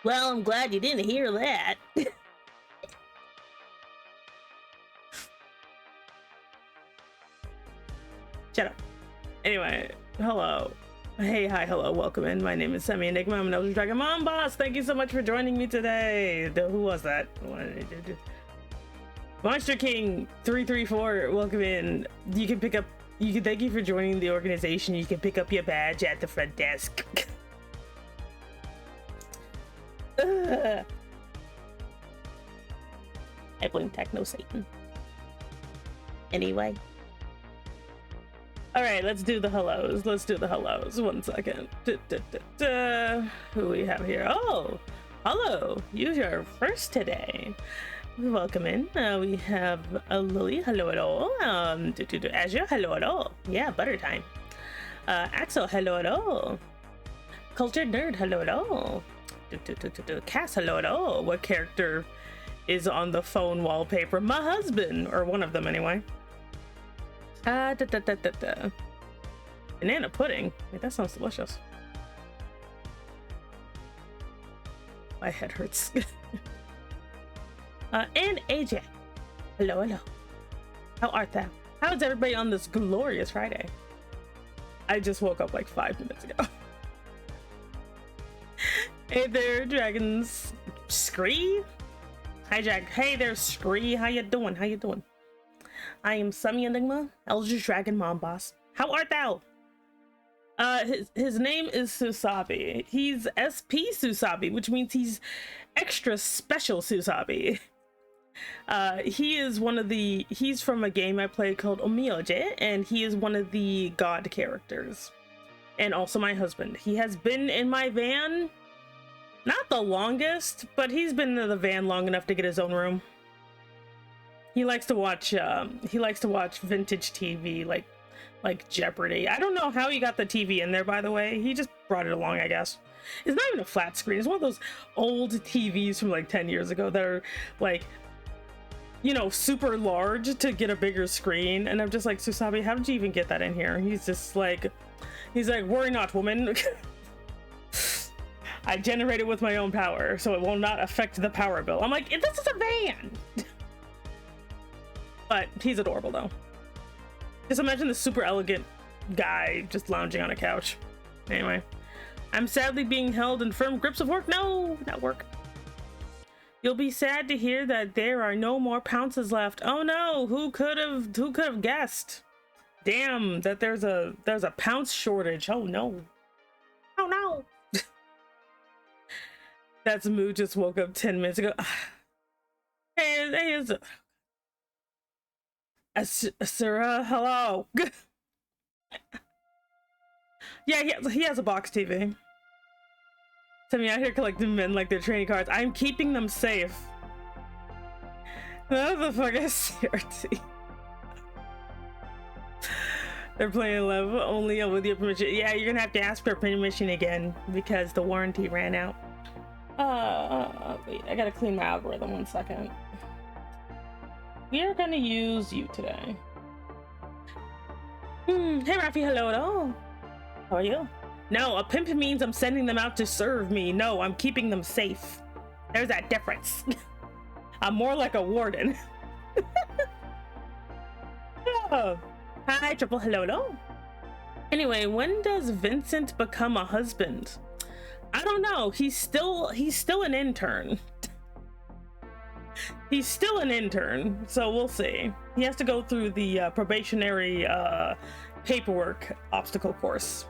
Well, I'm glad you didn't hear that. Shut up. Anyway, hello. Hey, hi, hello, welcome in. My name is Semi Enigma. I'm an Elder Dragon Mom Boss. Thank you so much for joining me today. Who was that? Monster King 334, welcome in. You can pick up, thank you for joining the organization. You can pick up your badge at the front desk. I blame Techno Satan. Anyway. Alright, let's do the hellos. Let's do the hellos. 1 second. Who we have here? Oh, hello. You're first today. Welcome in. We have Lily. Hello at all. Azure. Hello at all. Yeah, butter time. Axel. Hello at all. Cultured Nerd. Hello at all. Cass. Hello at all. What character is on the phone wallpaper? My husband, or one of them anyway. Is Banana pudding? Wait, that sounds delicious. My head hurts. And AJ. Hello, hello. How art thou? How is everybody on this glorious Friday? I just woke up like 5 minutes ago. Hey there, dragons. Scree? Hi, Jack. Hey there, Scree. How you doing? How you doing? I am Semi Enigma, Elder Dragon Mom Boss. How art thou? His name is Susabi. He's SP Susabi, which means he's extra special Susabi. He's from a game I play called Omioje, and he is one of the god characters. And also my husband. He has been in my van, not the longest, but he's been in the van long enough to get his own room. He likes to watch vintage TV, like Jeopardy. I don't know how he got the TV in there, by the way. He just brought it along, I guess. It's not even a flat screen. It's one of those old TVs from like 10 years ago that are like, you know, super large to get a bigger screen. And I'm just like, Susabi, how did you even get that in here? He's like, worry not, woman. I generate it with my own power, so it will not affect the power bill. I'm like, this is a van. But he's adorable though. Just imagine this super elegant guy just lounging on a couch. Anyway, I'm sadly being held in firm grips of work. No, not work. You'll be sad to hear that there are no more pounces left. Oh no, who could have guessed? Damn, that there's a pounce shortage. Oh no. Oh no. That's Moo just woke up 10 minutes ago. Hey, Asura, hello. Yeah, he has a box TV. Send me out here collecting men like their training cards. I'm keeping them safe. What the fuck is CRT? They're playing love only with your permission. Yeah, you're gonna have to ask for permission again because the warranty ran out. Wait, I gotta clean my algorithm 1 second. We are gonna use you today. Hey Rafi, hello. How are you? No, a pimp means I'm sending them out to serve me. No, I'm keeping them safe. There's that difference. I'm more like a warden. Oh. Hi, triple hello. Anyway, when does Vincent become a husband? I don't know. He's still an intern. He's still an intern, so we'll see. He has to go through the probationary paperwork obstacle course.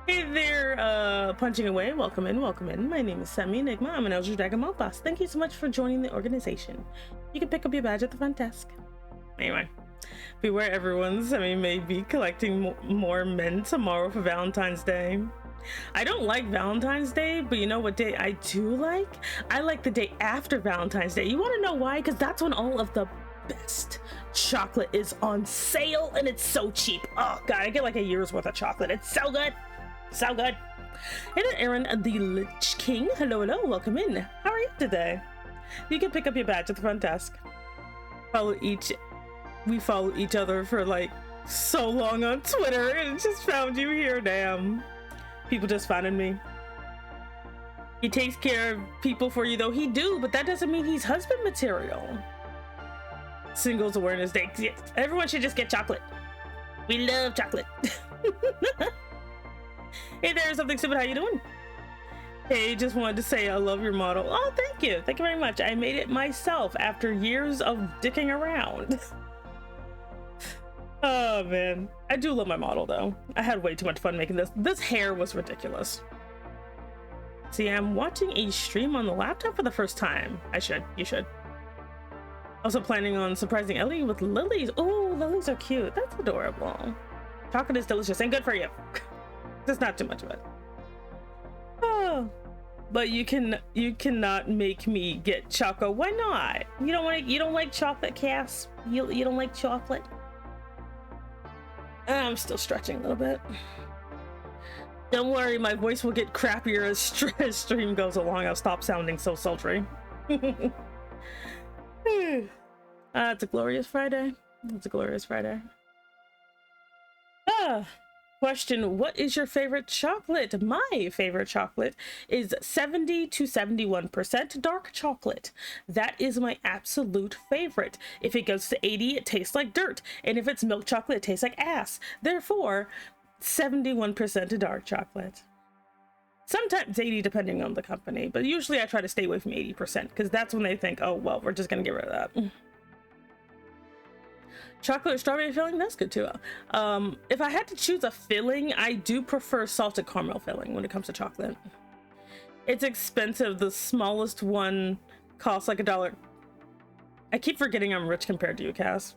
Hey there, punching away. Welcome in. My name is Semi Enigma. I'm an Elder Dragon Mouth Boss. Thank you so much for joining the organization. You can pick up your badge at the front desk. Anyway, beware everyone. Semi may be collecting more men tomorrow for Valentine's Day. I don't like Valentine's Day, but you know what day I do like? I like the day after Valentine's Day. You want to know why? Because that's when all of the best chocolate is on sale and it's so cheap. Oh god, I get like a year's worth of chocolate. It's so good. So good. Hey there, Aaron, the Lich King. Hello, welcome in. How are you today? You can pick up your badge at the front desk. We follow each other for like so long on Twitter and just found you here. Damn. People just finding me. He takes care of people for you though. He do, but that doesn't mean he's husband material. Singles Awareness Day. Everyone should just get chocolate. We love chocolate. Hey there, Something Stupid. How you doing? Hey, just wanted to say I love your model. Oh, thank you. Thank you very much. I made it myself after years of dicking around. Oh man, I do love my model though. I had way too much fun making this. This hair was ridiculous. See, I'm watching a stream on the laptop for the first time. You should. Also planning on surprising Ellie with lilies. Oh, lilies are cute. That's adorable. Chocolate is delicious and good for you. There's not too much of it. Oh, but you cannot make me get choco. Why not? You don't like chocolate, Cass? You don't like chocolate? I'm still stretching a little bit. Don't worry, my voice will get crappier as stream goes along. I'll stop sounding so sultry. It's a glorious Friday. It's a glorious Friday. Question, what is your favorite chocolate? My favorite chocolate is 70 to 71% dark chocolate. That is my absolute favorite. If it goes to 80, it tastes like dirt. And if it's milk chocolate, it tastes like ass. Therefore, 71% dark chocolate. Sometimes 80 depending on the company, but usually I try to stay away from 80% because that's when they think, oh, well, we're just going to get rid of that. Chocolate or strawberry filling, that's good too. If I had to choose a filling, I do prefer salted caramel filling when it comes to chocolate. It's expensive. The smallest one costs like $1. I keep forgetting I'm rich compared to you, Cass.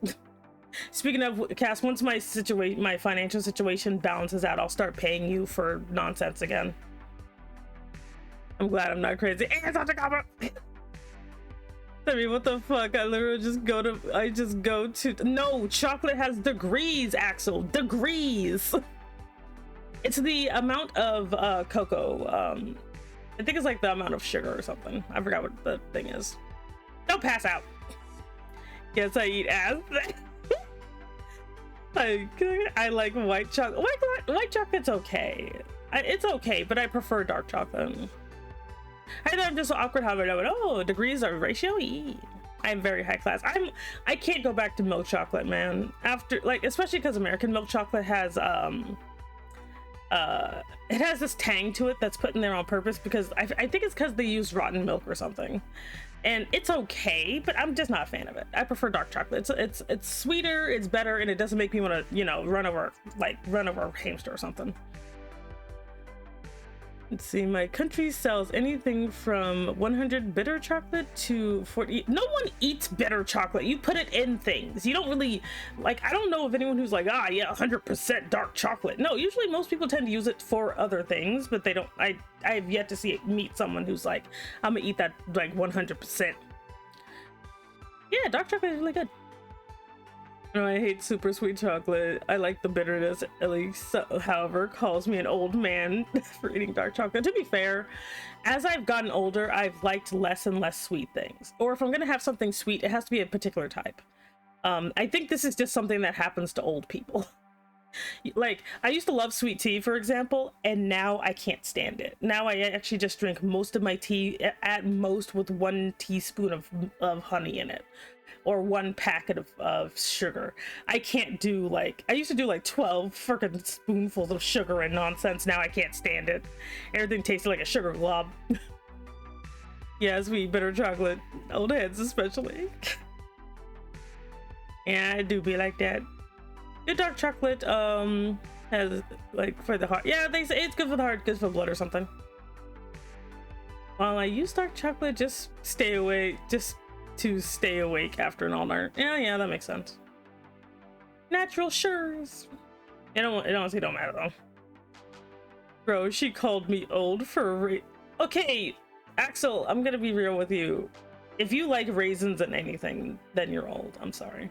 Speaking of, Cass, once my financial situation balances out, I'll start paying you for nonsense again. I'm glad I'm not crazy. I mean, what the fuck? I literally just go to no, chocolate has degrees, Axel. Degrees. It's the amount of cocoa. I think it's like the amount of sugar or something. I forgot what the thing is. Don't pass out. Yes, I eat ass. I like white chocolate. White chocolate's okay. It's okay, but I prefer dark chocolate. I'm just so awkward how I know it. Oh, degrees are ratio E. I'm very high class. I can't go back to milk chocolate, man. After, like, especially because American milk chocolate has it has this tang to it that's put in there on purpose because I think it's because they use rotten milk or something. And it's okay, but I'm just not a fan of it. I prefer dark chocolate. It's sweeter, it's better, and it doesn't make me want to, you know, run over a hamster or something. Let's see, my country sells anything from 100 bitter chocolate to 40. No one eats bitter chocolate. You put it in things. You don't really, like, I don't know of anyone who's like, ah, yeah, 100% dark chocolate. No, usually most people tend to use it for other things, but they don't, I have yet to meet someone who's like, I'm gonna eat that like 100%. Yeah, dark chocolate is really good. No, I hate super sweet chocolate. I like the bitterness. Ellie, however, calls me an old man for eating dark chocolate. To be fair, as I've gotten older, I've liked less and less sweet things. Or if I'm gonna have something sweet, it has to be a particular type. I think this is just something that happens to old people. Like, I used to love sweet tea, for example, and now I can't stand it. Now I actually just drink most of my tea, at most with 1 teaspoon of honey in it. Or 1 packet of sugar. I can't do, like, I used to do like 12 freaking spoonfuls of sugar and nonsense. Now I can't stand it. Everything tasted like a sugar glob. Yeah, sweet bitter chocolate. Old heads especially. Yeah, I do be like that. Good dark chocolate has, like, for the heart. Yeah, they say it's good for the heart, good for blood or something. While I use dark chocolate, just stay away, just to stay awake after an all-night. Yeah, that makes sense. Natural sugars. It honestly don't matter though. Bro, she called me old for okay, Axel, I'm gonna be real with you. If you like raisins and anything, then you're old. I'm sorry.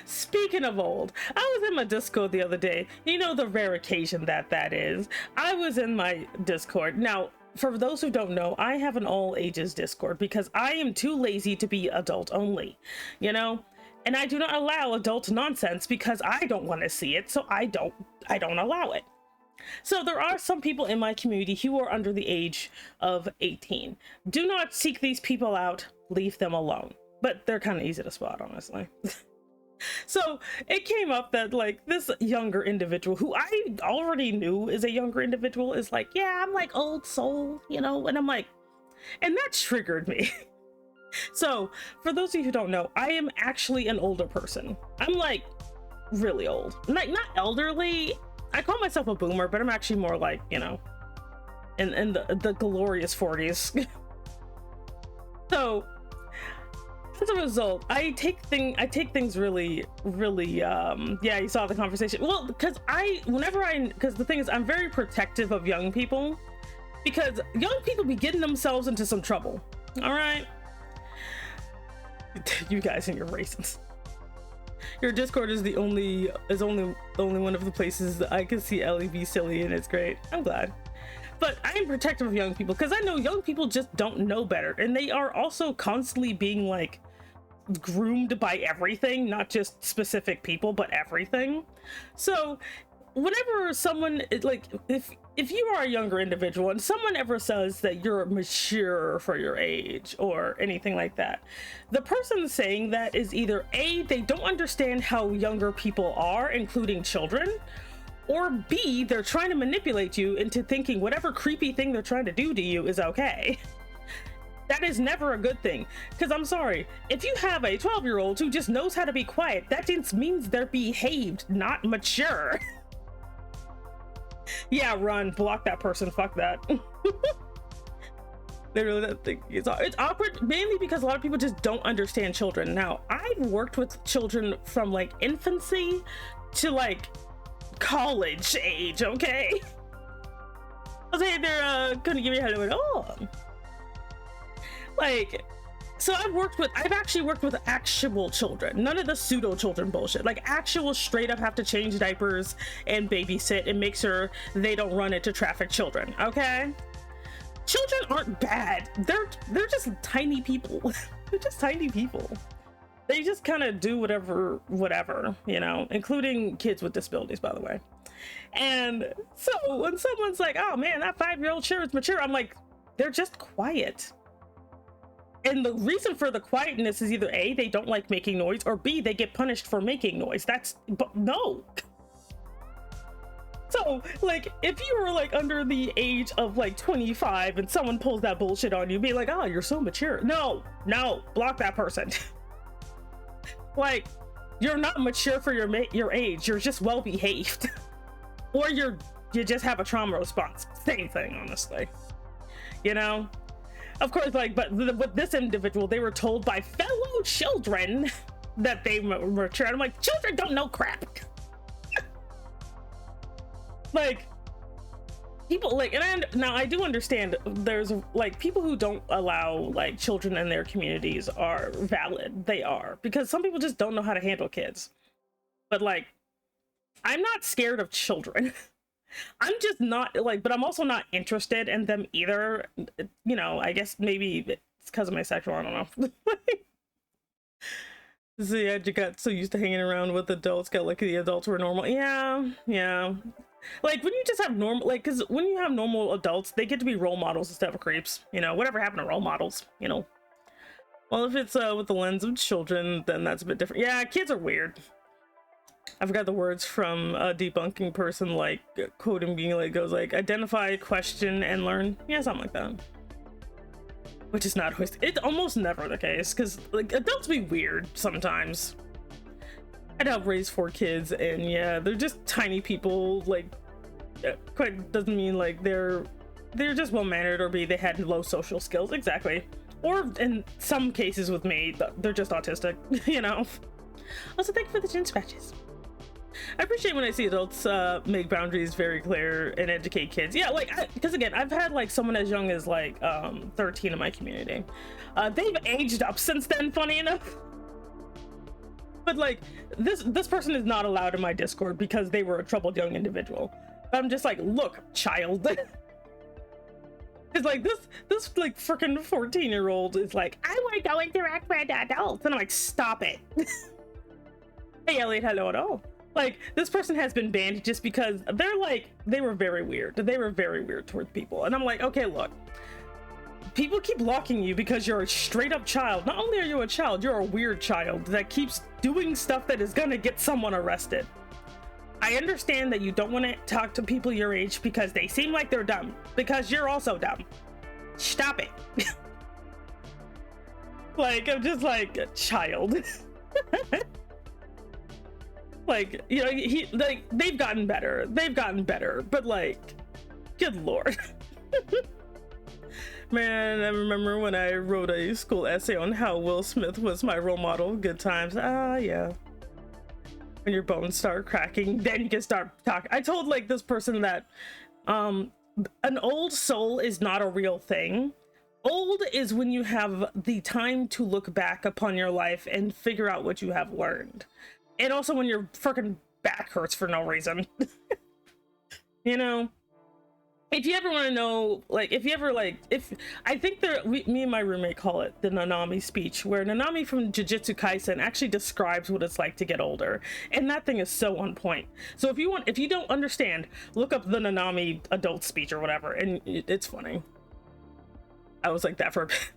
Speaking of old, I was in my Discord the other day. You know the rare occasion that is. I was in my Discord. Now, for those who don't know, I have an all ages Discord because I am too lazy to be adult only, you know? And I do not allow adult nonsense because I don't want to see it, so I don't allow it. So there are some people in my community who are under the age of 18. Do not seek these people out, leave them alone. But they're kind of easy to spot, honestly. So it came up that, like, this younger individual who I already knew is a younger individual is like, yeah, I'm like old soul, you know? And I'm like, and that triggered me. So for those of you who don't know, I am actually an older person. I'm like really old, like not elderly. I call myself a boomer, but I'm actually more like, you know, in the glorious 40s. So as a result, I take things really yeah, you saw the conversation. Well, because the thing is, I'm very protective of young people because young people be getting themselves into some trouble. All right, you guys and your raisins. Your Discord is only one of the places that I can see Ellie be silly, and it's great. I'm glad. But I am protective of young people because I know young people just don't know better, and they are also constantly being like groomed by everything, not just specific people, but everything. So whenever someone like, if you are a younger individual and someone ever says that you're mature for your age or anything like that, the person saying that is either A, they don't understand how younger people are, including children, or B, they're trying to manipulate you into thinking whatever creepy thing they're trying to do to you is okay. That is never a good thing, because I'm sorry, if you have a 12-year-old who just knows how to be quiet, that just means they're behaved, not mature. Yeah, run, block that person, fuck that. Literally, that thing, it's awkward, mainly because a lot of people just don't understand children. Now, I've worked with children from like infancy to like college age, okay? I was saying they're gonna give me a hello at all. Like, so I've actually worked with actual children, none of the pseudo children bullshit, like actual straight up have to change diapers and babysit and make sure they don't run into traffic children, okay? Children aren't bad, they're just tiny people. They're just tiny people. They just kind of do whatever, you know, including kids with disabilities, by the way. And so when someone's like, oh man, that 5-year-old sure is mature, I'm like, they're just quiet. And the reason for the quietness is either A, they don't like making noise, or B, they get punished for making noise. But no. So, like, if you were like under the age of like 25 and someone pulls that bullshit on you, be like, oh, you're so mature. No, block that person. Like, you're not mature for your age. You're just well behaved. Or you just have a trauma response. Same thing, honestly. You know? Of course, like, but with this individual, they were told by fellow children that they were mature. I'm like, children don't know crap. Like, people like, and now I do understand there's like people who don't allow like children in their communities are valid. They are, because some people just don't know how to handle kids. But like, I'm not scared of children. I'm just not like, but I'm also not interested in them either. You know, I guess maybe it's because of my sexual, I don't know. So yeah, you got so used to hanging around with adults, got like the adults were normal. Yeah. Like when you just have normal, like, because when you have normal adults, they get to be role models instead of creeps. You know, whatever happened to role models, you know? Well, if it's with the lens of children, then that's a bit different. Yeah, kids are weird. I forgot the words from a debunking person, like quoting being like, goes like, identify, question, and learn. Yeah, something like that. Which is not always, it's almost never the case, because like adults be weird sometimes. I'd help raise 4 kids, and yeah, they're just tiny people. Like, quite doesn't mean like they're just well-mannered, or B, they had low social skills. Exactly. Or in some cases with me, they're just autistic, you know? Also, thank you for the chin scratches. I appreciate when I see adults make boundaries very clear and educate kids. Yeah, like, because again, I've had like someone as young as like 13 in my community. They've aged up since then, funny enough. But like, this person is not allowed in my Discord because they were a troubled young individual. But I'm just like, look, child. It's like this like freaking 14-year-old is like, I want to go interact with adults, and I'm like, stop it. Hey Elliot, hello at all. Like, this person has been banned just because they're like, they were very weird. They were very weird towards people. And I'm like, okay, look, people keep blocking you because you're a straight up child. Not only are you a child, you're a weird child that keeps doing stuff that is gonna get someone arrested. I understand that you don't want to talk to people your age because they seem like they're dumb, because you're also dumb. Stop it. Like, I'm just like, a child. Like, you know, like, they've gotten better, but like, good lord. Man, I remember when I wrote a school essay on how Will Smith was my role model. Good times. Yeah. When your bones start cracking, then you can start talking. I told like this person that an old soul is not a real thing. Old is when you have the time to look back upon your life and figure out what you have learned. And also when your freaking back hurts for no reason. You know? if you ever want to know, like, if you ever like, if I think me and my roommate call it the Nanami speech, where Nanami from Jujutsu Kaisen actually describes what it's like to get older, and that thing is so on point. So if you don't understand, look up the Nanami adult speech or whatever, and it's funny. I was like that for a bit.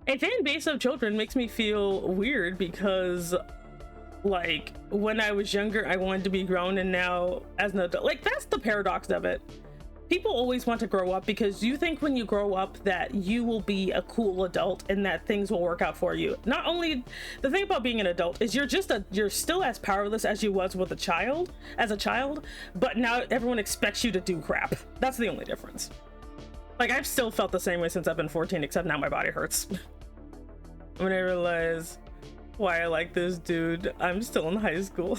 A fan base of children makes me feel weird because, like, when I was younger I wanted to be grown, and now as an adult, like, that's the paradox of it. People always want to grow up because you think when you grow up that you will be a cool adult and that things will work out for you. Not only the thing about being an adult is you're still as powerless as you was with as a child, but now everyone expects you to do crap. That's the only difference. Like, I've still felt the same way since I've been 14, except now my body hurts. When I realize why I like this dude, I'm still in high school.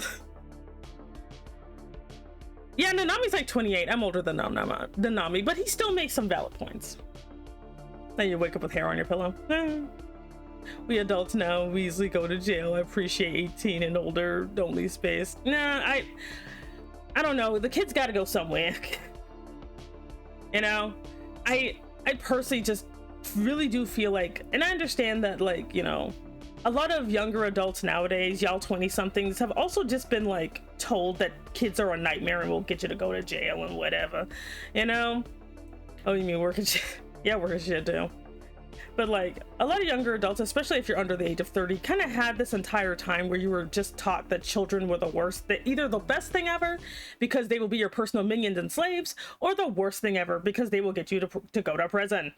Yeah, Nanami's like 28. I'm older than Nanami, but he still makes some valid points. Then you wake up with hair on your pillow. We adults now, we easily go to jail. I appreciate 18 and older, don't leave space. Nah, I don't know. The kids gotta go somewhere. You know? I personally just really do feel like, and I understand that, like, you know, a lot of younger adults nowadays, y'all 20-somethings, have also just been like told that kids are a nightmare and will get you to go to jail and whatever, you know? Oh, you mean working shit? Yeah, working shit too. But like, a lot of younger adults, especially if you're under the age of 30, kind of had this entire time where you were just taught that children were the worst, that either the best thing ever because they will be your personal minions and slaves, or the worst thing ever because they will get you to go to prison.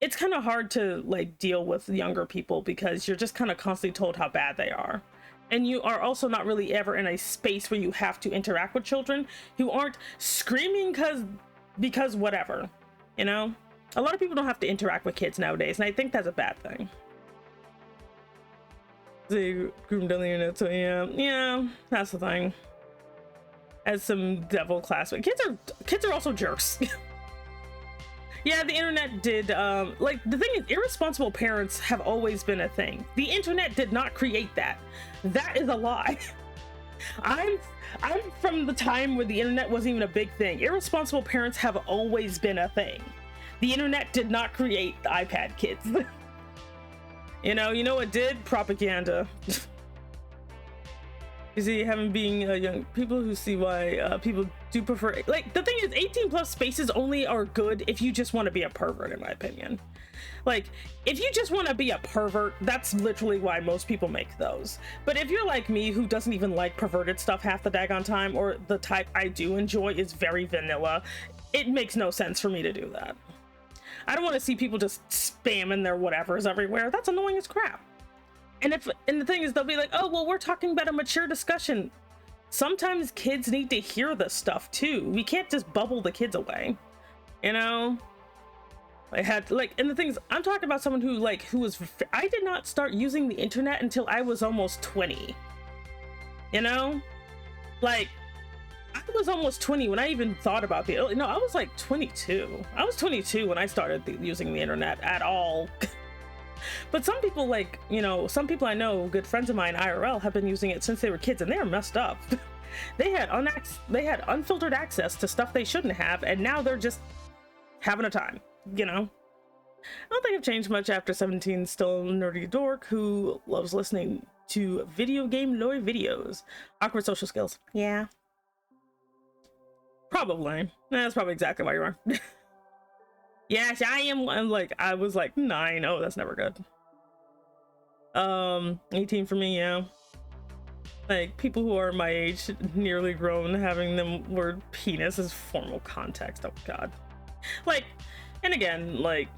It's kind of hard to like deal with younger people because you're just kind of constantly told how bad they are. And you are also not really ever in a space where you have to interact with children who aren't screaming because whatever, you know? A lot of people don't have to interact with kids nowadays, and I think that's a bad thing. They groomed on the internet, so yeah, that's the thing. As some devil class, but kids are also jerks. Yeah, the internet did, like, the thing is, irresponsible parents have always been a thing. The internet did not create that. That is a lie. I'm from the time where the internet wasn't even a big thing. Irresponsible parents have always been a thing. The internet did not create the iPad kids. You know what did? Propaganda. You see, having being young people who see why people do prefer, like, the thing is, 18+ spaces only are good if you just want to be a pervert, in my opinion. Like, if you just want to be a pervert, that's literally why most people make those. But if you're like me, who doesn't even like perverted stuff half the daggone time, or the type I do enjoy is very vanilla, it makes no sense for me to do that. I don't want to see people just spamming their whatevers everywhere. That's annoying as crap. And the thing is, they'll be like, oh, well, we're talking about a mature discussion. Sometimes kids need to hear this stuff too. We can't just bubble the kids away, you know? And the thing is, I'm talking about someone I did not start using the internet until I was almost 20, you know? Like, I was almost 20 when I even thought about I was like 22. I was 22 when I started using the internet at all. But some people, like, you know, some people I know, good friends of mine IRL, have been using it since they were kids, and they are messed up. They had unfiltered access to stuff they shouldn't have, and now they're just having a time, you know? I don't think I've changed much after 17, still a nerdy dork who loves listening to video game lore videos. Awkward social skills. Yeah. Probably. That's probably exactly why you are. Yes, I am. I was like 9. Oh, that's never good. 18 for me, yeah. Like, people who are my age, nearly grown, having them word penis as formal context. Oh god. Like, and again, like,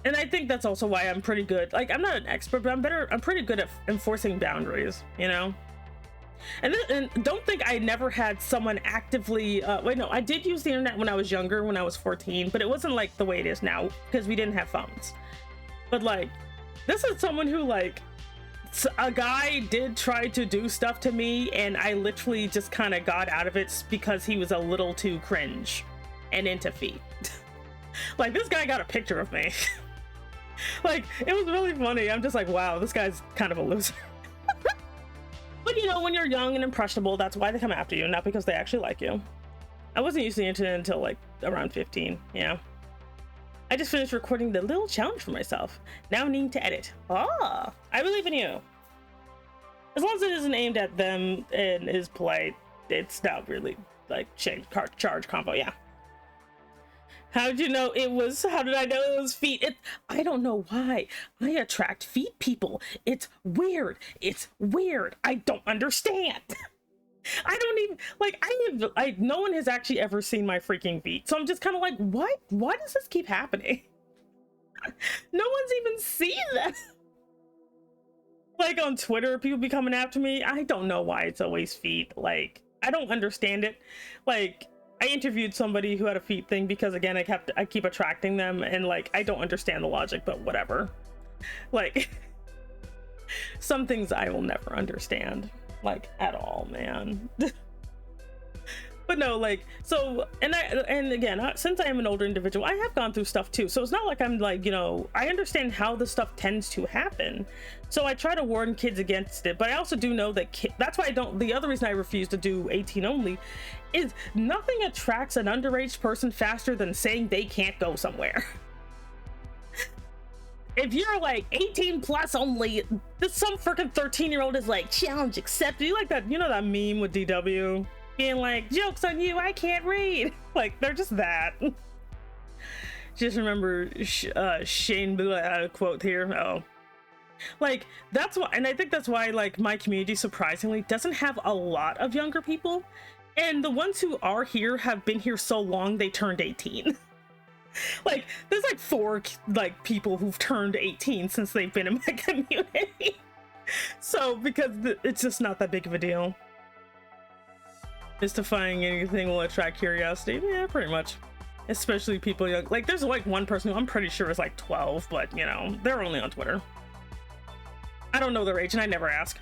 and I think that's also why I'm pretty good. Like, I'm not an expert, but I'm pretty good at enforcing boundaries, you know? And don't think I never had someone actively wait, no, I did use the internet when I was younger, when I was 14, but it wasn't like the way it is now because we didn't have phones. But like, this is someone who, like, a guy did try to do stuff to me, and I literally just kind of got out of it because he was a little too cringe and into feet. Like, this guy got a picture of me. Like, it was really funny. I'm just like, wow, this guy's kind of a loser. But you know, when you're young and impressionable, that's why they come after you, not because they actually like you. I wasn't using the internet until like around 15. Yeah. I just finished recording the little challenge for myself. Now needing to edit. Ah, I believe in you. As long as it isn't aimed at them and is polite, it's not really like charge combo. Yeah. How did you know it was? How did I know it was feet? I don't know why. I attract feet people. It's weird. It's weird. I don't understand. I don't even like. No one has actually ever seen my freaking feet, so I'm just kind of like, what? Why does this keep happening? No one's even seen that. Like on Twitter, people be coming after me. I don't know why it's always feet. Like, I don't understand it. Like, I interviewed somebody who had a feet thing because again, I keep attracting them, and like, I don't understand the logic, but whatever. Like, some things I will never understand, like at all, man. But no, like, so, and again, since I am an older individual, I have gone through stuff too. So it's not like I'm like, you know, I understand how this stuff tends to happen. So I try to warn kids against it, but I also do know that that's why the other reason I refuse to do 18 only is nothing attracts an underage person faster than saying they can't go somewhere. If you're like 18 plus only, some freaking 13-year-old is like, challenge accepted. You like that, you know, that meme with DW? Being like, joke's on you, I can't read. Like, they're just that. Just remember Shane quote here. Oh, like, that's why, and I think that's why, like, my community surprisingly doesn't have a lot of younger people, and the ones who are here have been here so long they turned 18. Like, there's like 4 like people who've turned 18 since they've been in my community. So because it's just not that big of a deal. Mystifying anything will attract curiosity. Yeah, pretty much. Especially people young. Like, there's like one person who I'm pretty sure is like 12, but you know, they're only on Twitter. I don't know their age and I never ask.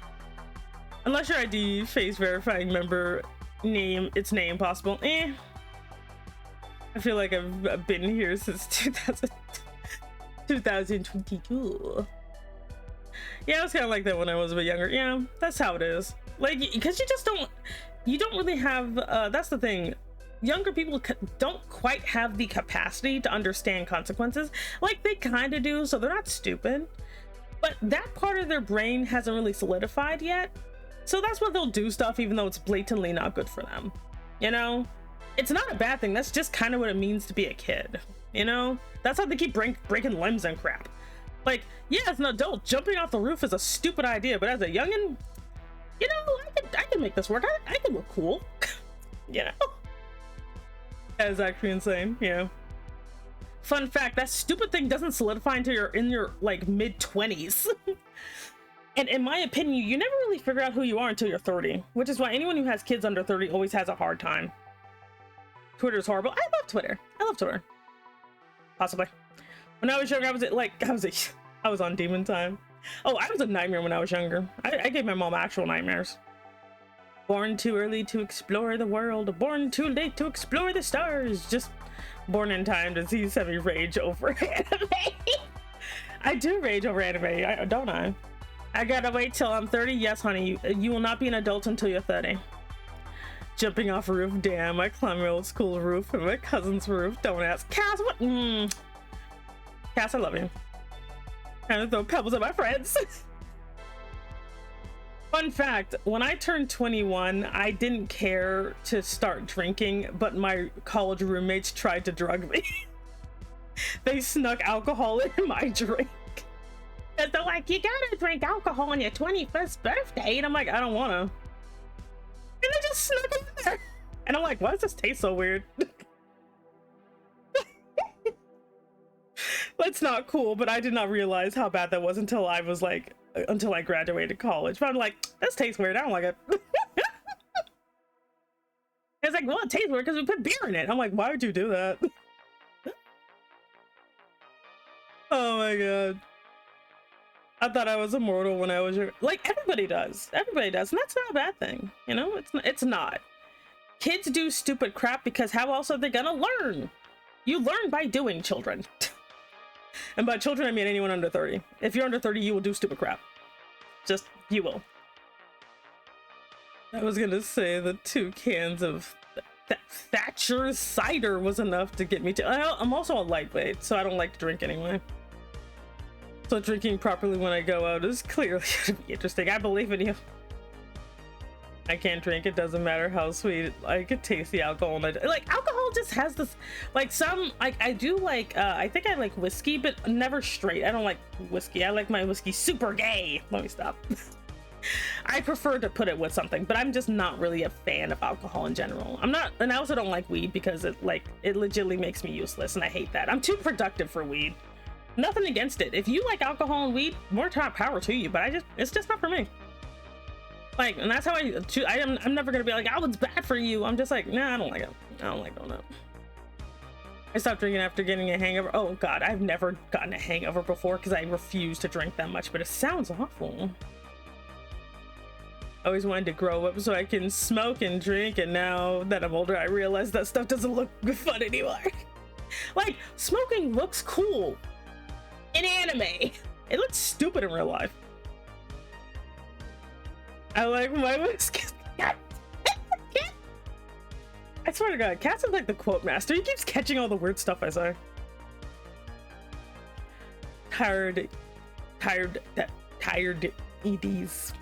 Unless your ID face verifying member name, its name possible. I feel like I've been here since 2022. Yeah, I was kind of like that when I was a bit younger. Yeah, that's how it is. Like, because you don't really have, that's the thing. Younger people don't quite have the capacity to understand consequences. Like, they kind of do, so they're not stupid. But that part of their brain hasn't really solidified yet. So that's why they'll do stuff even though it's blatantly not good for them. You know? It's not a bad thing. That's just kind of what it means to be a kid. You know? That's how they keep breaking limbs and crap. Like, yeah, as an adult, jumping off the roof is a stupid idea, but as a youngin', you know, I can make this work. I can look cool. You know? That is actually insane. Yeah. Fun fact, that stupid thing doesn't solidify until you're in your like mid-20s. And in my opinion, you never really figure out who you are until you're 30, which is why anyone who has kids under 30 always has a hard time. Twitter is horrible. I love Twitter. I love Twitter. Possibly. When I was younger, I was on demon time. Oh, I was a nightmare when I was younger. I gave my mom actual nightmares. Born too early to explore the world, born too late to explore the stars. Just born in time to see Semi rage over anime. I do rage over anime, don't I? I gotta wait till I'm 30. Yes, honey, you will not be an adult until you're 30. Jumping off a roof, damn, I climbed my old school roof and my cousin's roof. Don't ask. Cass, what? Cass, I love you. Trying to throw pebbles at my friends. Fun fact, when I turned 21, I didn't care to start drinking, but my college roommates tried to drug me. They snuck alcohol in my drink. And they're like, you gotta drink alcohol on your 21st birthday. And I'm like, I don't wanna. And they just snuck it in there. And I'm like, why does this taste so weird? That's not cool, but I did not realize how bad that was until I was like, until I graduated college. But I'm like, this tastes weird. I don't like it. It's like, well, it tastes weird because we put beer in it. I'm like, why would you do that? Oh my god. I thought I was immortal when I was your, like, everybody does. Everybody does. And that's not a bad thing. You know, it's not. Kids do stupid crap because how else are they gonna learn? You learn by doing, children. And by children, I mean anyone under 30. If you're under 30, you will do stupid crap. Just, you will. I was gonna say the 2 cans of that Thatcher's cider was enough to get me to. I'm also a lightweight, so I don't like to drink anyway. So drinking properly when I go out is clearly going to be interesting. I believe in you. I can't drink. It doesn't matter how sweet. I could taste the alcohol. And like alcohol just has this, like some, like I do like, I think I like whiskey, but never straight. I don't like whiskey. I like my whiskey super gay. Let me stop. I prefer to put it with something, but I'm just not really a fan of alcohol in general. I'm not, and I also don't like weed because it legitimately makes me useless, and I hate that. I'm too productive for weed. Nothing against it. If you like alcohol and weed, more power to you, but it's just not for me. Like, and that's how I'm never gonna be like, oh, it's bad for you. I'm just like, nah, I don't like it. I don't like donut. I stopped drinking after getting a hangover. Oh God, I've never gotten a hangover before because I refuse to drink that much, but it sounds awful. I always wanted to grow up so I can smoke and drink, and now that I'm older, I realize that stuff doesn't look fun anymore. Like, smoking looks cool in anime. It looks stupid in real life. I like my whiskey. I swear to God, Cass is like the quote master. He keeps catching all the weird stuff I say. Tired EDs.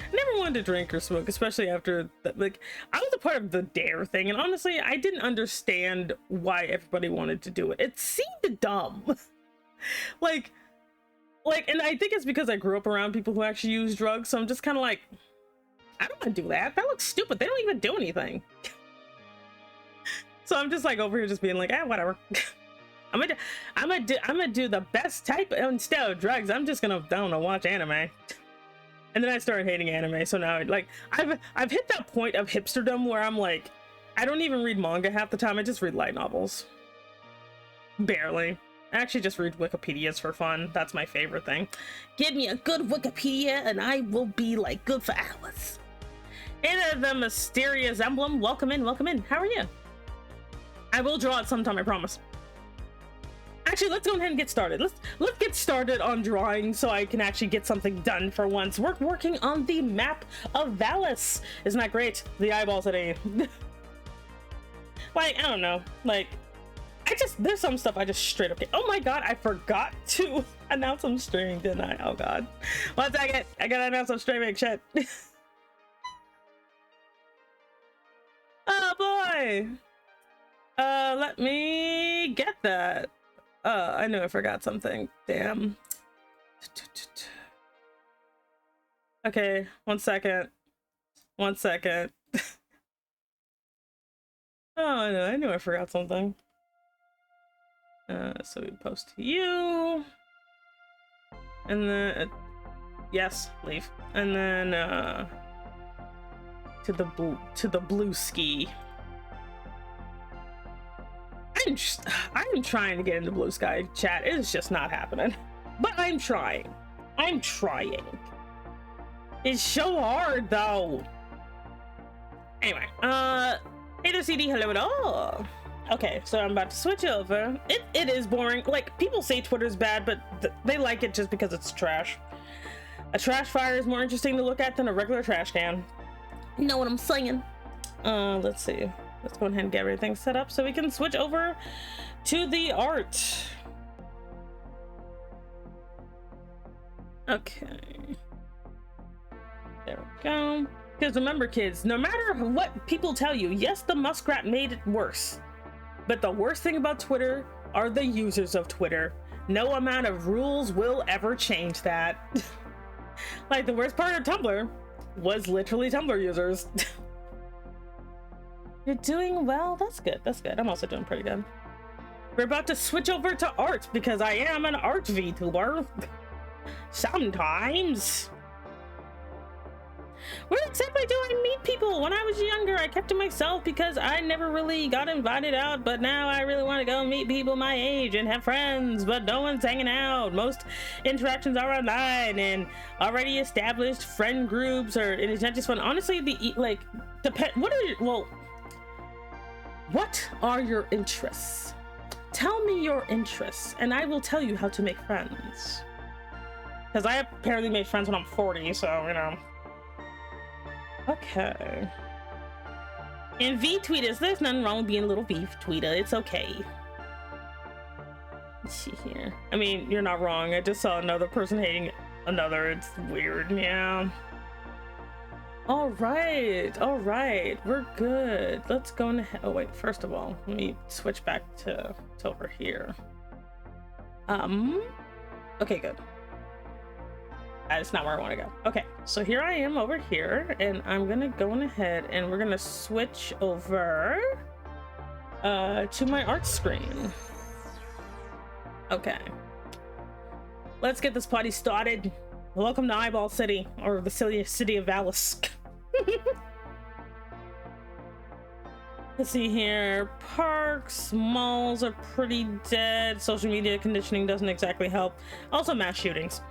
I never wanted to drink or smoke, especially after that. Like, I was a part of the dare thing, and honestly, I didn't understand why everybody wanted to do it. It seemed dumb. like, and I think it's because I grew up around people who actually use drugs, so I'm just kind of like, I don't want to do that. That looks stupid. They don't even do anything. So I'm just like over here, just being like, whatever. I'm gonna do the best type instead of drugs. I'm just gonna, I don't know, watch anime. And then I started hating anime, so now like I've hit that point of hipsterdom where I'm like, I don't even read manga half the time. I just read light novels. Barely. I actually just read Wikipedias for fun. That's my favorite thing. Give me a good Wikipedia and I will be like good for hours. Enter the mysterious emblem. Welcome in, welcome in. How are you? I will draw it sometime, I promise. Actually, let's go ahead and get started. Let's get started on drawing so I can actually get something done for once. We're working on the map of Valis. Isn't that great? The eyeballs at A. Like, I don't know. Like, there's some stuff I just straight up get. Oh my God, I forgot to announce I'm streaming, didn't I? Oh God. 1 second. I gotta announce I'm streaming. Shit. Oh boy. Let me get that. I knew I forgot something. Damn. Okay, 1 second. 1 second. Oh, no, I knew I forgot something. So we post to you. And then, yes, leave. And then, to the blue ski. I'm trying to get into blue sky chat. It is just not happening. But I'm trying. I'm trying. It's so hard though. Anyway, hey there CD, hello at all. Okay, so I'm about to switch over. It is boring. Like, people say Twitter's bad, but they like it just because it's trash. A trash fire is more interesting to look at than a regular trash can. You know what I'm saying? Let's see. Let's go ahead and get everything set up so we can switch over to the art. Okay. There we go. Because remember, kids, no matter what people tell you, yes, the muskrat made it worse. But the worst thing about Twitter are the users of Twitter. No amount of rules will ever change that. Like, the worst part of Tumblr was literally Tumblr users. You're doing well. That's good. That's good. I'm also doing pretty good. We're about to switch over to art because I am an art VTuber. Sometimes. Where exactly do I meet people? When I was younger, I kept to myself because I never really got invited out, but now I really want to go meet people my age and have friends, but no one's hanging out. Most interactions are online and already established friend groups, or and it's not just fun. Honestly, what are your interests? Tell me your interests and I will tell you how to make friends. Because I apparently made friends when I'm 40, so, you know. Okay. And V tweeters, there's nothing wrong with being a little V tweeter. It's okay. Let's see here. I mean, you're not wrong. I just saw another person hating another. It's weird. Yeah. All right. We're good. Let's go ahead. Oh wait, first of all, let me switch back to over here. Okay, good. That's not where I want to go. Okay, so here I am over here, and I'm gonna go on ahead and we're gonna switch over to my art screen. Okay, let's get this party started. Welcome to Eyeball City, or the city of Alice. Let's see here. Parks, malls are pretty dead. Social media conditioning doesn't exactly help. Also, mass shootings.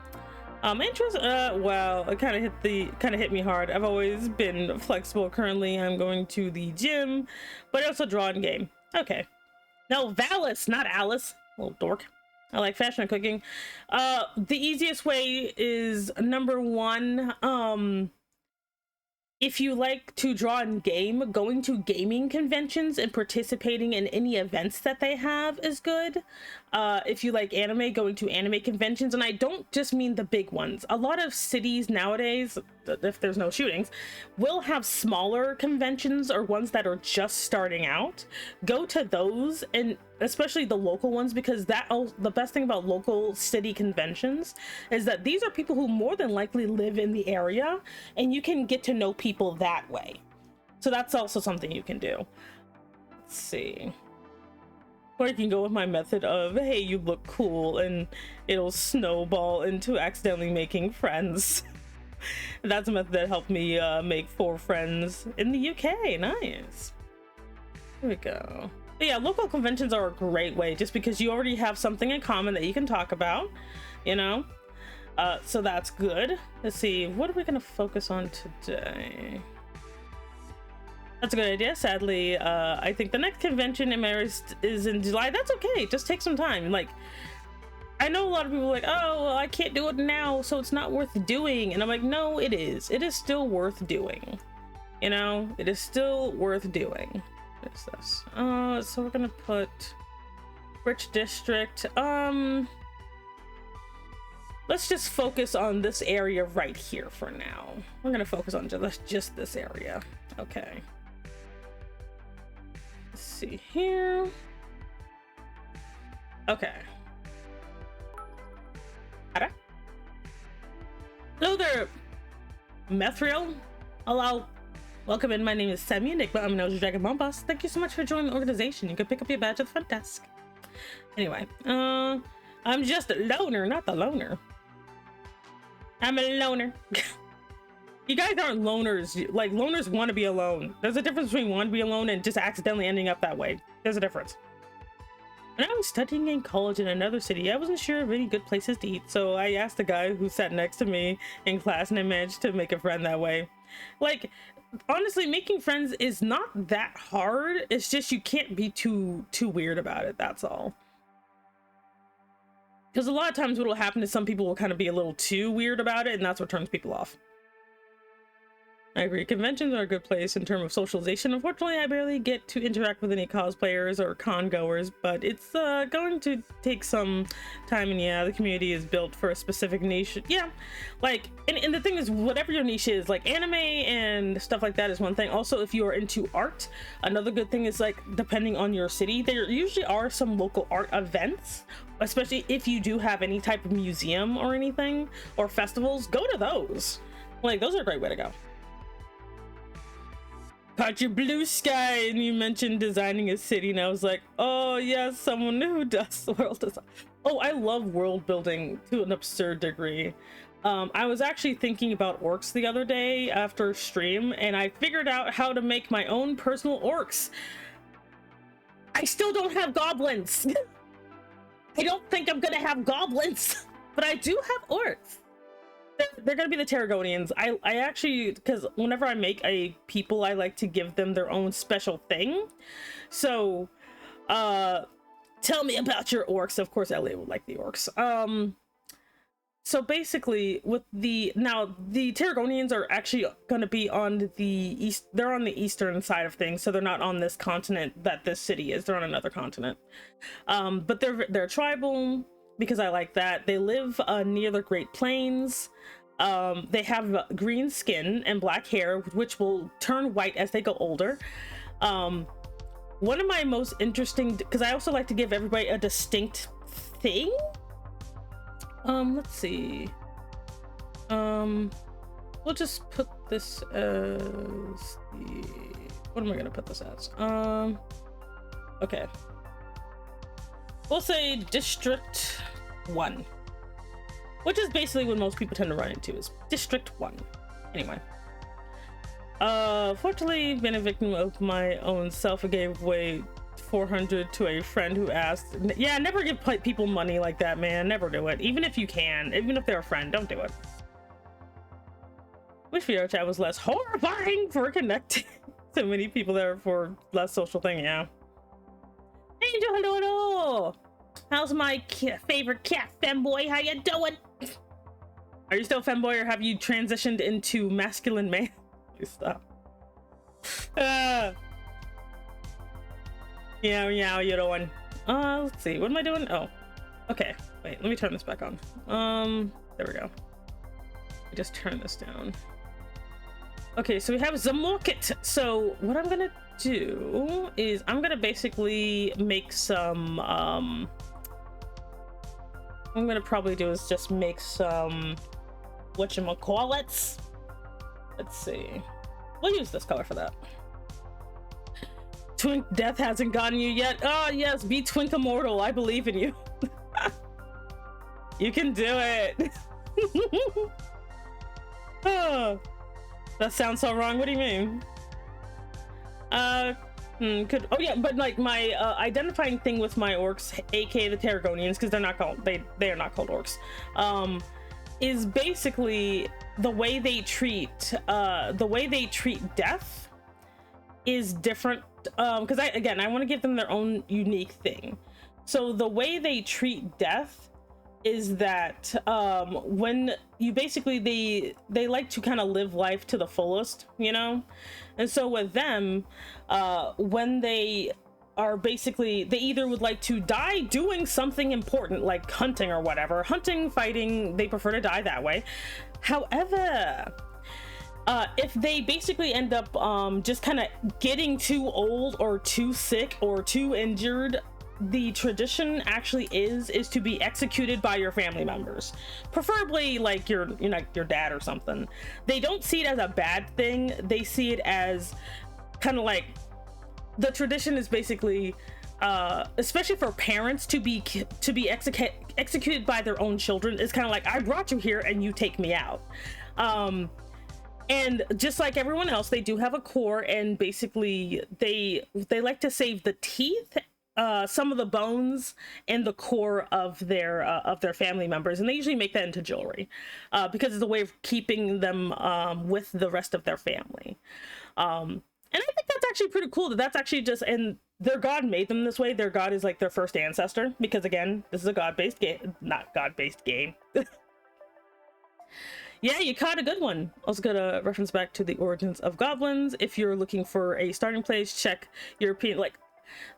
Interest. Well, it kind of hit me hard. I've always been flexible. Currently, I'm going to the gym, but I also draw in game. Okay. No, Valis, not Alice. Little dork. I like fashion and cooking. The easiest way is number one. If you like to draw in game, going to gaming conventions and participating in any events that they have is good. If you like anime, going to anime conventions, and I don't just mean the big ones. A lot of cities nowadays, if there's no shootings, will have smaller conventions or ones that are just starting out. Go to those, and especially the local ones, because the best thing about local city conventions is that these are people who more than likely live in the area, and you can get to know people that way. So that's also something you can do. Let's see. Or you can go with my method of, hey, you look cool, and it'll snowball into accidentally making friends. That's a method that helped me make 4 friends in the UK. Nice. Here we go. But yeah, local conventions are a great way, just because you already have something in common that you can talk about, you know? So that's good. Let's see, what are we gonna focus on today? That's a good idea. Sadly, I think the next convention in Marist is in July. That's okay. Just take some time. Like, I know a lot of people are like, oh, well, I can't do it now, so it's not worth doing. And I'm like, no, it is. It is still worth doing. You know, it is still worth doing. What is this? So we're gonna put Rich District. Let's just focus on this area right here for now. We're gonna focus on just this area. Okay. Let's see here. Okay. Hello there, Methril. Hello. Welcome in. My name is Semi Enigma. I'm an Dragon Bomb Boss. Thank you so much for joining the organization. You can pick up your badge at the front desk. Anyway, I'm just a loner, not the loner. I'm a loner. You guys aren't loners. Like, loners want to be alone. There's a difference between want to be alone and just accidentally ending up that way. There's a difference. When I was studying in college in another city, I wasn't sure of any good places to eat, so I asked the guy who sat next to me in class, and I managed to make a friend that way. Like, honestly, making friends is not that hard. It's just you can't be too weird about it, that's all. Because a lot of times what will happen is some people will kind of be a little too weird about it, and that's what turns people off. I agree. Conventions are a good place in terms of socialization. Unfortunately, I barely get to interact with any cosplayers or con goers, but it's going to take some time. And yeah, the community is built for a specific niche. Yeah, like, and the thing is, whatever your niche is, like anime and stuff like that is one thing. Also, if you are into art, another good thing is, like, depending on your city, there usually are some local art events, especially if you do have any type of museum or anything, or festivals. Go to those. Like, those are a great way to go. Caught your blue sky, and you mentioned designing a city, and I was like, oh yes, someone who does world design. Oh, I love world building to an absurd degree. I was actually thinking about orcs the other day after stream, and I figured out how to make my own personal orcs. I still don't have goblins. I don't think I'm gonna have goblins, but I do have orcs. They're gonna be the Tarragonians. I actually, because whenever I make a people, I like to give them their own special thing. So tell me about your orcs. Of course Elliot would like the orcs. so basically with the Tarragonians are actually going to be on the east. They're on the eastern side of things, so they're not on this continent that this city is. They're on another continent. But they're tribal because I like that. They live near the Great Plains. They have green skin and black hair, which will turn white as they go older. One of my most interesting, because I also like to give everybody a distinct thing. Let's see. We'll just put this as the, what am I gonna put this as? Okay. We'll say District 1. Which is basically what most people tend to run into, is District 1. Anyway. Fortunately, been a victim of my own self. I gave away 400 to a friend who asked. Yeah, never give people money like that, man. Never do it. Even if you can. Even if they're a friend, don't do it. Wish VR chat was less horrifying for connecting to many people there for less social thing, yeah. Angel, hello, hello! How's my favorite cat, femboy? How you doing? Are you still femboy or have you transitioned into masculine man? Stop. Yeah, you doing? Let's see. What am I doing? Oh, okay. Wait, let me turn this back on. There we go. I just turn this down. Okay, so we have the market. So what I'm gonna do is I'm gonna basically make some. What I'm gonna probably do is just make some whatchamacallits. Let's see. We'll use this color for that. Twink death hasn't gotten you yet. Oh yes, be Twink immortal. I believe in you. You can do it. Oh, that sounds so wrong. What do you mean? Oh yeah, but like my identifying thing with my orcs, aka the Tarragonians, because they're not called they are not called orcs, is basically the way they treat death is different, because I want to give them their own unique thing. So the way they treat death is that when you basically they like to kind of live life to the fullest, you know. And so with them, when they are basically, they either would like to die doing something important like hunting or whatever, hunting, fighting, they prefer to die that way. However, if they basically end up just kind of getting too old or too sick or too injured, the tradition actually is to be executed by your family members, preferably like your dad or something. They don't see it as a bad thing. They see it as kind of like, the tradition is basically especially for parents to be executed by their own children. It's kind of like, I brought you here and you take me out. And just like everyone else, they do have a core, and basically they like to save the teeth, some of the bones, and the core of their family members, and they usually make that into jewelry because it's a way of keeping them with the rest of their family. And I think that's actually pretty cool. That's actually just, and their god made them this way. Their god is like their first ancestor, because again, this is a god-based game, not god-based game. Yeah, you caught a good one. Also got a reference back to the origins of goblins. If you're looking for a starting place, check European, like,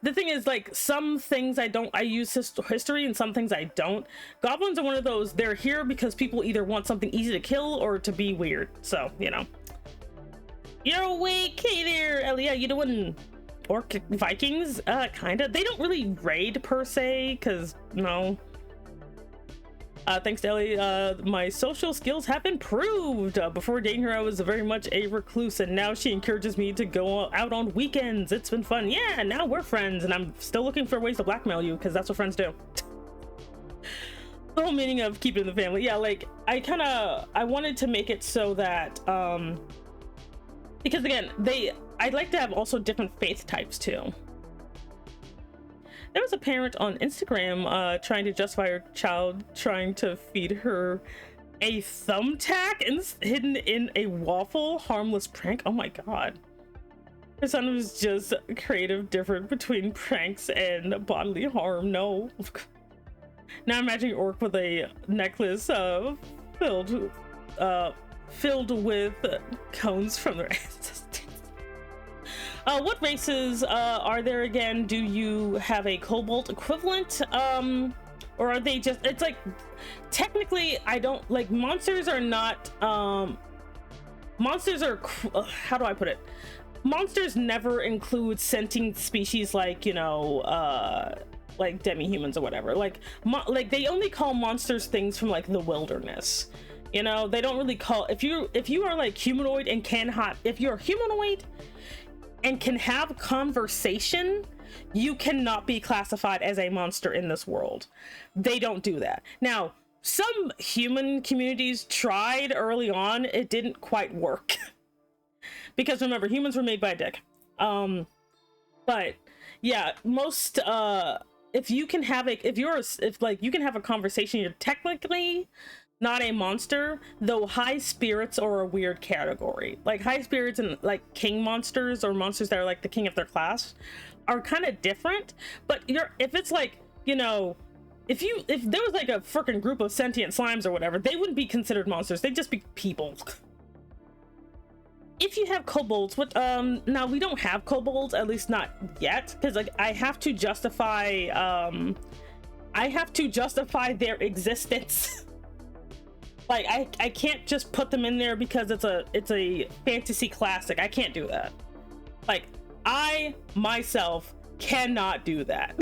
the thing is, like, some things I use history, and some things I don't. Goblins are one of those, they're here because people either want something easy to kill or to be weird. So, you know. You're awake. Hey there, Elia. You doing? Orc Vikings? Kinda. They don't really raid per se, because, no. Thanks to Ellie, my social skills have improved. Before dating her, I was very much a recluse, and now she encourages me to go out on weekends. It's been fun. Yeah, now we're friends, and I'm still looking for ways to blackmail you, because that's what friends do. The whole meaning of keeping the family. Yeah, like, I wanted to make it so that, because again, I'd like to have also different faith types too. There was a parent on Instagram trying to justify her child trying to feed her a thumbtack and hidden in a waffle. Harmless prank. Oh my god. Her son was just creative different between pranks and bodily harm. No. Now imagine an orc with a necklace filled with cones from their ancestors. What races are there again? Do you have a kobold equivalent? Or are they just, it's like, technically, I don't, like, monsters are not, monsters are, how do I put it? Monsters never include sentient species like, you know, like demi-humans or whatever. Like they only call monsters things from like the wilderness. You know, they don't really call, if you are like humanoid and if you're humanoid and can have conversation, you cannot be classified as a monster in this world. They don't do that. Now, some human communities tried early on, it didn't quite work. Because remember, humans were made by a dick. But yeah, most if you can have you can have a conversation, you're technically not a monster, though high spirits are a weird category. Like high spirits and like king monsters or monsters that are like the king of their class are kind of different. But if it's like, you know, if there was like a freaking group of sentient slimes or whatever, they wouldn't be considered monsters, they'd just be people. If you have kobolds, now we don't have kobolds, at least not yet, because like I have to justify their existence. Like I can't just put them in there because it's a fantasy classic. I can't do that. Like I myself cannot do that.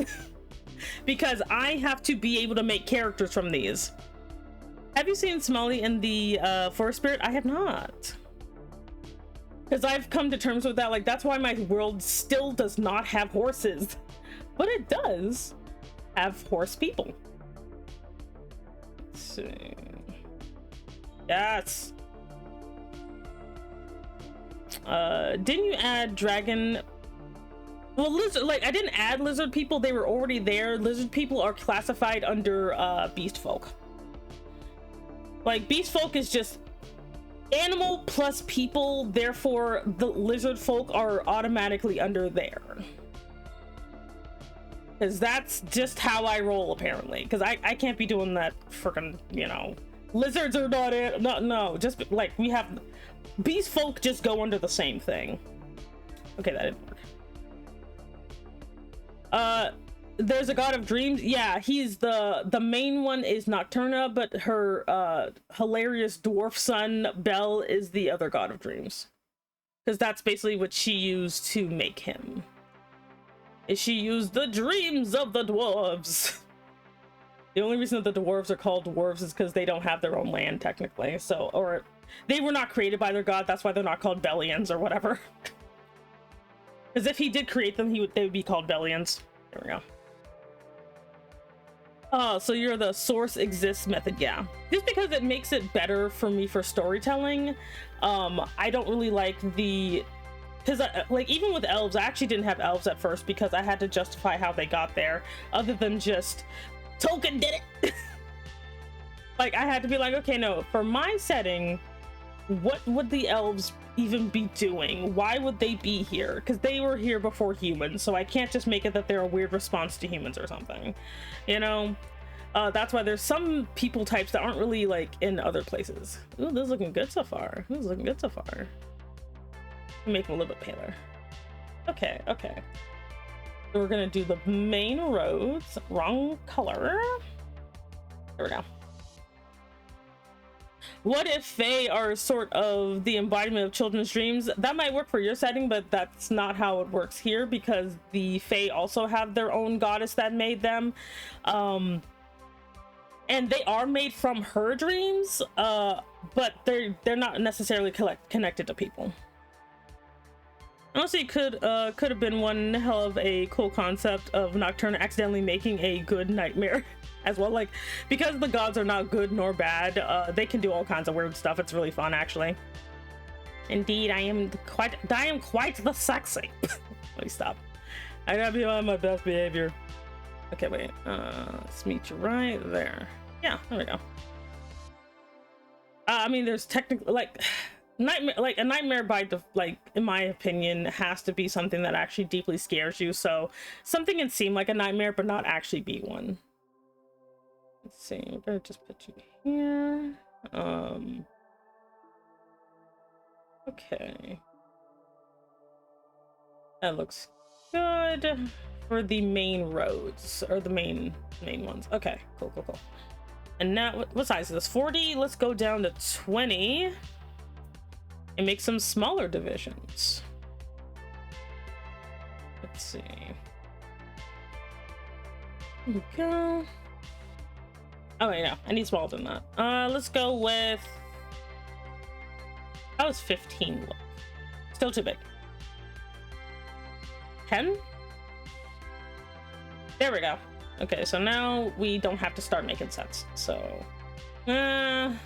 Because I have to be able to make characters from these. Have you seen Smelly in the Forest Spirit? I have not. Because I've come to terms with that. Like, that's why my world still does not have horses. But it does have horse people. Let's see. Yes. Didn't you add dragon? Well, lizard, like, I didn't add lizard people. They were already there. Lizard people are classified under beast folk. Like, beast folk is just animal plus people, therefore the lizard folk are automatically under there. Because that's just how I roll, apparently. Because I can't be doing that freaking, you know, lizards are not it. No, just like we have beast folk just go under the same thing. Okay, that didn't work. There's a god of dreams. Yeah, he's the main one is Nocturna, but her hilarious dwarf son Belle is the other god of dreams, because that's basically what she used to make him. Is she used the dreams of the dwarves. The only reason that the dwarves are called dwarves is because they don't have their own land technically, so, or they were not created by their god, that's why they're not called Bellians or whatever. Because if he did create them, they would be called Bellians. There we go. Oh, so you're the source exists method. Yeah, just because it makes it better for me for storytelling. I don't really like because like even with elves, I actually didn't have elves at first because I had to justify how they got there, other than just Tolkien did it. Like I had to be like, okay, no, for my setting, what would the elves even be doing? Why would they be here? Because they were here before humans, so I can't just make it that they're a weird response to humans or something, you know. That's why there's some people types that aren't really like in other places. Ooh, this is looking good so far. This is looking good so far. Make them a little bit paler. Okay, so we're gonna do the main roads. Wrong color. There we go. What if Fae are sort of the embodiment of children's dreams? That might work for your setting, but that's not how it works here, because the Fae also have their own goddess that made them. And they are made from her dreams, but they're not necessarily connected to people. Honestly, could have been one hell of a cool concept of Nocturna accidentally making a good nightmare as well, like, because the gods are not good nor bad, they can do all kinds of weird stuff. It's really fun, actually. Indeed, I am quite the sexy. Let me stop. I gotta be on my best behavior. Okay, wait, let's meet you right there. Yeah, there we go. I mean, there's technically like nightmare, like a nightmare by like, in my opinion, has to be something that actually deeply scares you. So something can seem like a nightmare but not actually be one. Let's see, we're gonna just put you here. Okay. That looks good for the main roads, or the main ones. Okay, cool. And now, what size is this? 40? Let's go down to 20 and make some smaller divisions. Let's see. Here we go. Oh wait, no, I need smaller than that. Let's go with, how does 15 look? Still too big. 10? There we go. Okay, so now we don't have to start making sense. So, yes.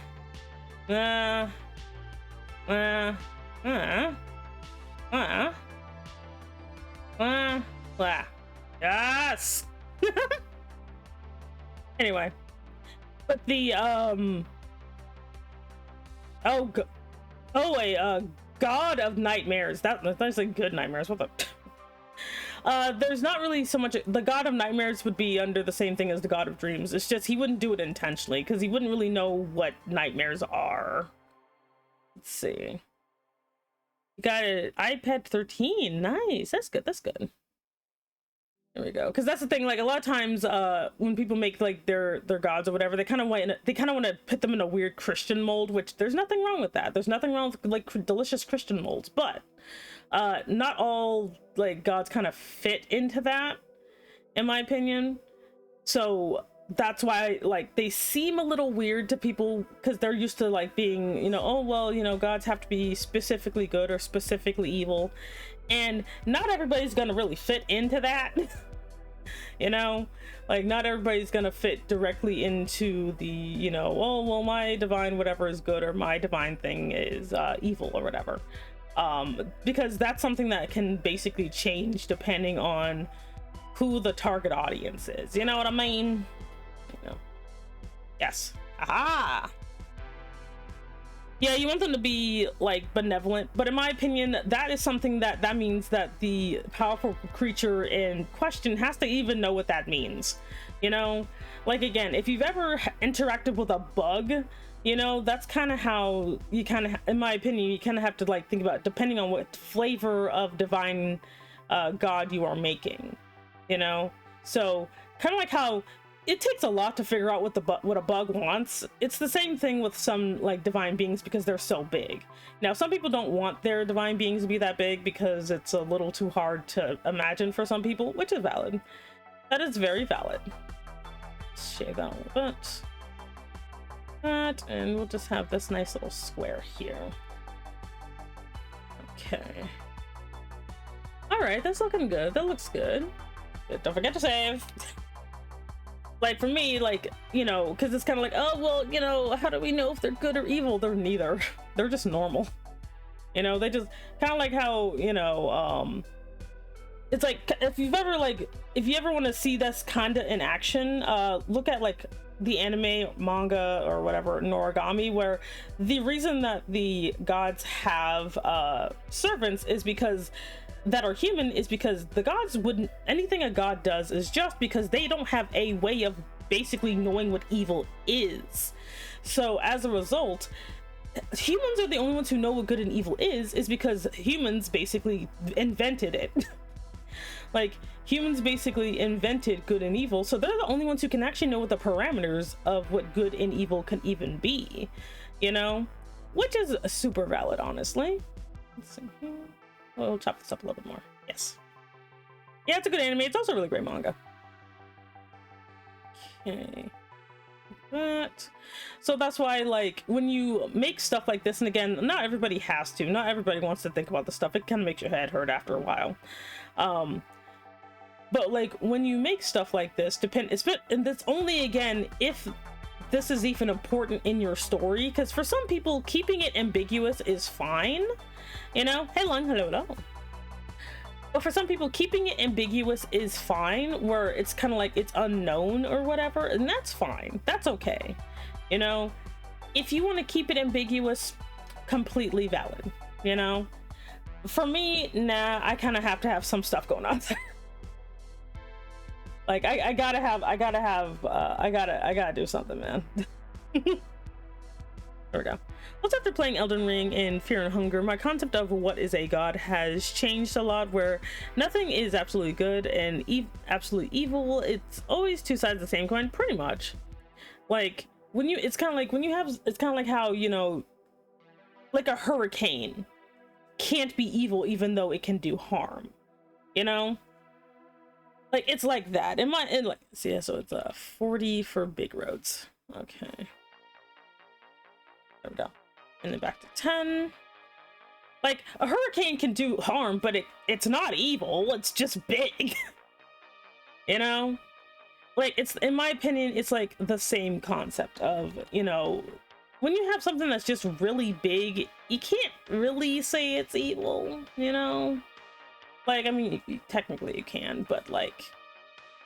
Anyway, but the god of nightmares. That's like good nightmares. What the? There's not really so much. The god of nightmares would be under the same thing as the god of dreams. It's just he wouldn't do it intentionally because he wouldn't really know what nightmares are. Let's see. You got an iPad 13. Nice. That's good. That's good. There we go. Because that's the thing. Like a lot of times, when people make like their gods or whatever, they kind of want to put them in a weird Christian mold. Which there's nothing wrong with that. There's nothing wrong with like delicious Christian molds, but not all like gods kind of fit into that, in my opinion. So that's why like they seem a little weird to people because they're used to like being, you know, oh well, you know, gods have to be specifically good or specifically evil, and not everybody's gonna really fit into that. You know, like not everybody's gonna fit directly into the, you know, oh well, my divine whatever is good or my divine thing is evil or whatever. Because that's something that can basically change depending on who the target audience is. You know what I mean? You know. Yes. Aha! Yeah, you want them to be like benevolent, but in my opinion, that is something that means that the powerful creature in question has to even know what that means. You know, like again, if you've ever interacted with a bug, you know, that's kind of how you kind of, in my opinion, you kind of have to like think about it, depending on what flavor of divine god you are making, you know. So kind of like how it takes a lot to figure out what a bug wants. It's the same thing with some like divine beings because they're so big. Now some people don't want their divine beings to be that big because it's a little too hard to imagine for some people, which is valid. That is very valid. Shave that a little bit. That, and we'll just have this nice little square here. Okay. All right, that's looking good. That looks good. Don't forget to save. Like for me, like, you know, because it's kind of like, oh well, you know, how do we know if they're good or evil? They're neither. They're just normal. You know, they just kind of like how, you know, it's like if you ever want to see this kind of in action, look at like the anime, manga, or whatever, Noragami, where the reason that the gods have servants is because that are human is because the gods wouldn't, anything a god does is just because they don't have a way of basically knowing what evil is. So as a result, humans are the only ones who know what good and evil is because humans basically invented it. Like humans basically invented good and evil, so they're the only ones who can actually know what the parameters of what good and evil can even be, you know, which is super valid, honestly. Let's see here. We'll chop this up a little bit more. Yes. Yeah, it's a good anime. It's also a really great manga. Okay. That. So that's why, like, when you make stuff like this, and again, not everybody has to. Not everybody wants to think about the stuff. It kind of makes your head hurt after a while. But like when you make stuff like this, and that's only again if this is even important in your story, because for some people keeping it ambiguous is fine, you know. Hey Lung, hello. But for some people keeping it ambiguous is fine, where it's kind of like it's unknown or whatever, and that's fine. That's okay, you know. If you want to keep it ambiguous, completely valid, you know. For me, nah, I kind of have to have some stuff going on there. Like I gotta do something, man. There we go. Also, after playing Elden Ring in Fear and Hunger, my concept of what is a god has changed a lot, where nothing is absolutely good and absolute evil. It's always two sides of the same coin, pretty much. Like when you, it's kind of like when you have, it's kind of like how, you know, like a hurricane can't be evil even though it can do harm, you know? Like it's like that. In like, see, so it's 40 for big roads. Okay. There we go. And then back to 10. Like a hurricane can do harm, but it's not evil. It's just big. You know? Like it's, in my opinion, it's like the same concept of, you know, when you have something that's just really big, you can't really say it's evil, you know? Like, I mean, technically you can, but like,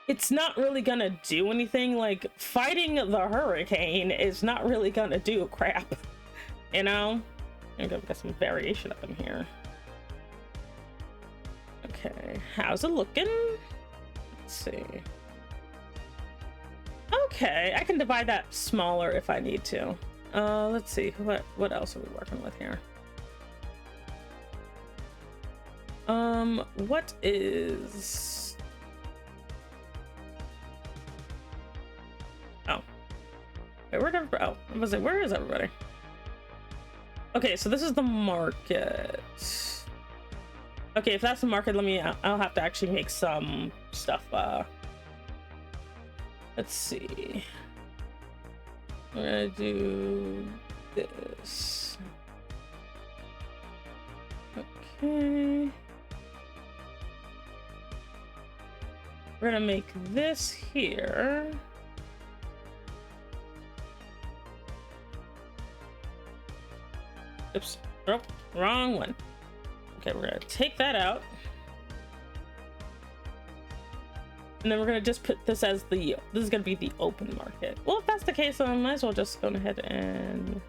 it's not really gonna do anything. Like fighting the hurricane is not really gonna do crap, you know? I'm gonna get some variation up in here. Okay, how's it looking? Let's see. Okay, I can divide that smaller if I need to. Let's see, what else are we working with here? What is... Oh. Wait, where is everybody? Okay, so this is the market. Okay, if that's the market, I'll have to actually make some stuff, let's see. We're gonna do this. Okay. We're gonna make this here. Oops, oh, wrong one. Okay, we're gonna take that out. And then we're gonna just put this as this is gonna be the open market. Well, if that's the case, then I might as well just go ahead and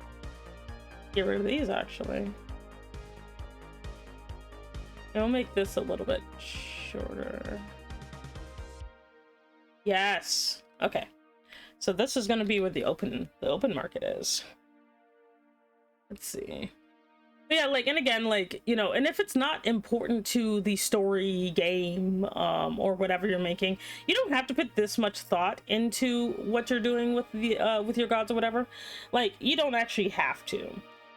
get rid of these actually. And we'll make this a little bit shorter. Yes. Okay. So this is gonna be where the open market is. Let's see. But yeah, like, and again, like, you know, and if it's not important to the story game or whatever you're making, you don't have to put this much thought into what you're doing with the with your gods or whatever. Like, you don't actually have to.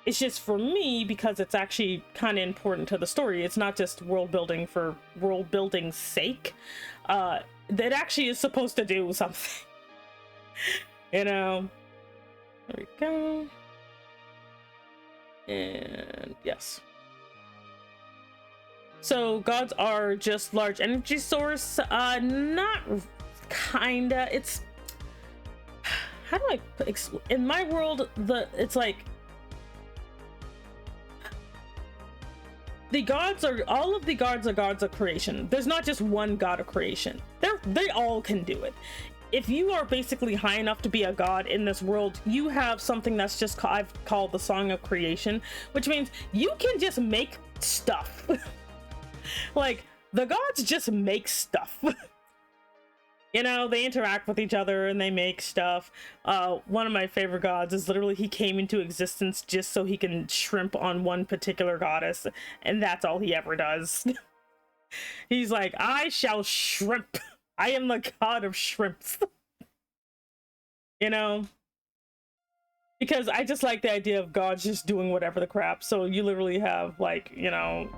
It's just for me, because it's actually kind of important to the story. It's not just world building for world building's sake. That actually is supposed to do something. You know. There we go. And yes. So gods are just large energy source. Not kinda. It's, how do I in my world, it's like the gods are, all of the gods are gods of creation. There's not just one god of creation. They all can do it. If you are basically high enough to be a god in this world, you have something that's just I've called the Song of Creation, which means you can just make stuff. Like, the gods just make stuff. You know, they interact with each other and they make stuff. One of my favorite gods is literally, he came into existence just so he can shrimp on one particular goddess, and that's all he ever does. He's like, I shall shrimp. I am the god of shrimps. You know? Because I just like the idea of gods just doing whatever the crap. So you literally have, like, you know,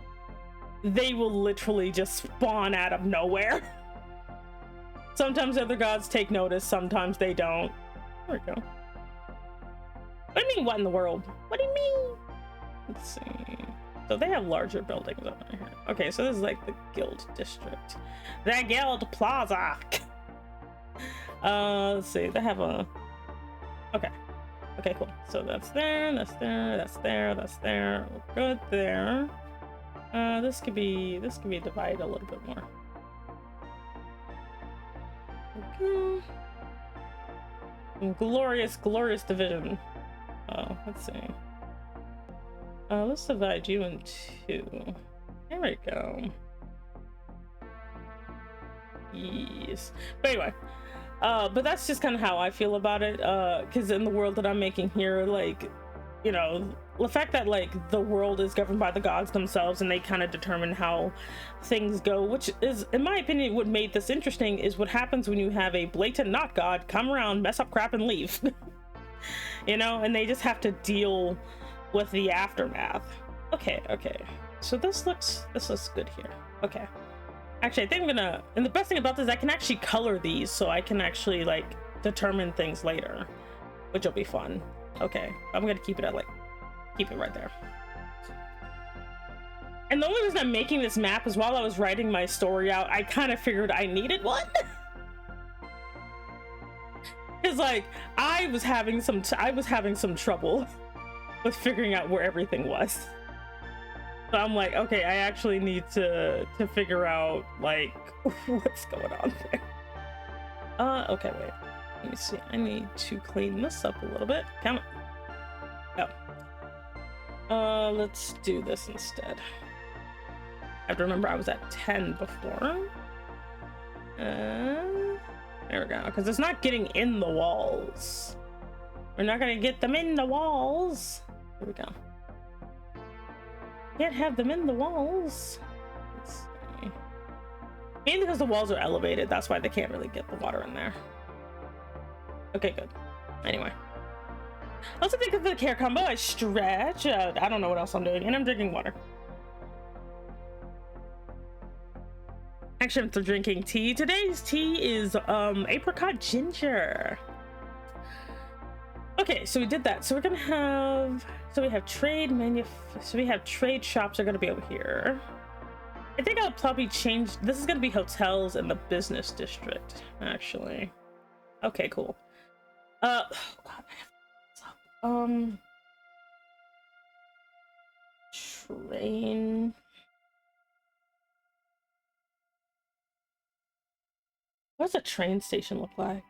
they will literally just spawn out of nowhere. Sometimes other gods take notice, sometimes they don't. There we go. What do you mean, what in the world? What do you mean? Let's see. So they have larger buildings over here. Okay, so this is like the guild district. The guild plaza. Let's see, they have a... Okay. Okay, cool. So that's there, that's there, that's there, that's there. We're good there. This could be divided a little bit more. Okay. Glorious, glorious division. Oh, let's see. Let's divide you in two. There we go. Yes. But anyway, but that's just kind of how I feel about it, because in the world that I'm making here, like, you know, the fact that like the world is governed by the gods themselves and they kind of determine how things go, which is, in my opinion, what made this interesting, is what happens when you have a blatant not god come around, mess up crap, and leave. You know, and they just have to deal with the aftermath. Okay, so this looks good here. Okay, actually I think I'm gonna, and the best thing about this is I can actually color these, so I can actually like determine things later, which will be fun. Okay, I'm gonna keep it at like, keep it right there. And the only reason I'm making this map is while I was writing my story out, I kind of figured I needed one. It's like I was having some trouble with figuring out where everything was. So I'm like, okay, I actually need to figure out like what's going on there. Okay, wait. Let me see. I need to clean this up a little bit. Come on. Oh. Let's do this instead. I have to remember I was at 10 before. There we go. Because it's not getting in the walls. We're not gonna get them in the walls. Here we go. Can't have them in the walls. Let's see. Mainly because the walls are elevated. That's why they can't really get the water in there. Okay, good. Anyway. Also, think of the care combo. I stretch. I don't know what else I'm doing. And I'm drinking water. Actually, I'm drinking tea. Today's tea is apricot ginger. Okay, so we did that. So we're gonna have, so we have trade shops are gonna be over here. I think I'll probably change, this is gonna be hotels in the business district, actually. Okay, cool. Oh god, I have train. What does a train station look like?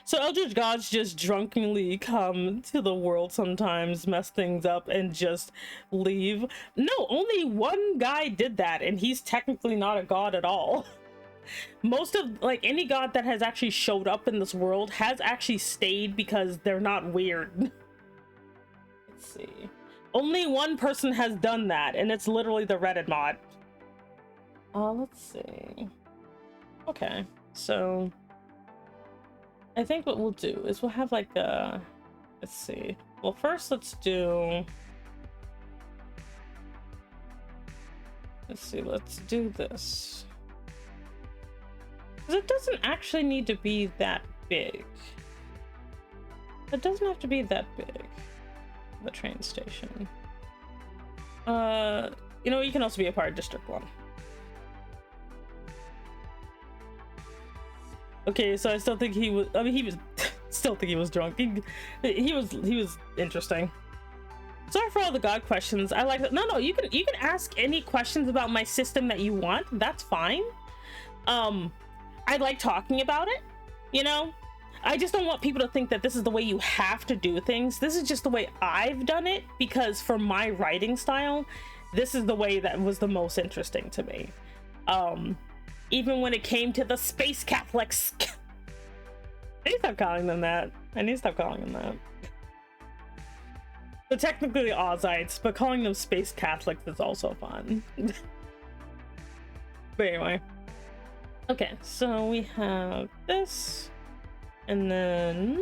So Eldritch gods just drunkenly come to the world sometimes, mess things up, and just leave. No, only one guy did that, and he's technically not a god at all. Most of, like, any god that has actually showed up in this world has actually stayed because they're not weird. Let's see. Only one person has done that, and it's literally the Reddit mod. Let's see. Okay, so I think what we'll do is we'll have like a, let's see. Well, first let's do this. Because it doesn't actually need to be that big. It doesn't have to be that big, the train station. You know, you can also be a part of District 1. Okay, so I still think he was, I mean, he was, still think he was drunk. He was interesting. Sorry for all the god questions. I like that. No, you can ask any questions about my system that you want. That's fine. I like talking about it, you know? I just don't want people to think that this is the way you have to do things. This is just the way I've done it, because for my writing style, this is the way that was the most interesting to me. Even when it came to the space Catholics. I need to stop calling them that. So technically Ozites, but calling them space Catholics is also fun. But anyway. Okay, so we have this. And then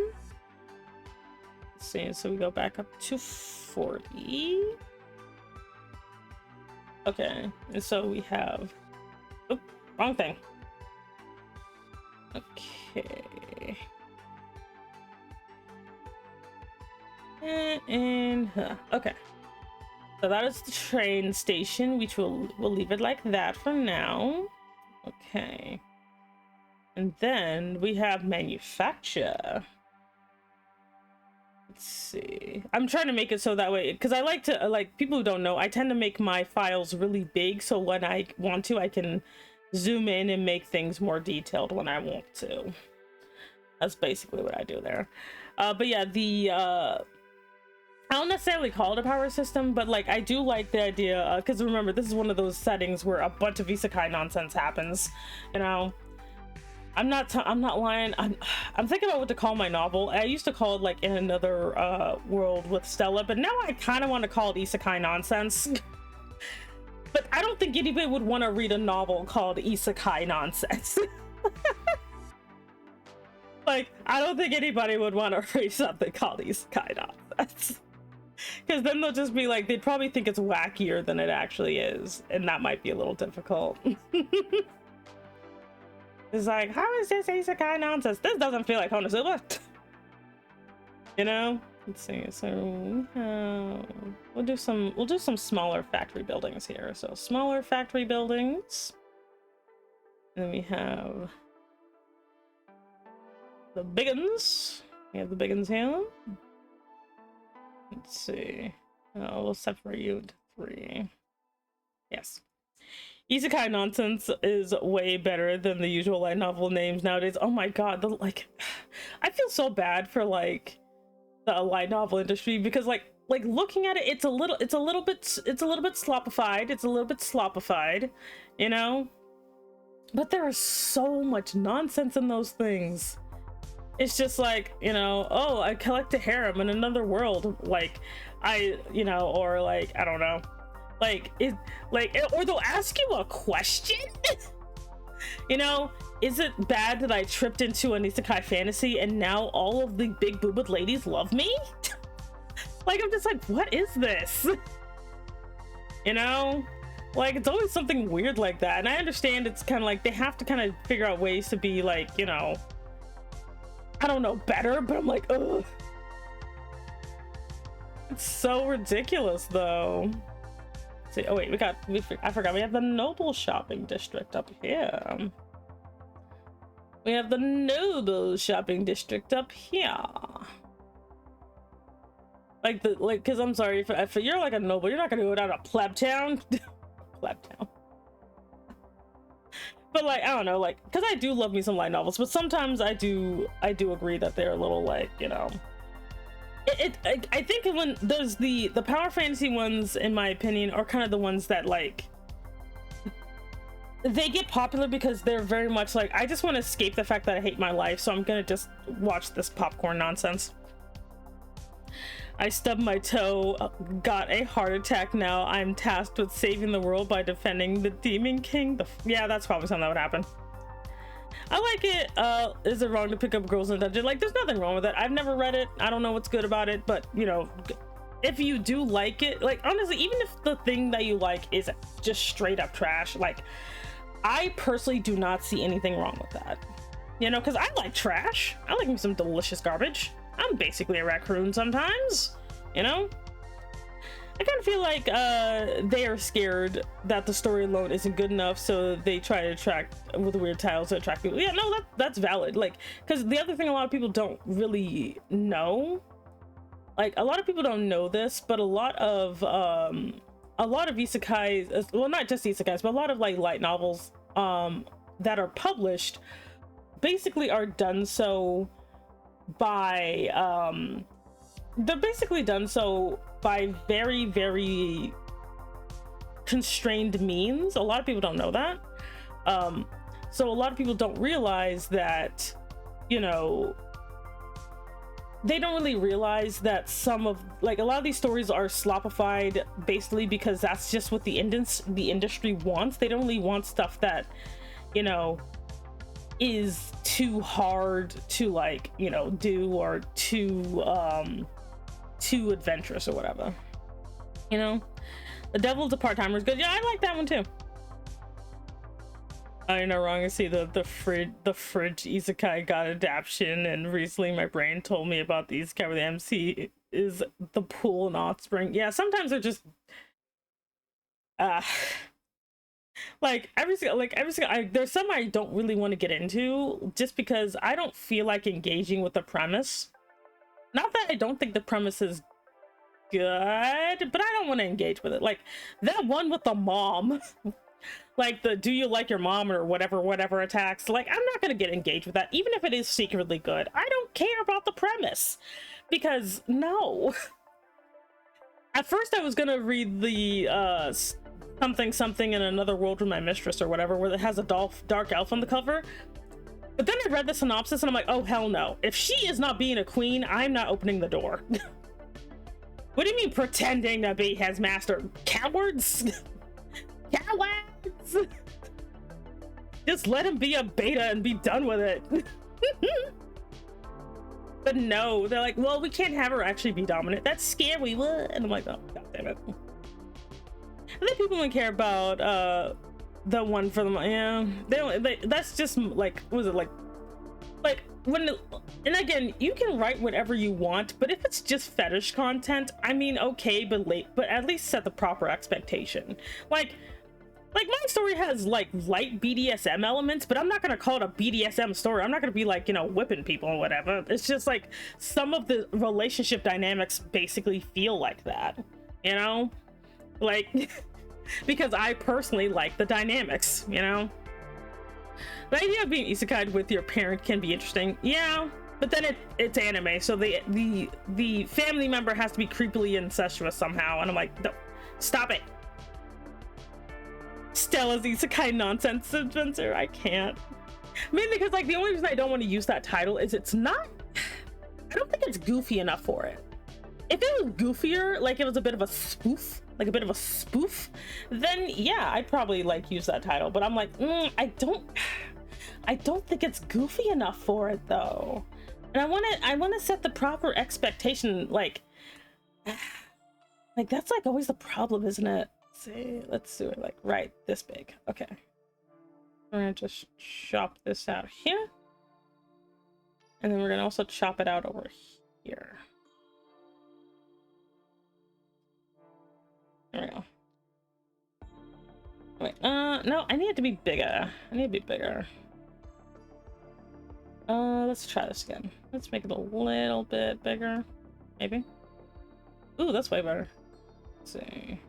let's see, so we go back up to 40. Okay, and so we have, oh, wrong thing. Okay. Okay. So that is the train station, which we'll leave it like that for now. Okay. And then we have manufacture. Let's see. I'm trying to make it so that way, because I like to, like, people who don't know, I tend to make my files really big, so when I want to, I can zoom in and make things more detailed when I want to. That's basically what I do there. But yeah, I don't necessarily call it a power system, but like I do like the idea, because remember, this is one of those settings where a bunch of isekai nonsense happens, you know, I'm not lying. I'm thinking about what to call my novel. I used to call it like In Another World with Stella, but now I kind of want to call it Isekai Nonsense. But I don't think anybody would want to read a novel called Isekai Nonsense. Like, I don't think anybody would want to read something called Isekai Nonsense. Because then they'll just be like, they'd probably think it's wackier than it actually is. And that might be a little difficult. It's like, how is this Isekai Nonsense? This doesn't feel like Konosuba. You know? Let's see. So we'll do some smaller factory buildings here. So smaller factory buildings. And then we have the big uns. We have the big uns here. Let's see. We'll separate you into 3. Yes. Isekai Nonsense is way better than the usual light novel names nowadays. Oh my god, I feel so bad for like the light novel industry because like looking at it, it's a little bit sloppified. It's a little bit sloppified, you know? But there is so much nonsense in those things. It's just like, you know, oh, I collect a harem in another world, like or like, I don't know. Or they'll ask you a question. You know, is it bad that I tripped into an isekai fantasy and now all of the big boobed ladies love me? Like, I'm just like, what is this? You know, like, it's always something weird like that. And I understand it's kind of like they have to kind of figure out ways to be like, you know, I don't know, better, but I'm like, ugh. It's so ridiculous though. See, oh wait, I forgot we have the Noble shopping district up here. We have the Noble shopping district up here. Because I'm sorry, if you're like a noble, you're not gonna go down to Pleb Town. Pleb Town. But like, I don't know, like, because I do love me some light novels, but sometimes I do agree that they're a little like, you know. I think when there's the power fantasy ones, in my opinion, are kind of the ones that like they get popular because they're very much like, I just want to escape the fact that I hate my life, so I'm gonna just watch this popcorn nonsense. I stubbed my toe, got a heart attack. Now I'm tasked with saving the world by defending the Demon King. Yeah, that's probably something that would happen. I like it. Is it wrong to pick up Girls in Dungeon? Like, there's nothing wrong with it. I've never read it. I don't know what's good about it, but you know, if you do like it, like honestly, even if the thing that you like is just straight up trash, like I personally do not see anything wrong with that. You know, because I like trash. I like me some delicious garbage. I'm basically a raccoon sometimes, you know? I kind of feel like they are scared that the story alone isn't good enough, so they try to attract with weird titles to attract people. Yeah, no, that's valid. Like, because the other thing a lot of people don't really know, like a lot of people don't know this, but a lot of isekais, well, not just isekais, but a lot of like light novels that are published basically are done so by they're basically done so by very, very constrained means. A lot of people don't know that. So a lot of people don't realize that, you know, they don't really realize that some of, like, a lot of these stories are sloppified basically because that's just what the industry wants. They don't really want stuff that, you know, is too hard to, like, you know, do, or too adventurous or whatever. You know, The Devil's a Part-Timer is good. Yeah, I like that one too. I'm not wrong to see the fridge isekai got adaptation, and recently my brain told me about the isekai where the MC is the pool and offspring. Yeah, sometimes they're just there's some I don't really want to get into just because I don't feel like engaging with the premise. Not that I don't think the premise is good, but I don't want to engage with it. Like that one with the mom, like the do you like your mom or whatever attacks. Like, I'm not gonna get engaged with that, even if it is secretly good. I don't care about the premise because no. At first I was gonna read the something in another world with my mistress or whatever, where it has a dark elf on the cover. But then I read the synopsis and I'm like, oh hell no. If she is not being a queen, I'm not opening the door. What do you mean pretending to be his master? Cowards? Cowards? Just let him be a beta and be done with it. But no, they're like, well, we can't have her actually be dominant. That's scary. What? And I'm like, oh, god damn it. I think people don't care about the one for them. Yeah, they don't. That's just like, what was it like when? And again, you can write whatever you want, but if it's just fetish content, I mean, okay, but at least set the proper expectation. Like my story has like light BDSM elements, but I'm not gonna call it a BDSM story. I'm not gonna be like, you know, whipping people or whatever. It's just like some of the relationship dynamics basically feel like that, you know, like because I personally like the dynamics, you know. The idea of being isekai'd with your parent can be interesting, yeah, but then it's anime, so the family member has to be creepily incestuous somehow, and I'm like, no, stop it. Stella's isekai nonsense adventure, I can't. Mainly because like the only reason I don't want to use that title is it's not, I don't think it's goofy enough for it. If it was goofier, like it was a bit of a spoof, then yeah, I'd probably like use that title, but I'm like, I don't think it's goofy enough for it though. And I want to set the proper expectation, like that's like always the problem, isn't it? Let's do it like right this big. Okay, we're gonna just chop this out here, and then we're gonna also chop it out over here. There we go. Wait, no, I need it to be bigger. Let's try this again. Let's make it a little bit bigger, maybe. Ooh, that's way better. Let's see.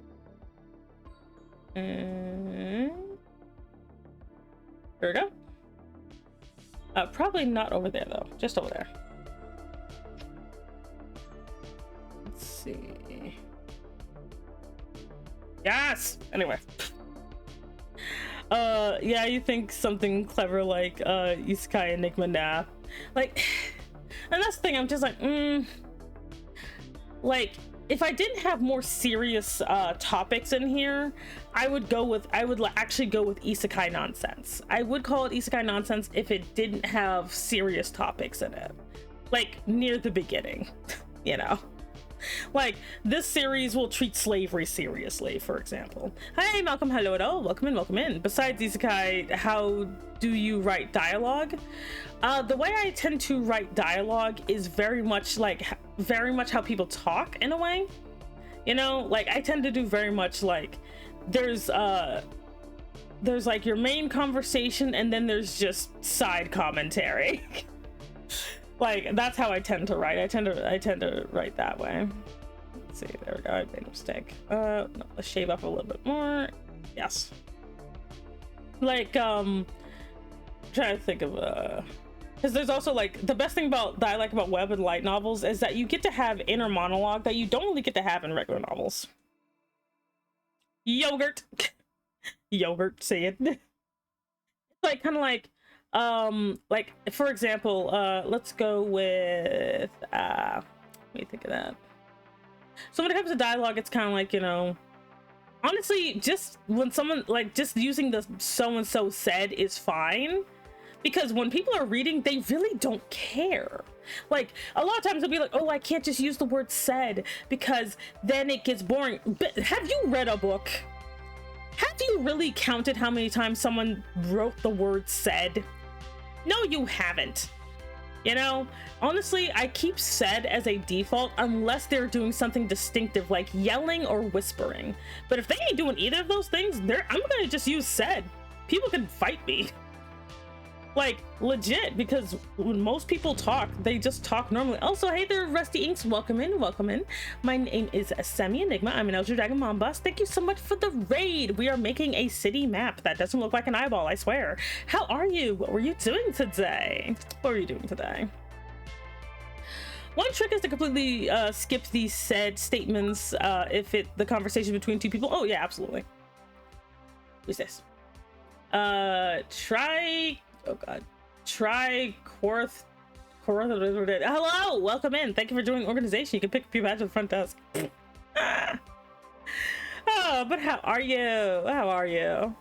Here we go. Probably not over there though, just over there. Let's see. Yes! Anyway. Yeah, you think something clever like Isekai Enigma, nah. Like, and that's the thing, I'm just like, like, if I didn't have more serious topics in here, I would actually go with isekai nonsense. I would call it isekai nonsense if it didn't have serious topics in it, like near the beginning. You know, like this series will treat slavery seriously, for example. Hey Malcolm, hello at all, welcome in. Besides isekai, how do you write dialogue? The way I tend to write dialogue is very much how people talk in a way, you know. Like I tend to do very much like there's like your main conversation and then there's just side commentary. Like that's how I tend to write. I tend to write that way. Let's see, there we go, I made a mistake. No, let's shave up a little bit more. Yes. Like trying to think of because there's also like the best thing about that I like about web and light novels is that you get to have inner monologue that you don't really get to have in regular novels. Yogurt. Yogurt, say it. It's like kind of like for example, let's go with let me think of that. So when it comes to dialogue, it's kind of like, you know, honestly, just when someone like just using the so and so said is fine. Because when people are reading, they really don't care. Like, a lot of times they'll be like, oh, I can't just use the word said because then it gets boring. But have you read a book? Have you really counted how many times someone wrote the word said? No, you haven't. You know, honestly, I keep said as a default unless they're doing something distinctive like yelling or whispering. But if they ain't doing either of those things, I'm gonna just use said. People can fight me. Like legit, because when most people talk, they just talk normally. Also, hey there, Rusty Inks, welcome in. My name is Semi Enigma. I'm an Elder Dragon Mom Boss. Thank you so much for the raid. We are making a city map that doesn't look like an eyeball, I swear. How are you? What were you doing today? One trick is to completely skip these said statements if the conversation between two people. Oh yeah, absolutely. Who's this? Try, oh god, Try Korth. Hello, welcome in. Thank you for joining the organization. You can pick up your badge at the front desk. Oh, but how are you? How are you?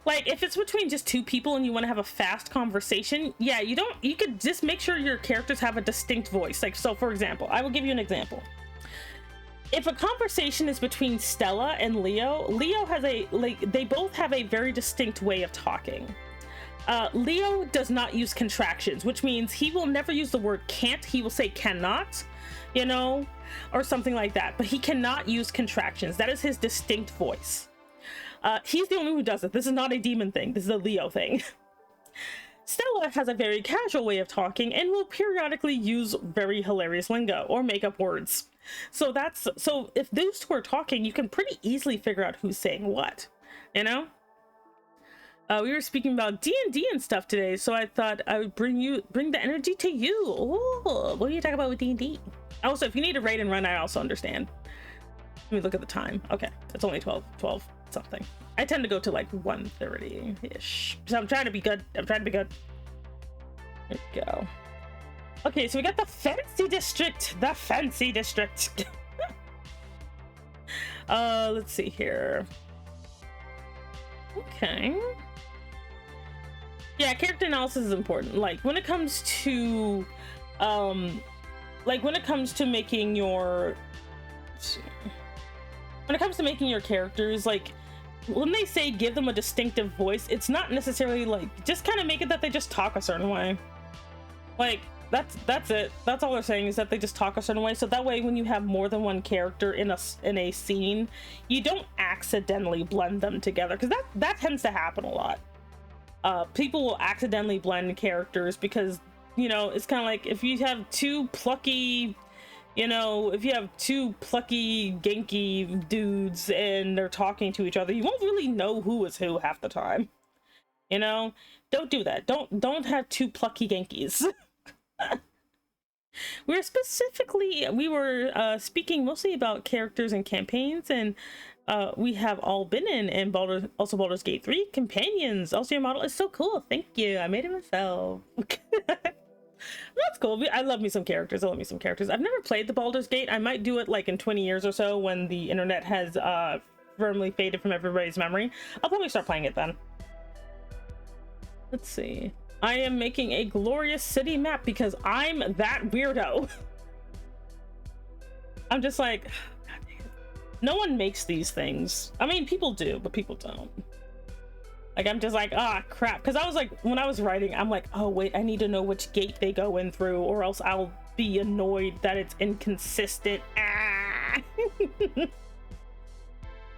Like, if it's between just two people and you want to have a fast conversation, yeah, you could just make sure your characters have a distinct voice. Like, so for example, I will give you an example. If a conversation is between Stella and Leo has they both have a very distinct way of talking. Leo does not use contractions, which means he will never use the word can't. He will say cannot, you know, or something like that, but he cannot use contractions. That is his distinct voice. He's the only one who does it. This is not a demon thing. This is a Leo thing. Stella has a very casual way of talking and will periodically use very hilarious lingo or make up words. So if those two are talking, you can pretty easily figure out who's saying what, you know? We were speaking about D&D and stuff today, so I thought I would bring the energy to you. Oh, what are you talking about with D&D? Also, if you need a raid and run, I also understand. Let me look at the time. Okay, it's only 12 something. I tend to go to like 1:30-ish. So I'm trying to be good. There we go. Okay, so we got the fancy district. The fancy district. Let's see here. Okay. Yeah, character analysis is important. Like when it comes to making your characters, like when they say give them a distinctive voice, it's not necessarily like just kind of make it that they just talk a certain way. Like that's it. That's all they're saying, is that they just talk a certain way, so that way when you have more than one character in a scene, you don't accidentally blend them together, because that tends to happen a lot. People will accidentally blend characters because, you know, it's kind of like if you have two plucky Genki dudes and they're talking to each other, you won't really know who is who half the time. You know, don't do that. Don't have two plucky Genkis. We were speaking mostly about characters and campaigns, and we have all been in Baldur's Gate 3 companions. Also, your model is so cool. Thank you. I made it myself. That's cool. I love me some characters. I've never played the Baldur's Gate. I might do it like in 20 years or so when the internet has firmly faded from everybody's memory. I'll probably start playing it then. Let's see. I am making a glorious city map because I'm that weirdo. I'm just like, God dang it. No one makes these things. I mean, people do, but people don't. Like, I'm just like, crap. Because I was like, when I was writing, I'm like, oh, wait, I need to know which gate they go in through, or else I'll be annoyed that it's inconsistent. Let's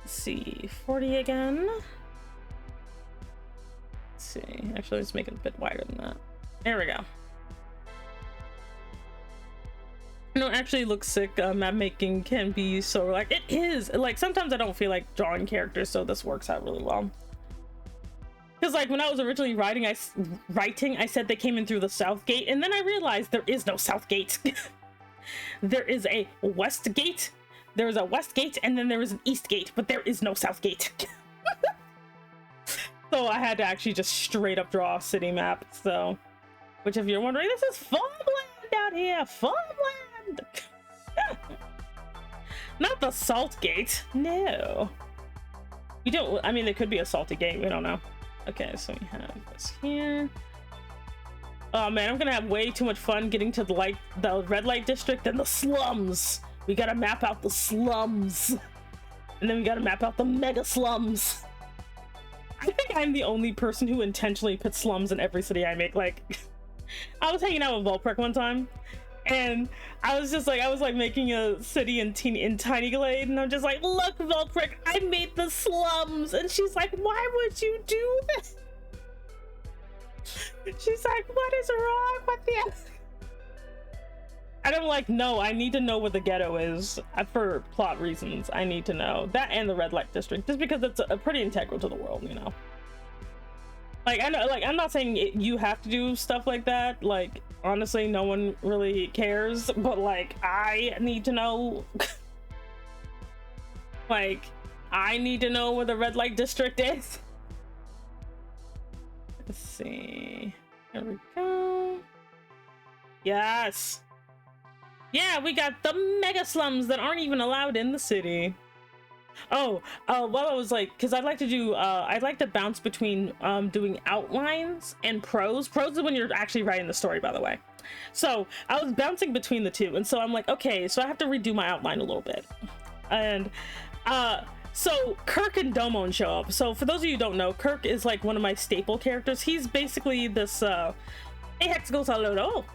see, 40 again. Let's see. Actually, let's make it a bit wider than that. There we go. No, it actually looks sick. Map making can be so, like, it is. Like, sometimes I don't feel like drawing characters, so this works out really well. Because, like, when I was originally writing, I said they came in through the south gate, and then I realized there is no south gate. There is a west gate, there is a west gate, and then there is an east gate, but there is no south gate. So I had to actually just straight up draw a city map. So, which, if you're wondering, this is farmland out here, farmland. Not the salt gate. No. We don't. I mean, there could be a salty gate. We don't know. Okay, so we have this here. Oh man, I'm gonna have way too much fun getting to the red light district and the slums. We gotta map out the slums, and then we gotta map out the mega slums. I think I'm the only person who intentionally puts slums in every city I make. Like, I was hanging out with Volprick one time, and I was making a city in Tiny Glade, and I'm just like, look, Volprick, I made the slums. And she's like, why would you do this? She's like, what is wrong with you? And I'm like, no, I need to know where the ghetto is for plot reasons. I need to know that, and the red light district, just because it's a pretty integral to the world, you know. Like, I know, like, I'm not saying you have to do stuff like that. Like, honestly, no one really cares, but like, I need to know. Like, I need to know where the red light district is. Let's see. There we go. Yes. Yeah, we got the mega slums that aren't even allowed in the city. Oh, well, I was like, because I'd like to bounce between doing outlines and prose. Prose is when you're actually writing the story, by the way. So I was bouncing between the two, and so I'm like, okay, so I have to redo my outline a little bit. And so Kirk and Domon show up. So for those of you who don't know, Kirk is like one of my staple characters. He's basically this hey, Hexicles, hello.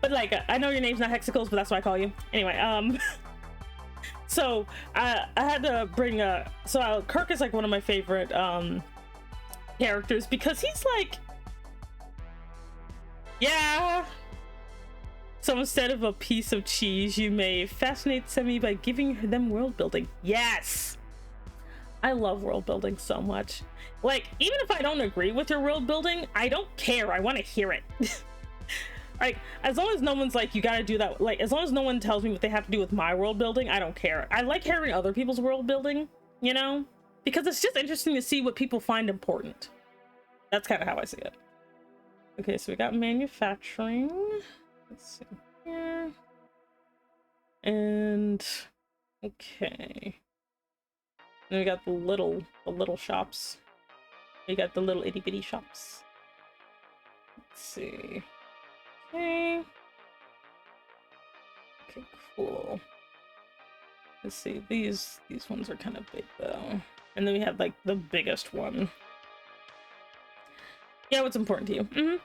But like, I know your name's not Hexicles, but that's what I call you. Anyway, so I had to bring Kirk is like one of my favorite characters because he's like, yeah. So instead of a piece of cheese, you may fascinate Semi by giving them world building. Yes, I love world building so much. Like, even if I don't agree with your world building, I don't care. I want to hear it. Like, as long as no one's like, you gotta do that, like, as long as no one tells me what they have to do with my world building, I don't care. I like hearing other people's world building, you know, because it's just interesting to see what people find important. That's kind of how I see it. Okay, so we got manufacturing. Let's see here. And okay. Then we got the little shops. We got the little itty bitty shops. Let's see. Okay, cool. Let's see, these ones are kind of big though. And then we have like the biggest one. Yeah, what's important to you?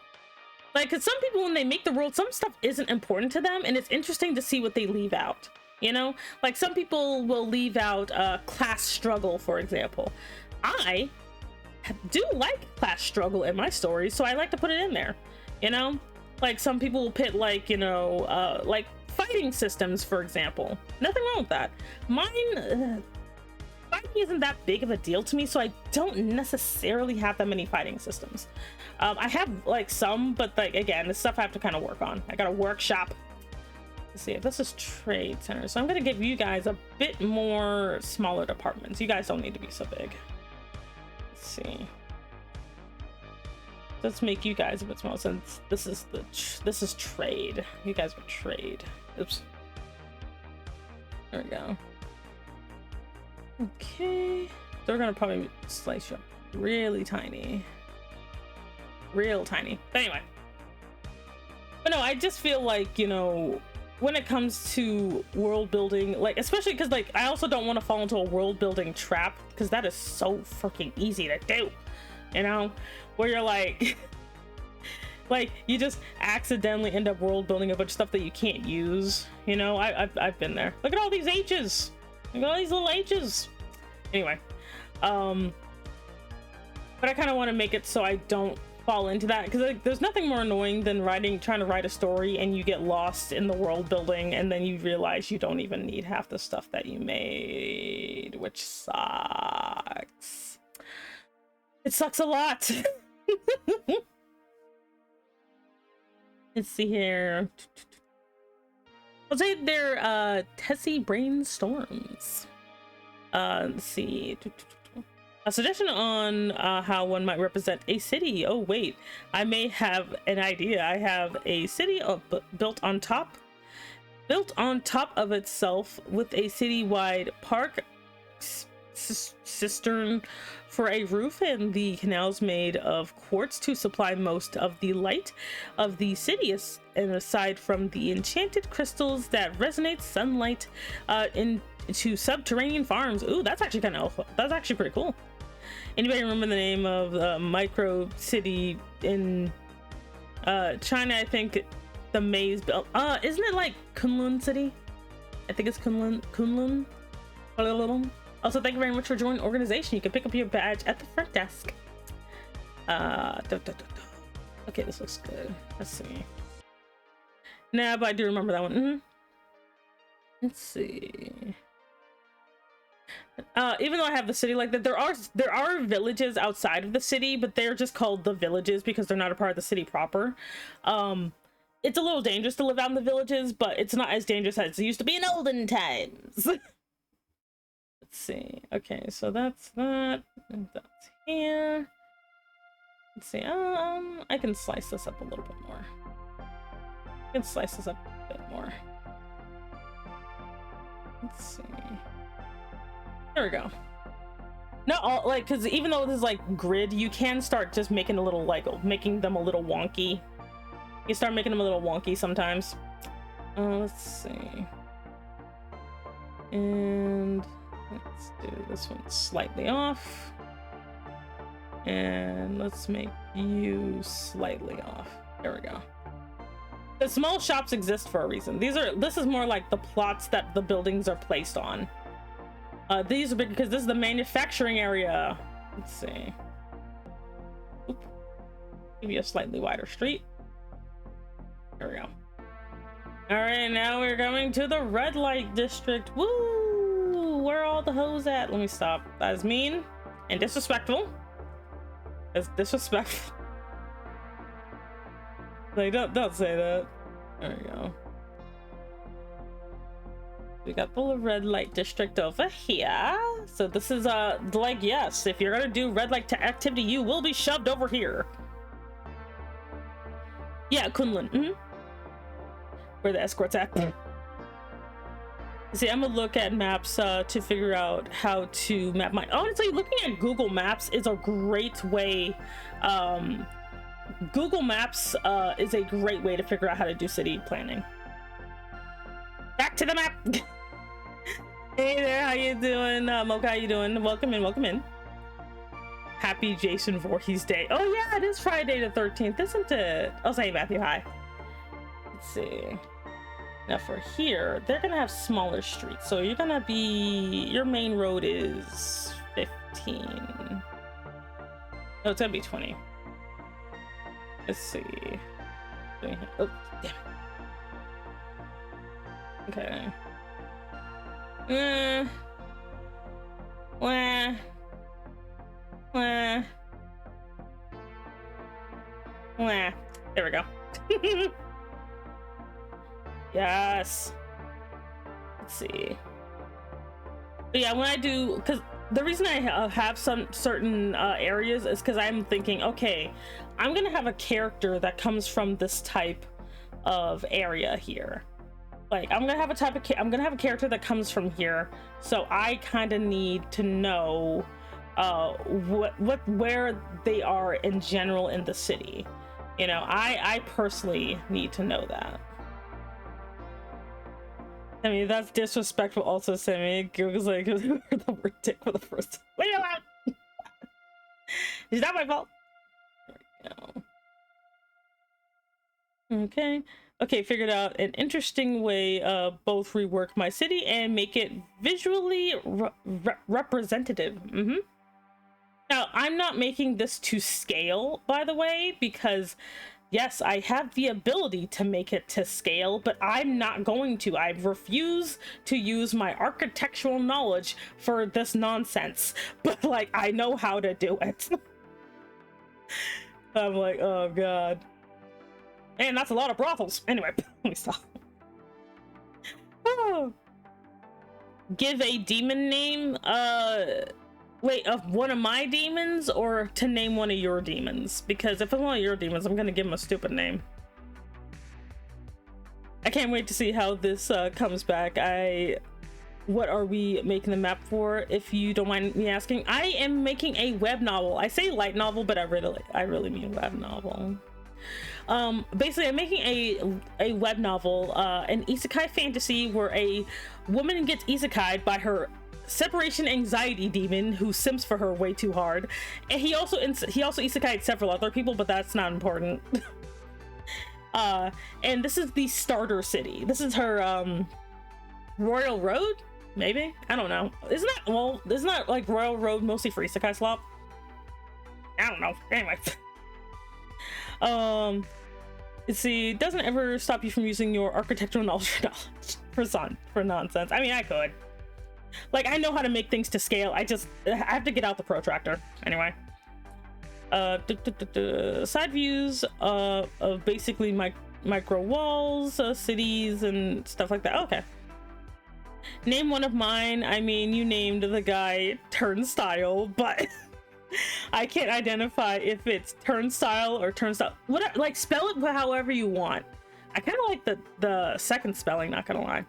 Like, cause some people, when they make the world, some stuff isn't important to them, and it's interesting to see what they leave out, you know? Like, some people will leave out class struggle, for example. I do like class struggle in my stories, so I like to put it in there, you know? Like, some people will put, like, you know, like fighting systems, for example. Nothing wrong with that. Mine, fighting isn't that big of a deal to me, so I don't necessarily have that many fighting systems. I have, like, some, but, like, again, this stuff I have to kind of work on. I got a workshop. Let's see, if this is trade center. So I'm going to give you guys a bit more smaller departments. You guys don't need to be so big. Let's see. Let's make you guys a bit smaller since this is trade. You guys would trade. Oops. There we go. Okay. So we're gonna probably slice you up really tiny. Real tiny. But anyway. But no, I just feel like, you know, when it comes to world building, like, especially because, like, I also don't want to fall into a world building trap because that is so freaking easy to do. You know, where you're like, like, you just accidentally end up world building a bunch of stuff that you can't use. You know, I've been there. Look at all these H's. Look at all these little H's. Anyway, but I kind of want to make it so I don't fall into that, because, like, there's nothing more annoying than trying to write a story and you get lost in the world building and then you realize you don't even need half the stuff that you made, which sucks. It sucks a lot. Let's see here. I'll say they're Tessie brainstorms. Let's see. A suggestion on how one might represent a city. Oh wait, I may have an idea. I have a city built on top of itself with a citywide park cistern for a roof, and the canals made of quartz to supply most of the light of the city, and aside from the enchanted crystals that resonate sunlight into subterranean farms. Ooh, that's actually pretty cool. Anybody remember the name of the micro city in China? I think the maze built, isn't it like Kunlun City? I think it's Kunlun. Also, thank you very much for joining the organization. You can pick up your badge at the front desk. Okay, this looks good. Let's see. Nah, but I do remember that one. Let's see. Even though I have the city like that, there are villages outside of the city, but they're just called the villages because they're not a part of the city proper. It's a little dangerous to live out in the villages, but it's not as dangerous as it used to be in olden times. Let's see. Okay, so that's that. And that's here. Let's see. I can slice this up a little bit more. I can slice this up a bit more. Let's see. There we go. Not all, like, because even though this is like grid, you can start just making a little, like, making them a little wonky. You start making them a little wonky sometimes. Let's see. And let's do this one slightly off. And let's make you slightly off. There we go. The small shops exist for a reason. This is more like the plots that the buildings are placed on. These are big because this is the manufacturing area. Let's see. Oop. Give you a slightly wider street. There we go. All right, now we're coming to the red light district. Woo! Where are all the hoes at? Let me stop. That is mean and disrespectful. That's disrespectful. Like, don't say that. There we go. We got the red light district over here. So this is like, yes, if you're gonna do red light activity, you will be shoved over here. Yeah, Kunlun. Where the escort's at. See, I'm gonna look at maps to figure out how to map my. Honestly, looking at Google Maps is a great way. Google Maps is a great way to figure out how to do city planning. Back to the map. Hey there, how you doing? Mocha, how you doing? Welcome in, welcome in. Happy Jason Voorhees Day. Oh yeah, it is Friday the 13th, isn't it? I'll say Matthew, hi. Let's see. Now for here, they're gonna have smaller streets. So you're gonna be, your main road is 15. No, it's gonna be 20. Let's see. Oh, damn it. Okay. There we go. Yes. Let's see. But yeah, when I do, because the reason I have some certain areas is because I'm thinking, okay, I'm gonna have a character that comes from this type of area here. Like, I'm gonna have a character that comes from here, so I kind of need to know where they are in general in the city. You know, I personally need to know that. I mean, that's disrespectful. Also, Sammy, Google's like, the word dick for the first time. Leave it alone. It's not my fault. There we go. Okay, figured out an interesting way both rework my city and make it visually representative. Now, I'm not making this to scale, by the way, because yes, I have the ability to make it to scale, but I'm not going to. I refuse to use my architectural knowledge for this nonsense, but like, I know how to do it. I'm like, oh god. And that's a lot of brothels. Anyway, let me stop. Oh. Give a demon name? Wait, of one of my demons or to name one of your demons? Because if it's one of your demons, I'm gonna give him a stupid name. I can't wait to see how this comes back. What are we making the map for, if you don't mind me asking? I am making a web novel. I say light novel, but I really mean web novel. Basically, I'm making a web novel, an isekai fantasy where a woman gets isekai'd by her separation anxiety demon who simps for her way too hard, and he also isekai'd several other people, but that's not important. And this is the starter city. This is her Royal Road, maybe? I don't know. Isn't that like Royal Road mostly for isekai slop? I don't know. Anyway. Let's see, doesn't ever stop you from using your architectural knowledge for nonsense. I mean, I could. Like, I know how to make things to scale. I have to get out the protractor. Anyway. Side views of basically micro walls, cities, and stuff like that. Okay. Name one of mine. I mean, you named the guy Turnstile, but I can't identify if it's turnstile or turnstile. What, like, spell it however you want. I kind of like the second spelling, not gonna lie.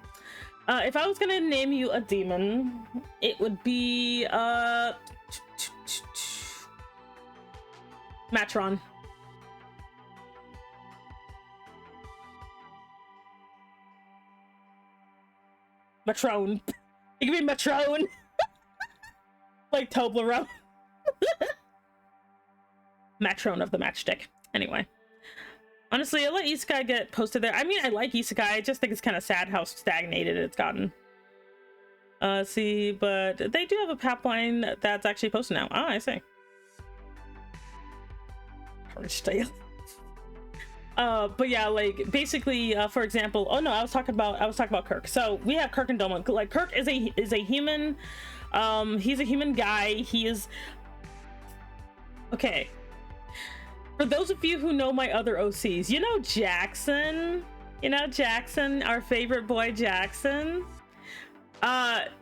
If I was gonna name you a demon, it would be Matron. Matron. It could be Matron. Like Toblerone. Matron of the matchstick. Anyway. Honestly, I let Isekai get posted there. I mean, I like Isekai. I just think it's kind of sad how stagnated it's gotten. See, but they do have a pipeline that's actually posted now. Ah, I see. But yeah, like basically, for example, oh no, I was talking about Kirk. So we have Kirk and Domon. Like Kirk is a human. He's a human guy. He is okay. For those of you who know my other OCs, you know Jackson? You know Jackson, our favorite boy Jackson?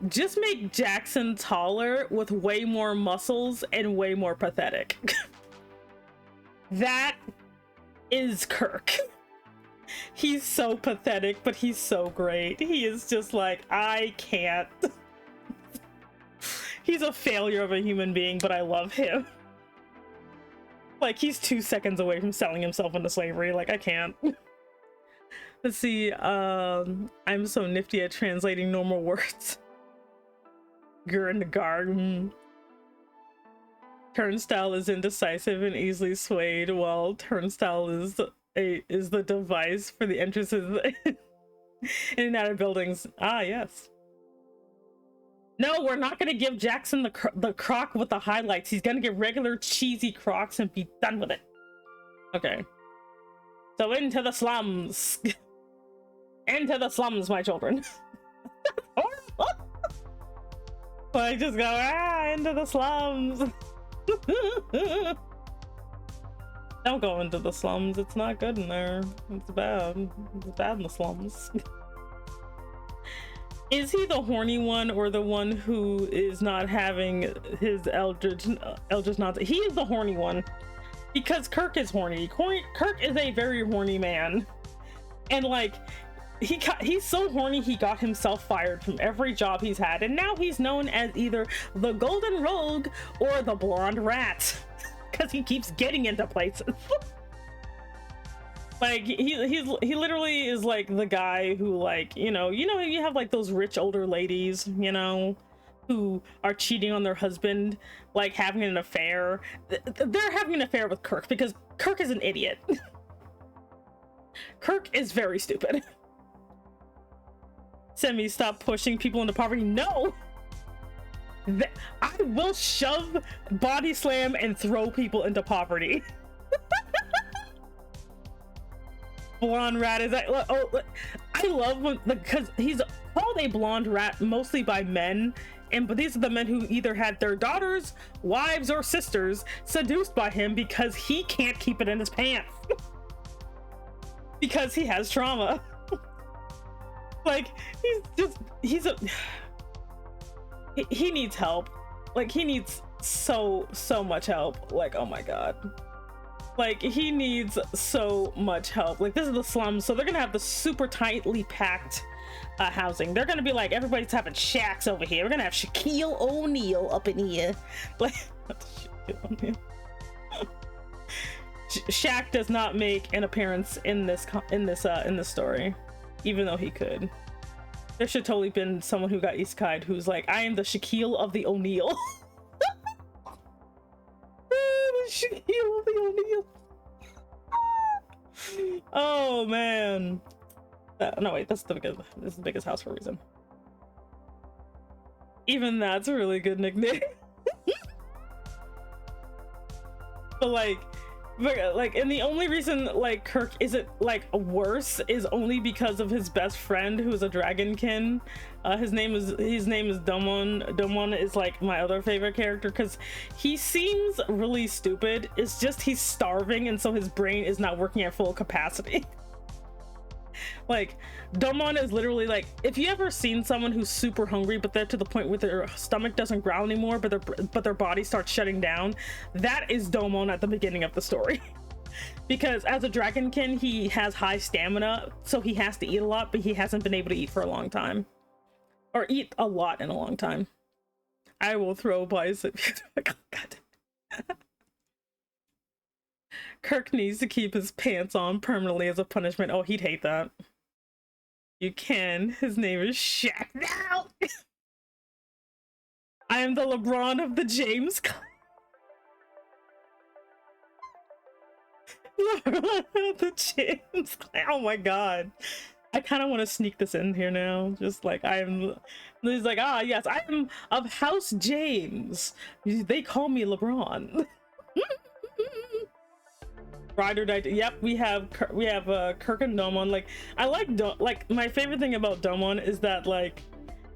Just make Jackson taller with way more muscles and way more pathetic. That is Kirk. He's so pathetic, but he's so great. He is just like, I can't. He's a failure of a human being, but I love him. Like, he's 2 seconds away from selling himself into slavery. Like, I can't. Let's see. I'm so nifty at translating normal words. Gurn. Turnstile is indecisive and easily swayed, while turnstile is the device for the entrances in and out of buildings. Ah, yes. No, we're not gonna give Jackson the croc with the highlights. He's gonna get regular cheesy crocs and be done with it. Okay. So into the slums. Into the slums, my children. But I just go, into the slums. Don't go into the slums. It's not good in there. It's bad. It's bad in the slums. Is he the horny one or the one who is not having his Eldritch Knots? He is the horny one because Kirk is horny. Kirk is a very horny man, and like he's so horny he got himself fired from every job he's had, and now he's known as either the Golden Rogue or the Blonde Rat because he keeps getting into places. Like he literally is like the guy who, like, you know you have like those rich older ladies, you know, who are cheating on their husband, like having an affair. They're having an affair with Kirk because Kirk is an idiot. Kirk is very stupid. Semi, stop pushing people into poverty. No, I will shove, body slam, and throw people into poverty. Blonde rat is that? Oh, I love because he's called a blonde rat mostly by men, but these are the men who either had their daughters, wives, or sisters seduced by him because he can't keep it in his pants because he has trauma. Like he needs help. Like he needs so much help. Like, oh my god. Like, he needs so much help. Like, this is the slums, so they're gonna have the super tightly packed housing. They're gonna be like, everybody's having shacks over here. We're gonna have Shaquille O'Neal up in here. Like, Shaq does not make an appearance in this story, even though he could. There should totally been someone who got isekai'd who's like, I am the Shaquille of the O'Neal. Shaquille of the O'Neal. Oh man. No wait, this is the biggest house for a reason. Even that's a really good nickname. But and the only reason like Kirk isn't like worse is only because of his best friend who's a dragonkin. His name is Domon. Domon is like my other favorite character because he seems really stupid. It's just he's starving and so his brain is not working at full capacity. Like, Domon is literally like, if you ever seen someone who's super hungry, but they're to the point where their stomach doesn't growl anymore, but their body starts shutting down, that is Domon at the beginning of the story. Because as a dragonkin, he has high stamina, so he has to eat a lot, but he hasn't been able to eat for a long time. Or eat a lot in a long time. I will throw bicep. God. Kirk needs to keep his pants on permanently as a punishment. Oh, he'd hate that. You can. His name is Shaq now. I am the LeBron of the James clan. The James clan. Oh my god. I kind of want to sneak this in here now. Just like he's like, ah, yes, I am of House James. They call me LeBron. Ride or die. Yep, we have Kirk and Domon. Like, I like my favorite thing about Domon is that, like,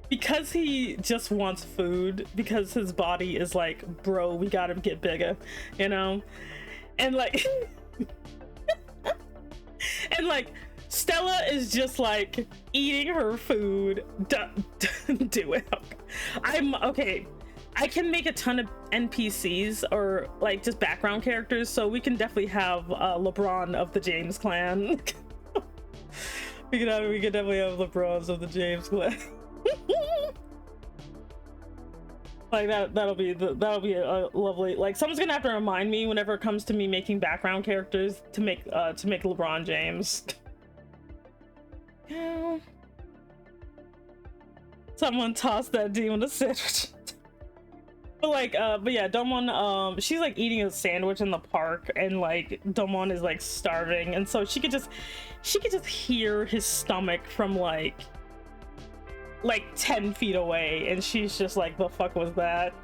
because he just wants food, because his body is like, bro, we gotta get bigger, you know? And like and like Stella is just like eating her food. Do it. I'm okay. I can make a ton of NPCs or like just background characters, so we can definitely have LeBron of the James clan. we could definitely have LeBrons of the James clan. Like that'll be a lovely, like, someone's gonna have to remind me whenever it comes to me making background characters to make LeBron James. Yeah. Someone tossed that demon a sandwich. But yeah, Domon, she's like eating a sandwich in the park, and like Domon is like starving, and so she could just hear his stomach from like 10 feet away, and she's just like, the fuck was that?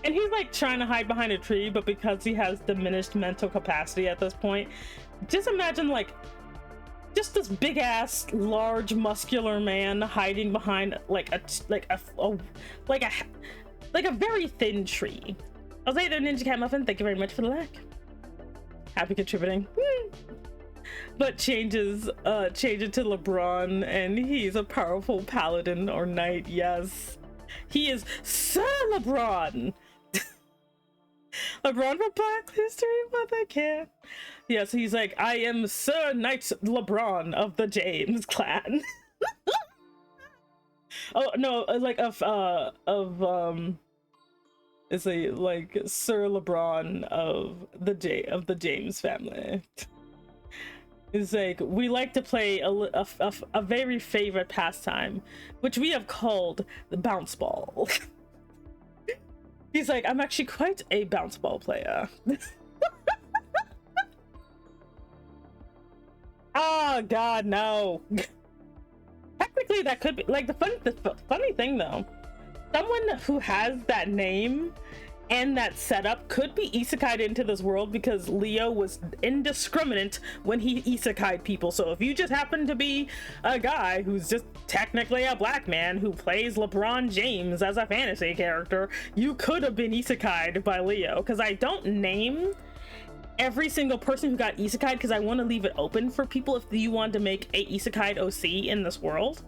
And he's like trying to hide behind a tree, but because he has diminished mental capacity at this point, just imagine like just this big ass large muscular man hiding behind like a very thin tree. I was there, Ninja Cat Muffin. Thank you very much for the like. Happy contributing. But change it to LeBron, and he's a powerful paladin or knight. Yes, he is Sir LeBron. LeBron from Black History, but I can't. Yes, he's like, I am Sir Knight LeBron of the James clan. Oh no, like it's a like Sir LeBron of the James family. It's like, we like to play a very favorite pastime, which we have called the bounce ball. He's like, I'm actually quite a bounce ball player. Oh god, no. Technically that could be like the funny thing though, someone who has that name and that setup could be isekai'd into this world, because Leo was indiscriminate when he isekai'd people. So if you just happen to be a guy who's just technically a black man who plays LeBron James as a fantasy character, you could have been isekai'd by Leo. Because I don't name every single person who got isekai'd, because I want to leave it open for people if you want to make a isekai'd OC in this world.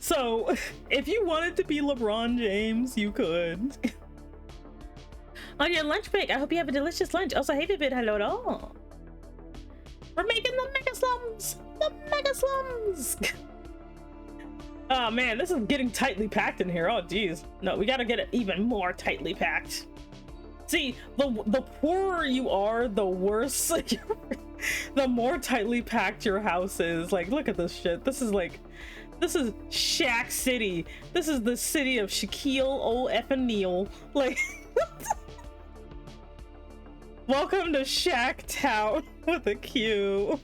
So if you wanted to be LeBron James, you could. On your lunch break, I hope you have a delicious lunch. Also, hey Vivid, hello at all. We're making the mega slums! The mega slums! Oh man, this is getting tightly packed in here. Oh geez. No, we gotta get it even more tightly packed. See, the poorer you are, the worse, the more tightly packed your house is. Like, look at this shit. This is Shack City. This is the city of Shaquille O.F. Neal. Like, welcome to Shack Town with a Q.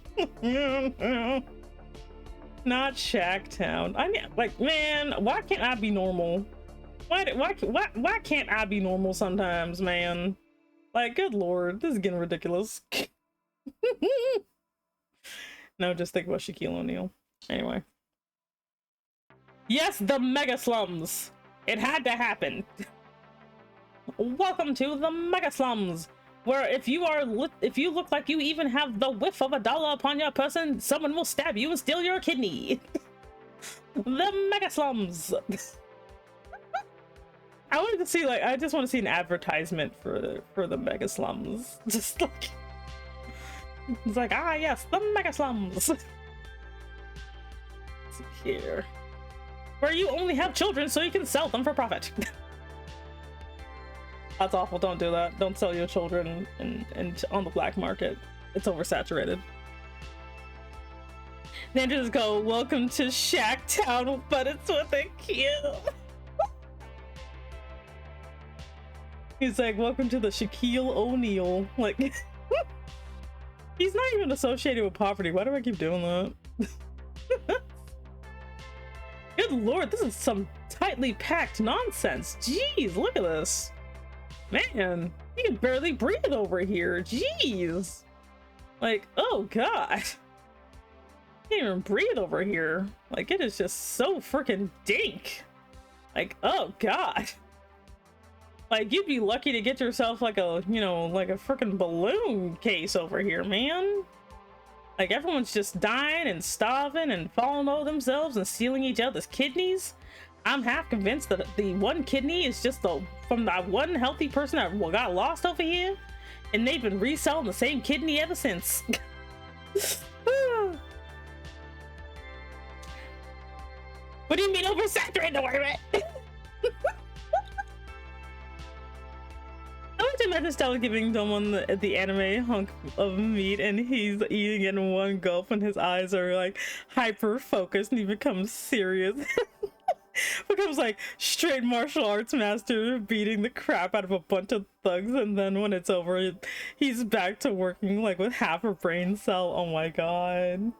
Not Shack Town. I mean, like, man, why can't I be normal? Why can't I be normal sometimes, man? Like, good lord, this is getting ridiculous. No, just think about Shaquille O'Neal. Anyway. Yes, the mega slums. It had to happen. Welcome to the mega slums. where if you look like you even have the whiff of $1 upon your person, someone will stab you and steal your kidney. The mega slums. I wanted to see, like, I just want to see an advertisement for the mega slums. Just like, it's like, ah yes, the mega slums. Here, where you only have children so you can sell them for profit. That's awful. Don't do that. Don't sell your children and on the black market. It's oversaturated. Then just go, welcome to Shack Town, but it's with a Q. He's like, welcome to the Shaquille O'Neal. Like, he's not even associated with poverty. Why do I keep doing that? Good lord, this is some tightly packed nonsense. Jeez, look at this. Man, you can barely breathe over here. Jeez. Like, oh god. Can't even breathe over here. Like, it is just so freaking dink. Like, oh god. Like, you'd be lucky to get yourself like a, you know, like a freaking balloon case over here, man. Like, everyone's just dying and starving and falling over themselves and stealing each other's kidneys. I'm half convinced that the one kidney is just from that one healthy person that got lost over here, and they've been reselling the same kidney ever since. What do you mean oversaturated? Don't worry about it. I like to imagine Stella giving someone the anime hunk of meat and he's eating it in one gulp and his eyes are like hyper focused and he becomes serious. Becomes like straight martial arts master beating the crap out of a bunch of thugs, and then when it's over he's back to working like with half a brain cell. Oh my god.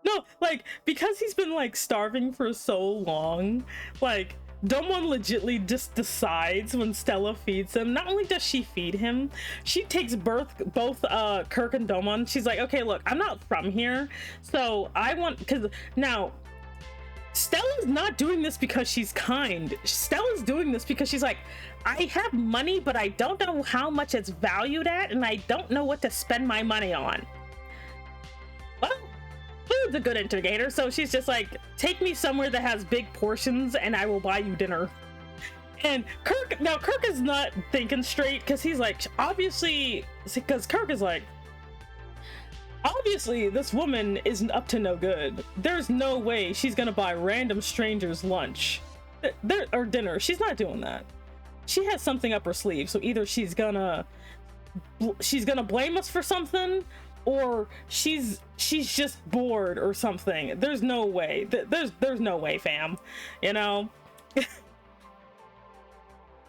No, like, because he's been like starving for so long, like Domon legitly just decides when Stella feeds him. Not only does she feed him, she takes both Kirk and Domon. She's like, okay, look, I'm not from here, so I want, because now Stella's not doing this because she's kind. Stella's doing this because she's like, I have money, but I don't know how much it's valued at, and I don't know what to spend my money on. Well, food's a good indicator, so she's just like, take me somewhere that has big portions and I will buy you dinner. And Kirk is not thinking straight, because he's like, obviously, because Kirk is like, obviously this woman isn't up to no good. There's no way she's gonna buy random strangers lunch or dinner. She's not doing that. She has something up her sleeve, so either she's gonna blame us for something, or she's just bored or something. There's no way. There's no way, fam. You know?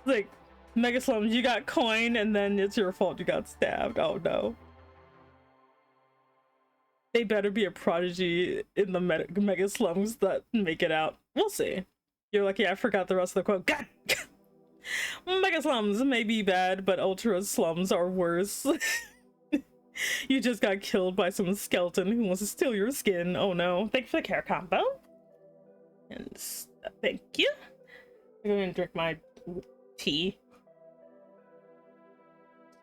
Like, Mega Slums, you got coin and then it's your fault you got stabbed. Oh no. They better be a prodigy in the Mega Slums that make it out. We'll see. You're lucky I forgot the rest of the quote. God! Mega Slums may be bad, but Ultra Slums are worse. You just got killed by some skeleton who wants to steal your skin. Oh no. Thanks for the care combo. And thank you. I'm gonna drink my tea.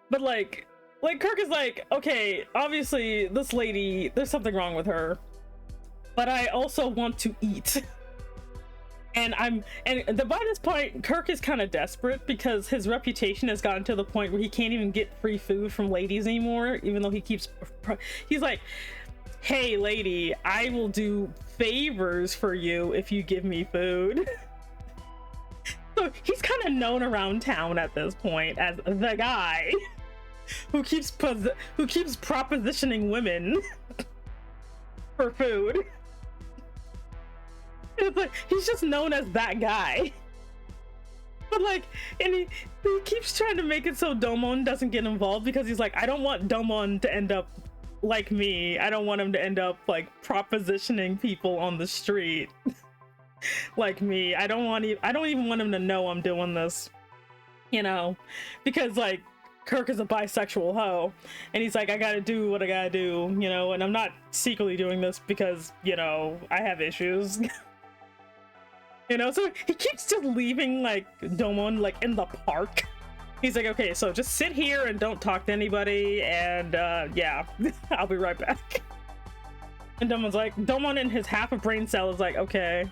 But like Kirk is like, okay, obviously this lady, there's something wrong with her, but I also want to eat. And by this point, Kirk is kind of desperate because his reputation has gotten to the point where he can't even get free food from ladies anymore, even though he's like, hey lady, I will do favors for you if you give me food. So he's kind of known around town at this point as the guy who keeps propositioning women for food. It's like, he's just known as that guy. But like, and he keeps trying to make it so Domon doesn't get involved, because he's like, I don't want Domon to end up like me. I don't want him to end up like propositioning people on the street like me. I don't even want him to know I'm doing this, you know, because like Kirk is a bisexual hoe, and he's like, I gotta do what I gotta do, you know, and I'm not secretly doing this because, you know, I have issues. You know, so he keeps just leaving like Domon like in the park He's like, okay, so just sit here and don't talk to anybody, and yeah, I'll be right back. And Domon in his half a brain cell is like, okay.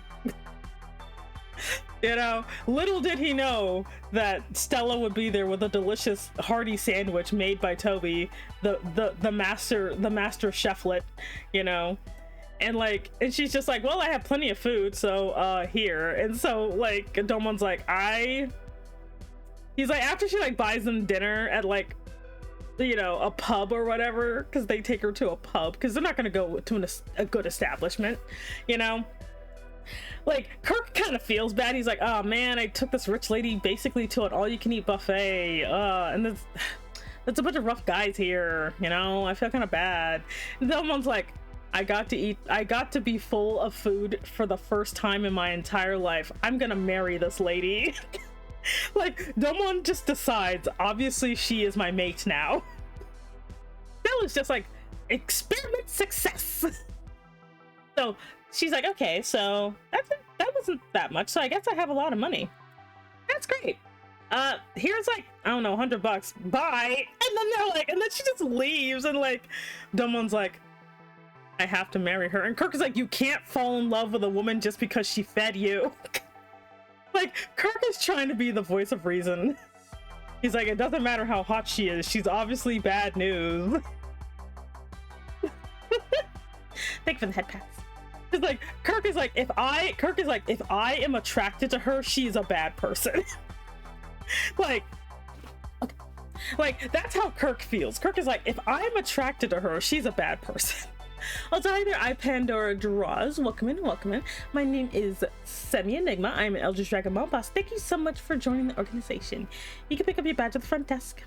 You know, little did he know that Stella would be there with a delicious hearty sandwich made by Toby, the master cheflet, you know. And like, and she's just like, well, I have plenty of food, so here. And so like Domon's like, he's like, after she like buys them dinner at like, you know, a pub or whatever, because they take her to a pub because they're not going to go to a good establishment, you know. Like Kirk kind of feels bad. He's like, oh man, I took this rich lady basically to an all-you-can-eat buffet, and there's a bunch of rough guys here, you know. I feel kind of bad. And Domon's like, I got to be full of food for the first time in my entire life. I'm gonna marry this lady. Like, Domon just decides, obviously she is my mate now. Stella's just like, experiment success. So she's like, okay, so that wasn't that much, so I guess I have a lot of money. That's great. Here's like, I don't know, $100. Bye. And then they're like, and then she just leaves, and like Domon's like, I have to marry her. And Kirk is like, you can't fall in love with a woman just because she fed you. Like, Kirk is trying to be the voice of reason. He's like, it doesn't matter how hot she is, she's obviously bad news. Thank you for the head pass. It's like, Kirk is like, if I am attracted to her, she's a bad person. Like, okay. Like, that's how Kirk feels. Kirk is like, if I'm attracted to her, she's a bad person. Also, hi there, I Pandora Draws. Welcome in, welcome in. My name is Semi Enigma. I'm an Eldritch Dragon Mom Boss. Thank you so much for joining the organization. You can pick up your badge at the front desk.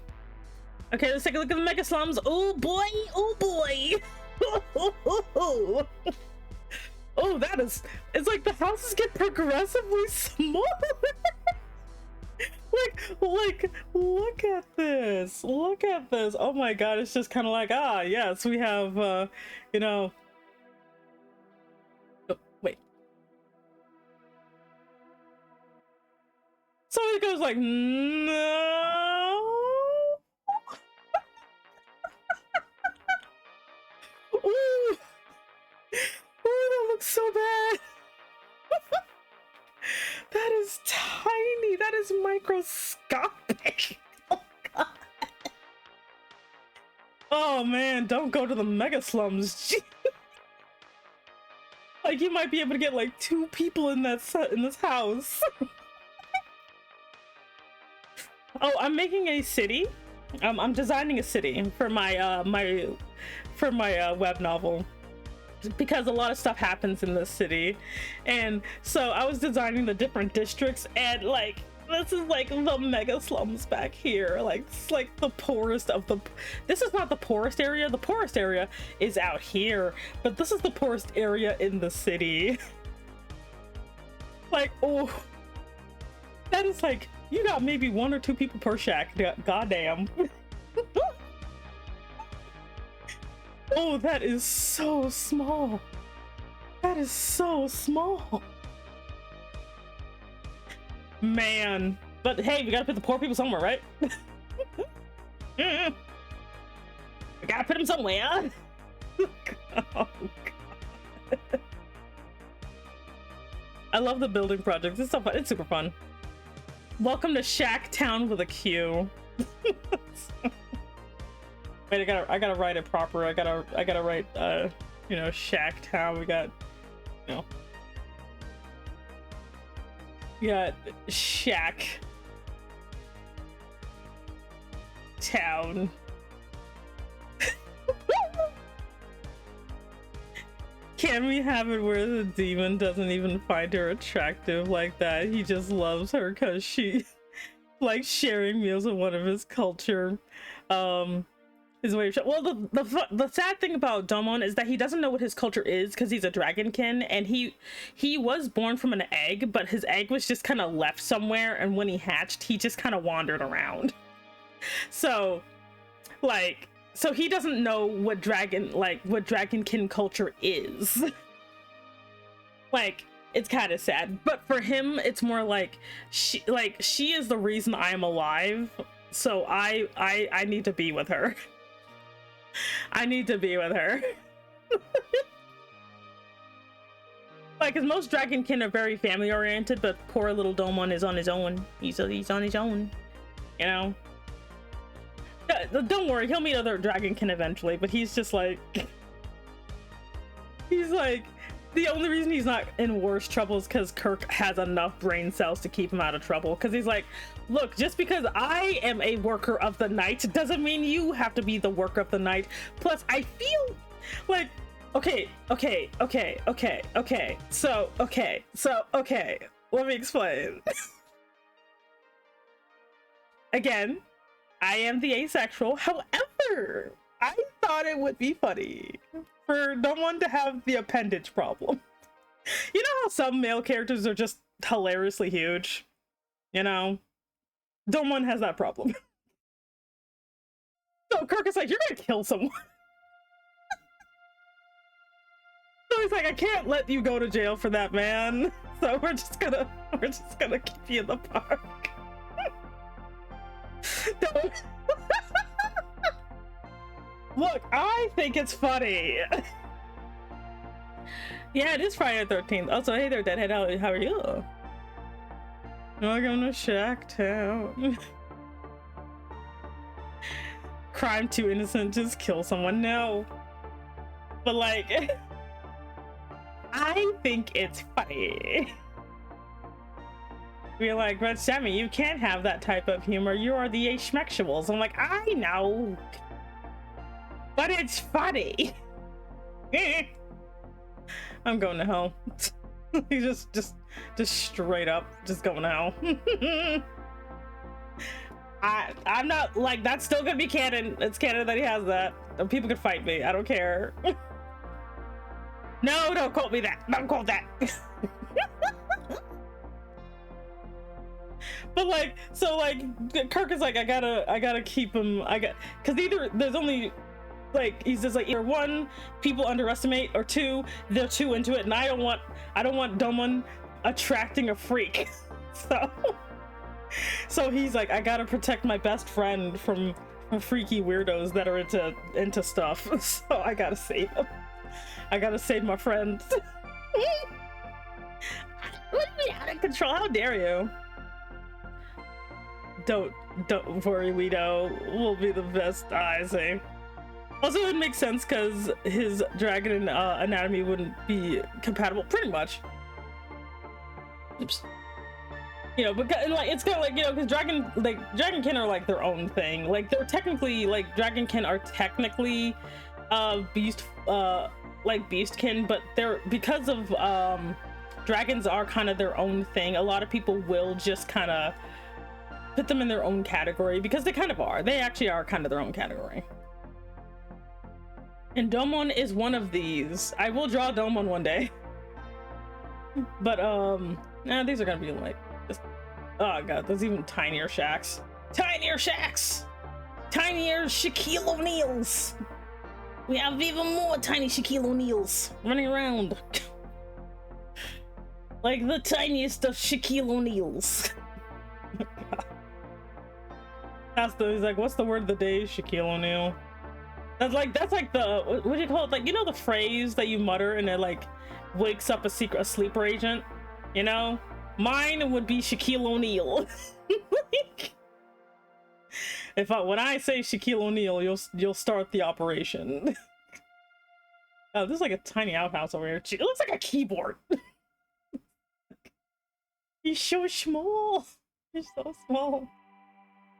Okay, let's take a look at the Mega Slums. Oh boy, oh boy. Oh, that is, it's like the houses get progressively smaller. like look at this, look at this. Oh my god, it's just kind of like, ah yes, we have you know, oh, wait, so it goes like, no. Ooh. Oh, that looks so bad. That is tiny. That is microscopic. Oh god. Oh man, don't go to the mega slums. Like, you might be able to get like 2 people in this house. Oh, I'm making a city. I'm designing a city for my web novel, because a lot of stuff happens in this city. And so I was designing the different districts, and like, this is like the mega slums back here. Like, it's like the poorest of the, this is not the poorest area. The poorest area is out here, but this is the poorest area in the city. Like, oh, that is like, you got maybe 1 or 2 people per shack. Goddamn. Oh, that is so small. That is so small. Man. But hey, we gotta put the poor people somewhere, right? We gotta put them somewhere. Oh, God. I love the building projects. It's so fun. It's super fun. Welcome to Shack Town with a Q. Wait, I gotta write it proper. I gotta write you know, Shack Town. We got, you know, we got Shack Town. Can we have it where the demon doesn't even find her attractive like that? He just loves her because she like sharing meals with one of his culture. His way of well, the sad thing about Domon is that he doesn't know what his culture is because he's a dragonkin, and he was born from an egg, but his egg was just kind of left somewhere, and when he hatched, he just kind of wandered around. So, like, so he doesn't know what dragonkin culture is. Like, it's kind of sad, but for him, it's more like she is the reason I am alive. So I need to be with her. I need to be with her. Like, cause most dragonkin are very family oriented, but poor little Domon is on his own. He's on his own, you know. Don't worry, he'll meet other dragonkin eventually, but he's just like, he's like, the only reason he's not in worse trouble is because Kirk has enough brain cells to keep him out of trouble. Because he's like, look, just because I am a worker of the night doesn't mean you have to be the worker of the night. Plus, I feel like, okay, let me explain. Again, I am the asexual. However, I thought it would be funny for no one to have the appendage problem. You know how some male characters are just hilariously huge? You know? Domon has that problem. So Kirk is like, you're gonna kill someone. So he's like, I can't let you go to jail for that, man. So we're just gonna keep you in the park. Don't. Look, I think it's funny. Yeah, it is Friday the 13th. Also, hey there, Deadhead. How are you? Welcome to Shacktown. Crime too innocent, just kill someone. No. But like, I think it's funny. We're like, but Sammy, you can't have that type of humor. You are the asexuals. I'm like, I know. But it's funny. I'm going to hell. He's just straight up just going to hell. I'm not like, that's still gonna be canon. It's canon that he has that. People can fight me. I don't care. No, don't quote me that. Don't quote that. But like, so like, Kirk is like, I gotta keep him. Because either there's only. Like, he's just like, either one, people underestimate, or two, they're too into it, and I don't want Domon attracting a freak. So he's like, I gotta protect my best friend from freaky weirdos that are into stuff. So I gotta save him. I gotta save my friend. What do you mean out of control? How dare you? Don't worry, Weedo. We'll be the best, I say. Also, it makes sense because his dragon anatomy wouldn't be compatible, pretty much. Oops. You know, but like, it's kind of like, you know, because dragonkin are like their own thing. Like, they're technically, like, dragonkin are technically beastkin, but they're, because of dragons are kind of their own thing. A lot of people will just kind of put them in their own category because they kind of are. They actually are kind of their own category. And Domon is one of these. I will draw Domon one day. But these are gonna be like just, oh god, there's even tinier shacks. Tinier shacks! Tinier Shaquille O'Neals! We have even more tiny Shaquille O'Neals running around. Like the tiniest of Shaquille O'Neals. He's like, what's the word of the day, Shaquille O'Neal? That's like the, what do you call it? Like, you know the phrase that you mutter and it like wakes up a sleeper agent? You know? Mine would be Shaquille O'Neal. When I say Shaquille O'Neal, you'll start the operation. Oh, this is like a tiny outhouse over here. It looks like a keyboard. He's so small. He's so small.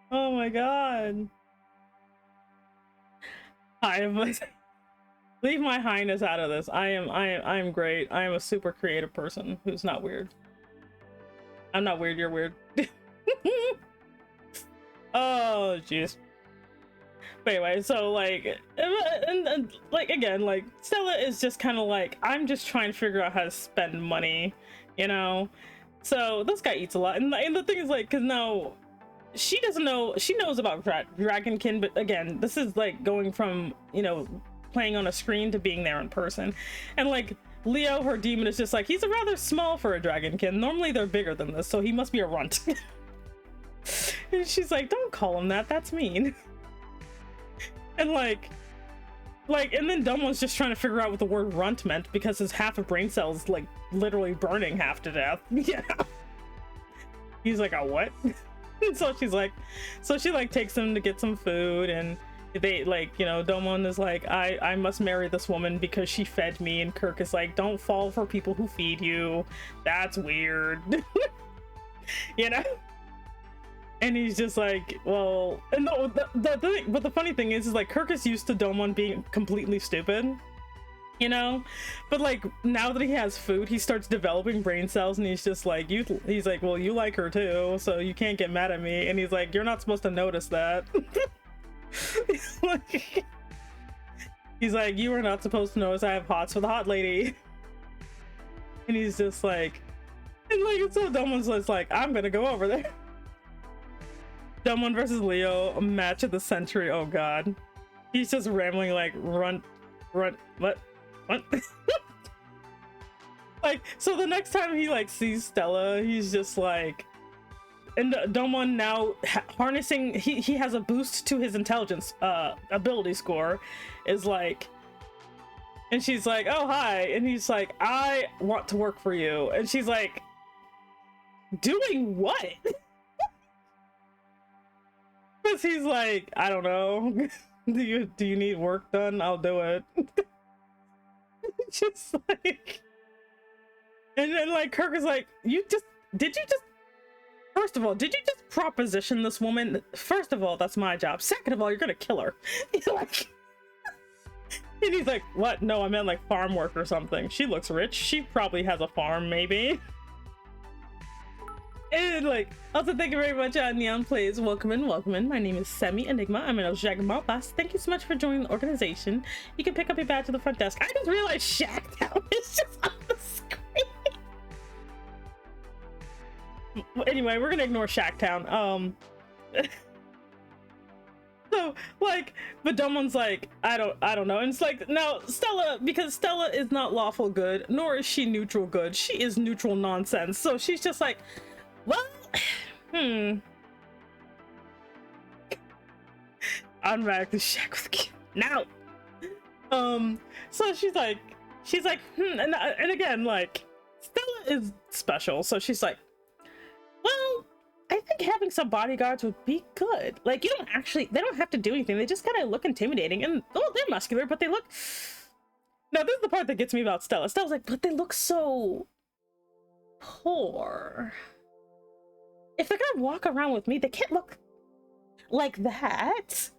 Oh my god. Leave my highness out of this. I am great. I am a super creative person who's not weird. I'm not weird, you're weird. Oh jeez. But anyway, so like, and like, again, like, Stella is just kind of like, I'm just trying to figure out how to spend money, you know? So this guy eats a lot, and the thing is, like, because now she doesn't know, she knows about dragonkin, but again, this is like going from, you know, playing on a screen to being there in person. And like, Leo, her demon, is just like, he's rather small for a dragonkin. Normally they're bigger than this, so he must be a runt. And she's like, don't call him that, that's mean. And like, and then Domon's just trying to figure out what the word runt meant because his half of brain cells like literally burning half to death. Yeah. He's like, a what? And so she's like, so she like takes him to get some food, and they like, you know, Domon is like, I must marry this woman because she fed me, and Kirk is like, don't fall for people who feed you. That's weird. You know? And he's just like, well, and the thing, but the funny thing is like Kirk is used to Domon being completely stupid, you know, but like now that he has food, he starts developing brain cells, and he's just like, he's like, well, you like her too, so you can't get mad at me. And he's like, you're not supposed to notice that. Like, he's like, you are not supposed to notice I have hots for the hot lady. And he's just like, and like, so Domon's just like, I'm gonna go over there. Domon versus Leo, a match of the century. Oh god. He's just rambling like, run, what? Like, so the next time he like sees Stella, he's just like, and Domon now harnessing, he has a boost to his intelligence ability score, is like, and she's like, oh hi, and he's like, I want to work for you, and she's like, doing what? Because he's like, I don't know. Do you need work done? I'll do it. Just like, and then like Kirk is like, first of all, did you just proposition this woman? First of all, that's my job. Second of all, you're gonna kill her. Like, and he's like, what? No, I meant like farm work or something. She looks rich. She probably has a farm, maybe. And like, also thank you very much, Neon Plays. Welcome in, welcome in. My name is Semi Enigma. I'm an Osaka boss. Thank you so much for joining the organization. You can pick up your badge at the front desk. I just realized Shacktown is just on the screen. Anyway, we're gonna ignore Shacktown. So like, but Domon's like, I don't know. And it's like, now Stella, because Stella is not lawful good, nor is she neutral good. She is neutral nonsense. So she's just like, well, I'm back to shack with you now. So she's like, and again, like, Stella is special, so she's like, well, I think having some bodyguards would be good. Like, they don't have to do anything. They just kind of look intimidating, and oh, they're muscular, but they look. Now, this is the part that gets me about Stella. Stella's like, but they look so poor. If they're gonna walk around with me, they can't look like that.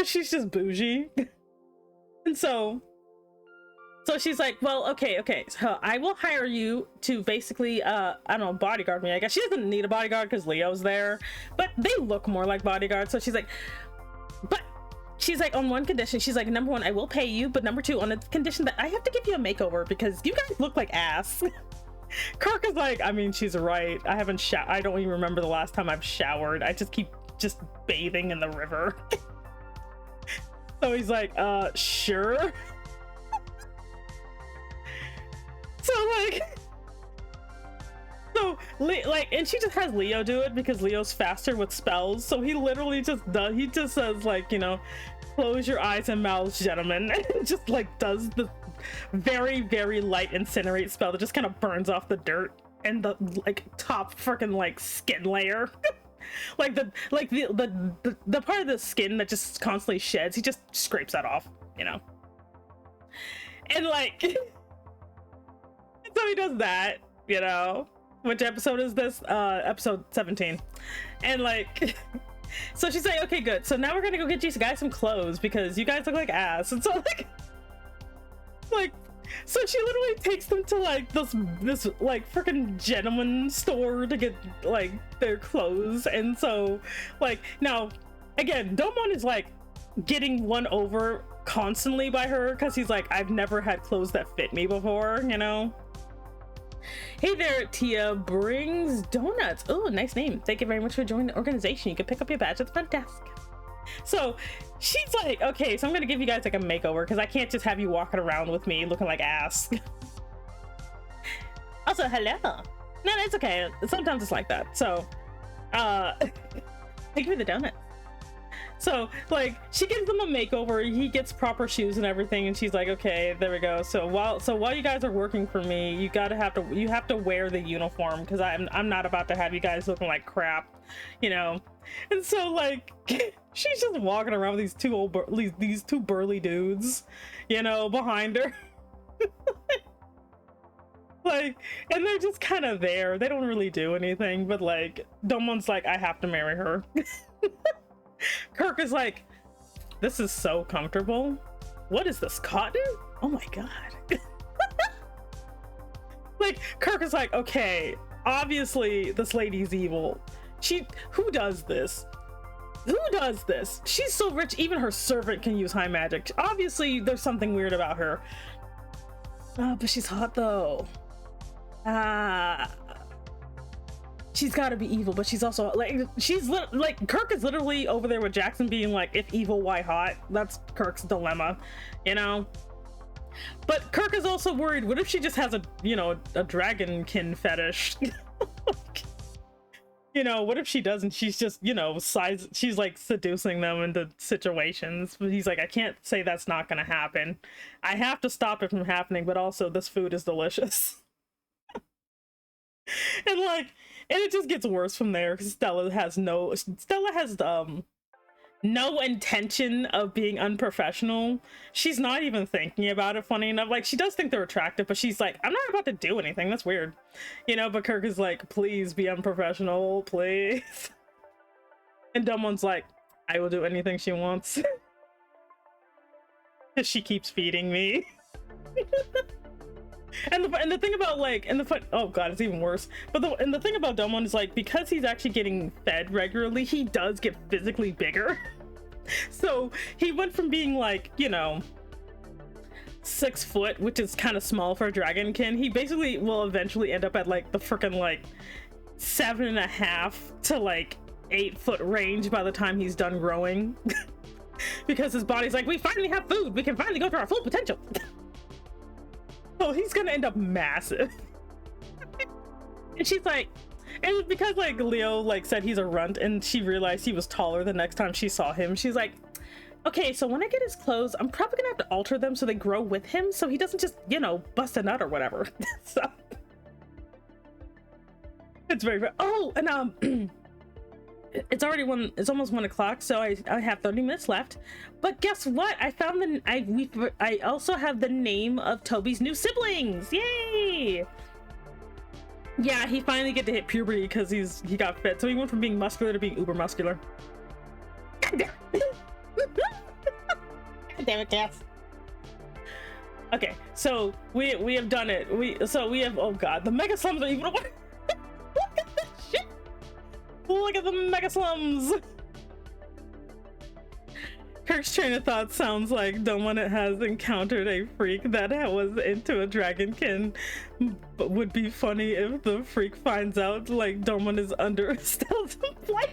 She's just bougie. And so she's like, well, okay, so I will hire you to basically, I don't know, bodyguard me, I guess. She doesn't need a bodyguard because Leo's there, but they look more like bodyguards. So she's like, on one condition. She's like, number one, I will pay you, but number two, on the condition that I have to give you a makeover because you guys look like ass. Kirk is like, I mean, she's right. I don't even remember the last time I've showered. I just keep bathing in the river. So he's like, sure. And she just has Leo do it because Leo's faster with spells. So he literally just says like, you know, close your eyes and mouths, gentlemen, and just like does the very, very light incinerate spell that just kind of burns off the dirt and the like top freaking like skin layer. Like the part of the skin that just constantly sheds, he just scrapes that off, you know. And like so he does that, you know. Which episode is this? Episode 17. And like so she's like, okay, good, so now we're gonna go get you guys some clothes because you guys look like ass. And so like so she literally takes them to like this like freaking gentleman store to get like their clothes. And so like, now again, Domon is like getting won over constantly by her because he's like, I've never had clothes that fit me before, you know. Hey there, Tia brings donuts. Oh, nice name. Thank you very much for joining the organization. You can pick up your badge at the front desk. So she's like, okay, so I'm gonna give you guys like a makeover because I can't just have you walking around with me looking like ass. Also, hello. No, it's okay. Sometimes it's like that. So Thank you for the donut. So like she gives them a makeover, he gets proper shoes and everything, and she's like, okay, there we go. So while you guys are working for me, you have to wear the uniform, because I'm not about to have you guys looking like crap, you know. And so like she's just walking around with these two burly dudes, you know, behind her. Like, and they're just kind of there. They don't really do anything, but like Domon's like, I have to marry her. Kirk is like, this is so comfortable. What is this, cotton? Oh my god. Like Kirk is like, okay, obviously this lady's evil. Who does this? Who does this? She's so rich, even her servant can use high magic. Obviously there's something weird about her. But she's hot though. She's got to be evil, but she's also like, like Kirk is literally over there with Jackson being like, if evil, why hot? That's Kirk's dilemma, you know. But Kirk is also worried, what if she just has a dragonkin fetish? You know, what if she doesn't? She's just, you know, she's like seducing them into situations. But he's like, I can't say that's not gonna happen. I have to stop it from happening, but also this food is delicious. And like, and it just gets worse from there, because Stella has no intention of being unprofessional. She's not even thinking about it, funny enough. Like, she does think they're attractive, but she's like, I'm not about to do anything, that's weird, you know. But Kirk is like, please be unprofessional, please. And Dumble's like, I will do anything she wants. Because she keeps feeding me. And the thing about like, oh god, it's even worse. But the thing about Dumont is like, because he's actually getting fed regularly, he does get physically bigger. So he went from being like, you know, 6 foot, which is kind of small for a dragonkin. He basically will eventually end up at like the freaking like 7.5 to like 8 foot range by the time he's done growing. Because his body's like, we finally have food, we can finally go to our full potential. So he's gonna end up massive. And she's like, and it's because like Leo like said he's a runt, and she realized he was taller the next time she saw him. She's like, okay, so when I get his clothes, I'm probably gonna have to alter them so they grow with him, so he doesn't just, you know, bust a nut or whatever. So it's very oh, and it's almost 1 o'clock, so I have 30 minutes left. But guess what? I found I also have the name of Toby's new siblings. Yay! Yeah, he finally get to hit puberty because he got fit. So he went from being muscular to being uber muscular. God damn it, Cass. Okay, so we have done it. We have, oh god, the mega slums are even. Look at this shit. Look at the mega slums. Kirk's train of thought sounds like Domon has encountered a freak that was into a dragonkin. But would be funny if the freak finds out like Domon is under Stella's employment.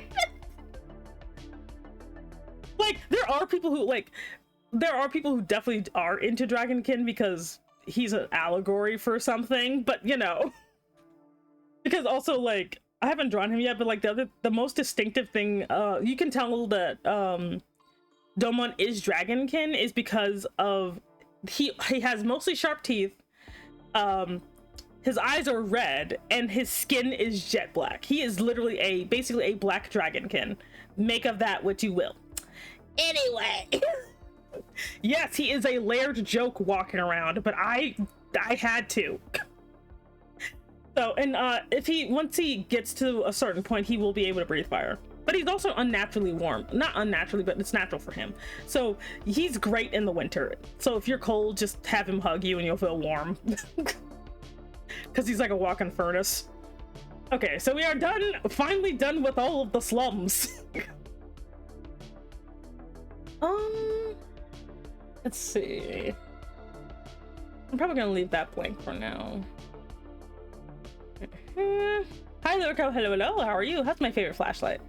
Like, there are people who definitely are into dragonkin because he's an allegory for something, but you know, because also like, I haven't drawn him yet, but like the most distinctive thing you can tell that Domon is dragonkin is because of he has mostly sharp teeth, his eyes are red, and his skin is jet black. He is literally basically a black dragonkin. Make of that what you will. Anyway. Yes, he is a layered joke walking around, but I had to. So, and once he gets to a certain point, he will be able to breathe fire. But he's also unnaturally warm. Not unnaturally, but it's natural for him. So he's great in the winter. So if you're cold, just have him hug you and you'll feel warm. Because he's like a walking furnace. Okay, so we are done, finally done with all of the slums. Let's see. I'm probably gonna leave that blank for now. Hi Lurko, hello, how are you? That's my favorite flashlight.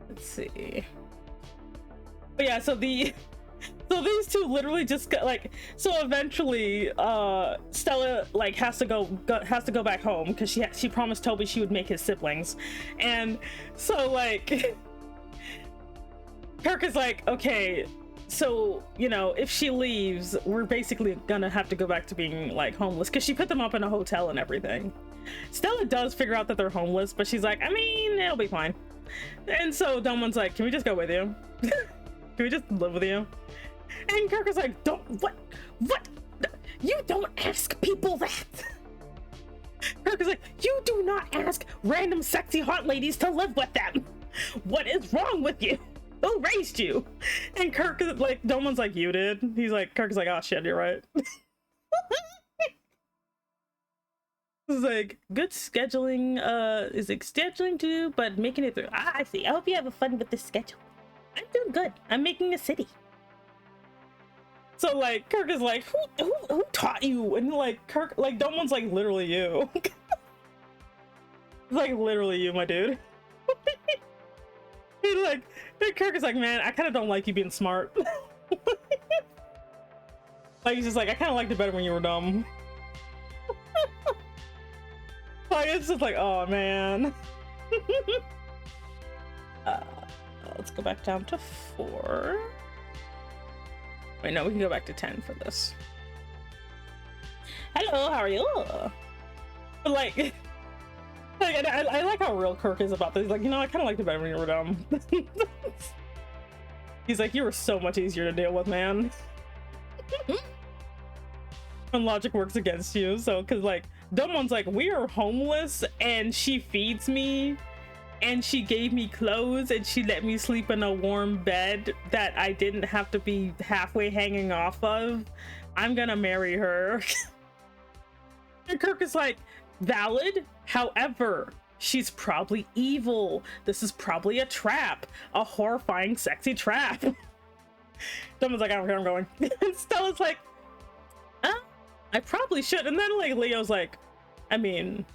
Let's see. But yeah, so So these two literally just got like, so eventually Stella like has to go back home because she promised Toby she would make his siblings. And so like Kirk is like, okay, so you know, if she leaves, we're basically gonna have to go back to being like homeless, because she put them up in a hotel and everything. Stella does figure out that they're homeless, but she's like, I mean, it'll be fine. And so Domon's like, can we just go with you? Can we just live with you? And Kirk is like, what? You don't ask people that. Kirk is like, you do not ask random sexy hot ladies to live with them. What is wrong with you? Who raised you? And Kirk is like, Domon's like, you did. He's like, Kirk is like, oh shit, you're right. It's like, good scheduling, is like scheduling too, but making it through. I see. I hope you have fun with this schedule. I'm doing good. I'm making a city. So like Kirk is like, who taught you? And like Kirk, like Domon's like, literally you. It's like literally you, my dude. He's like, and Kirk is like, man, I kind of don't like you being smart. Like he's just like, I kind of liked it better when you were dumb. Like it's just like, oh man. Let's go back down to 4. Wait, no, we can go back to 10 for this. Hello, how are you? But like I like how real Kirk is about this. He's like, you know, I kind of liked it better when you were dumb. He's like, you were so much easier to deal with, man. When logic works against you. So, because like Domon's like, we are homeless and she feeds me and she gave me clothes and she let me sleep in a warm bed that I didn't have to be halfway hanging off of. I'm gonna marry her. And Kirk is like, valid. However, she's probably evil. This is probably a trap, a horrifying, sexy trap. Domon's like, I don't care, I'm going. And Stella's like, I probably should. And then like Leo's like, I mean,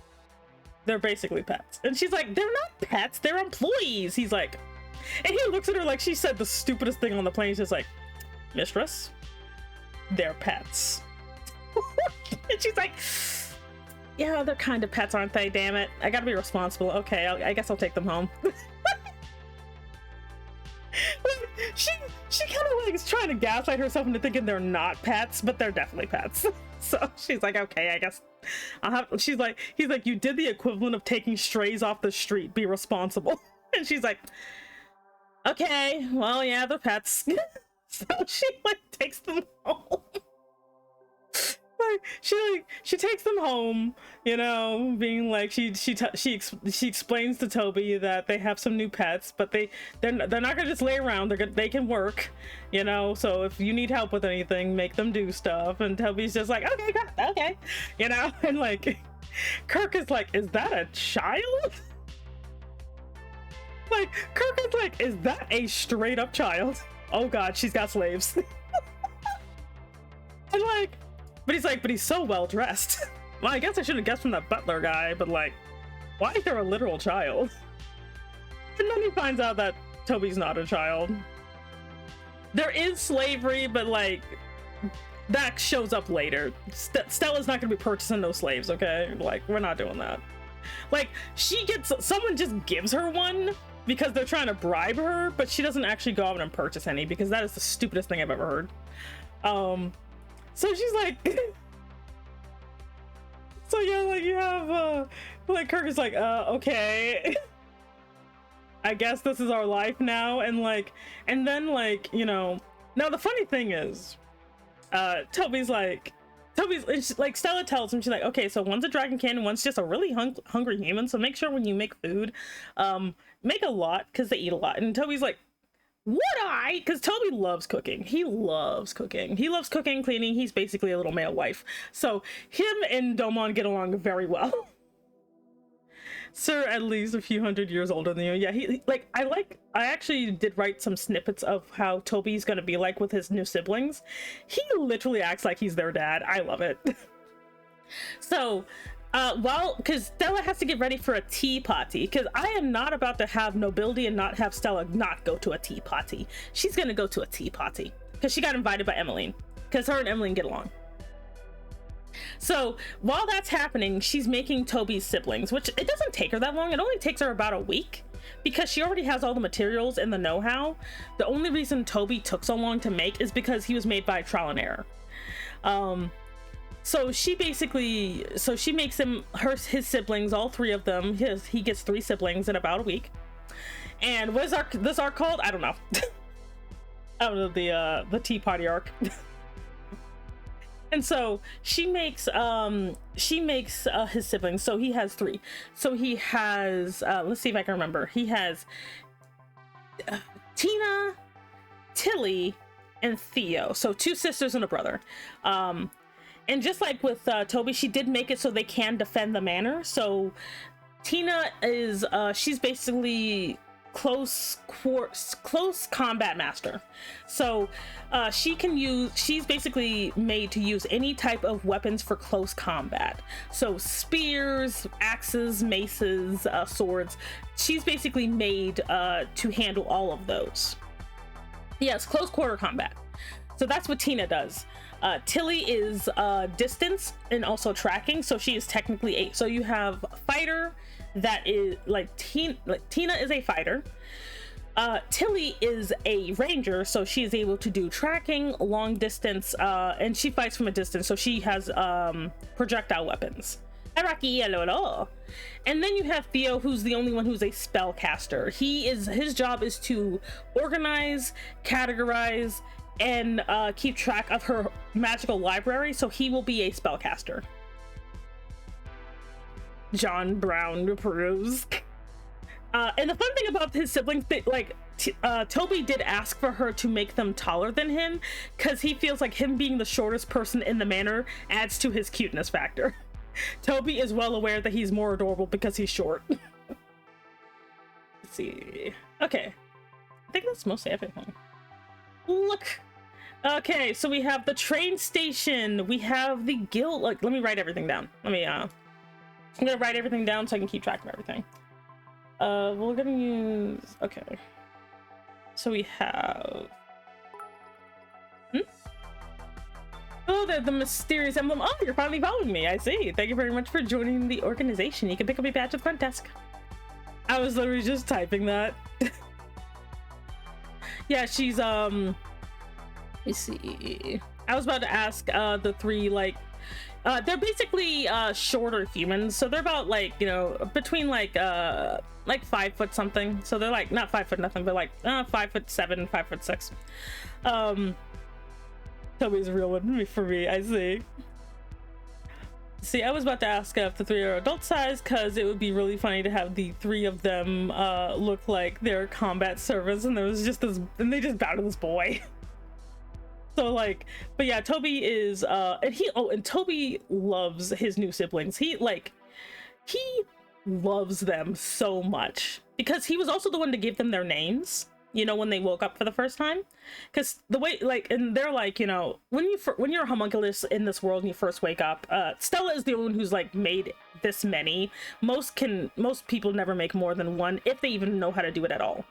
they're basically pets. And she's like, they're not pets, they're employees. He's like, and he looks at her like she said the stupidest thing on the plane. He's just like, mistress, they're pets. And she's like, yeah, they're kind of pets, aren't they? Damn it. I gotta be responsible. Okay, I guess I'll take them home. She kind of like is trying to gaslight herself into thinking they're not pets, but they're definitely pets. So she's like, okay, I guess I'll have. He's like, you did the equivalent of taking strays off the street. Be responsible. And she's like, okay, well, yeah, they're pets. So she like takes them home. She takes them home, you know, being like she explains to Toby that they have some new pets, but they're not gonna just lay around. They can work, you know. So if you need help with anything, make them do stuff. And Toby's just like, okay, okay, you know. And like Kirk is like, is that a child? Like Kirk is like, is that a straight up child? Oh God, she's got slaves. And like. But he's so well dressed. Well, I guess I should have guessed from that butler guy, but like, why is there a literal child? And then he finds out that Toby's not a child. There is slavery, but like, that shows up later. Stella's not gonna be purchasing those slaves, okay? Like, we're not doing that. Like, someone just gives her one because they're trying to bribe her, but she doesn't actually go out and purchase any, because that is the stupidest thing I've ever heard. So she's like, so yeah, like you have, like Kirk is like, okay, I guess this is our life now. And then like, you know, now the funny thing is, Toby's like, Stella tells him, she's like, okay, so one's a dragon kin, one's just a really hungry human. So make sure when you make food, make a lot, because they eat a lot. And Toby's like, because Toby loves cooking. He loves cooking, cleaning. He's basically a little male wife. So him and Domon get along very well. Sir, at least a few hundred years older than you. Yeah, I actually did write some snippets of how Toby's gonna be like with his new siblings. He literally acts like he's their dad. I love it. So because Stella has to get ready for a tea party, because I am not about to have nobility and not have Stella not go to a tea party. She's gonna go to a tea party. because she got invited by Emmeline, because her and Emmeline get along. So while that's happening, she's making Toby's siblings, which it doesn't take her that long. It only takes her about a week because she already has all the materials and the know-how. The only reason Toby took so long to make is because he was made by trial and error. So she makes him his siblings, all three of them. He gets 3 siblings in about a week. And what is this arc called? I don't know. I don't know, the Tea Party arc. And so she makes his siblings. So he has 3. So he has let's see if I can remember. He has Tina, Tilly, and Theo. So 2 sisters and a brother. And just like with Toby, she did make it so they can defend the manor. So Tina is she's basically close combat master. So she's basically made to use any type of weapons for close combat. So spears, axes, maces, swords. She's basically made to handle all of those. Yes, close quarter combat. So that's what Tina does. Tilly is distance and also tracking, so she is technically 8. So you have fighter, that is like Tina is a fighter. Tilly is a ranger, so she is able to do tracking, long distance, and she fights from a distance, so she has projectile weapons. And then you have Theo, who's the only one who's a spellcaster. His job is to organize, categorize, and keep track of her magical library, so he will be a spellcaster. John Brown approves. And the fun thing about his siblings, Toby did ask for her to make them taller than him, because he feels like him being the shortest person in the manor adds to his cuteness factor. Toby is well aware that he's more adorable because he's short. Let's see. Okay. I think that's mostly everything. Look. Okay, so we have the train station. We have the guild. Like, let me write everything down. I'm gonna write everything down so I can keep track of everything. We're gonna use, okay. So we have, oh, the mysterious emblem. Oh, you're finally following me. I see. Thank you very much for joining the organization. You can pick up your badge at the front desk. I was literally just typing that. Yeah, she's, let's see. I was about to ask the 3, like, they're basically shorter humans, so they're about between 5 foot something. So they're like not 5 foot nothing, but like 5'7", 5'6". Toby's a real one for me. I see. I was about to ask if the 3 are adult size, because it would be really funny to have the 3 of them look like they're combat servants, and there was just this, and they just bow to this boy. So but yeah, Toby is and Toby loves his new siblings. He loves them so much, because he was also the one to give them their names, when they woke up for the first time. Because the way, and they're when you're a homunculus in this world and you first wake up, Stella is the only one who's made this many. Most people never make more than 1, if they even know how to do it at all.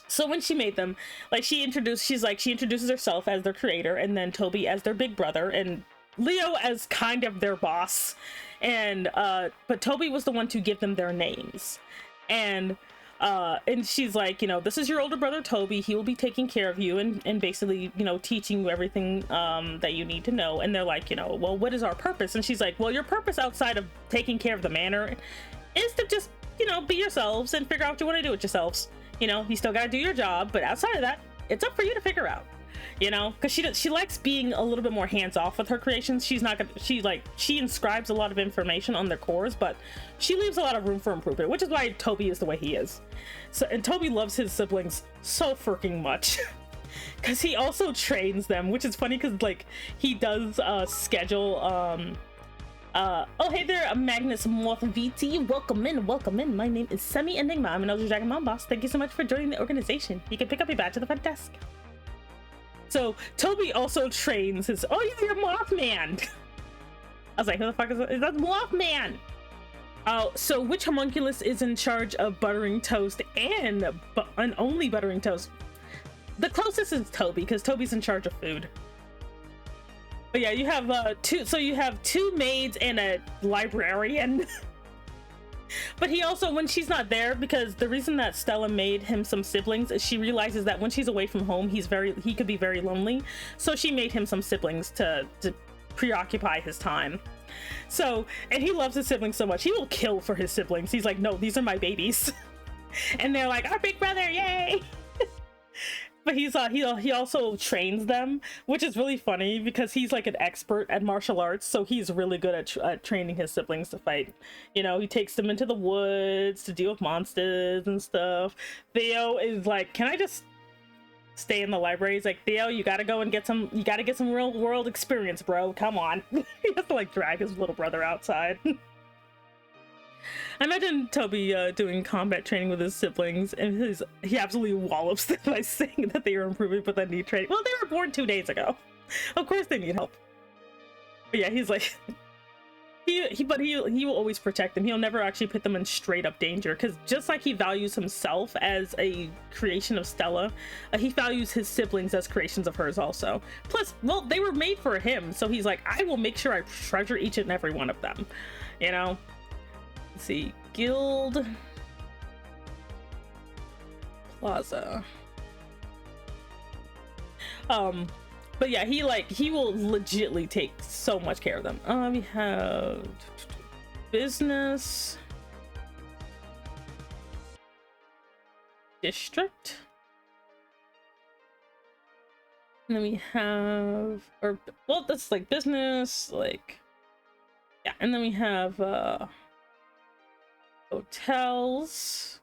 So when she made them, she introduces herself as their creator, and then Toby as their big brother, and Leo as kind of their boss. And but Toby was the one to give them their names. And she's like, this is your older brother Toby. He will be taking care of you and basically, teaching you everything that you need to know. And they're like, well, what is our purpose? And she's like, well, your purpose outside of taking care of the manor is to just, be yourselves and figure out what you want to do with yourselves. You still got to do your job, but outside of that, it's up for you to figure out, because she likes being a little bit more hands-off with her creations. She inscribes a lot of information on their cores, but she leaves a lot of room for improvement, which is why Toby is the way he is. So, and Toby loves his siblings so freaking much, because he also trains them, which is funny, because he does schedule oh, hey there, Magnus Morthviti. Welcome in. My name is Semi Enigma. I'm an Elder Dragon Mom boss. Thank you so much for joining the organization. You can pick up your badge at the front desk. So Toby also trains his. Oh, you're Mothman. I was like, who the fuck is that? That's Mothman. Oh, so which homunculus is in charge of buttering toast and only buttering toast? the closest is Toby, because Toby's in charge of food. But yeah, you have two, so you have 2 maids and a librarian. But he also, when she's not there, because the reason that Stella made him some siblings is she realizes that when she's away from home, he could be very lonely. So she made him some siblings to preoccupy his time. So, and he loves his siblings so much, he will kill for his siblings. He's like, no, these are my babies. And they're like, our big brother, yay. But he also trains them, which is really funny because he's like an expert at martial arts, so he's really good at training his siblings to fight. You know, he takes them into the woods to deal with monsters and stuff. Theo is like, can I just stay in the library? He's like, Theo, you gotta go and get some real world experience, bro. Come on. He has to like drag his little brother outside. I imagine Toby doing combat training with his siblings, and he absolutely wallops them by saying that they are improving but they need training. Well, they were born 2 days ago. Of course they need help. But yeah, he's like, he will always protect them. He'll never actually put them in straight up danger, because just like he values himself as a creation of Stella, he values his siblings as creations of hers also. Plus, well, they were made for him, so he's like, I will make sure I treasure each and every one of them, you know? Let's see, Guild Plaza. But yeah, he will legitly take so much care of them. We have business district, and then we have, or well, that's like business, like, yeah, and then we have hotels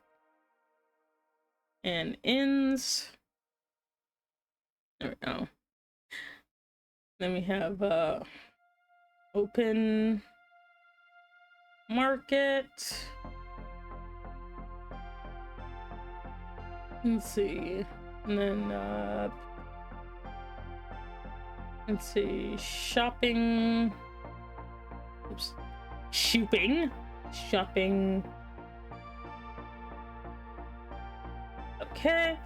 and inns. There we go. Then we have open market. Let's see. And then let's see, shopping. Oops. Shopping. Okay.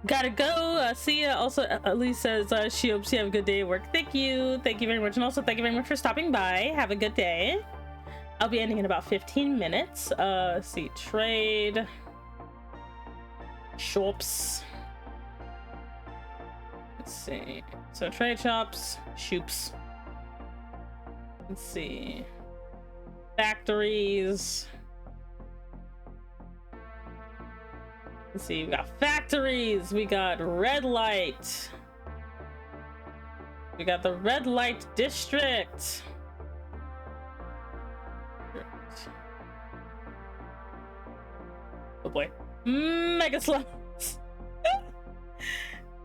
Gotta go. See ya. Also, Elise says she hopes you have a good day at work. Thank you very much, and also thank you very much for stopping by. Have a good day. I'll be ending in about 15 minutes. See, trade shops. Let's see. So trade shops, shoops. Let's see. Factories. Let's see, we got factories, we got red light. We got the red light district. Oh boy. Mega slums.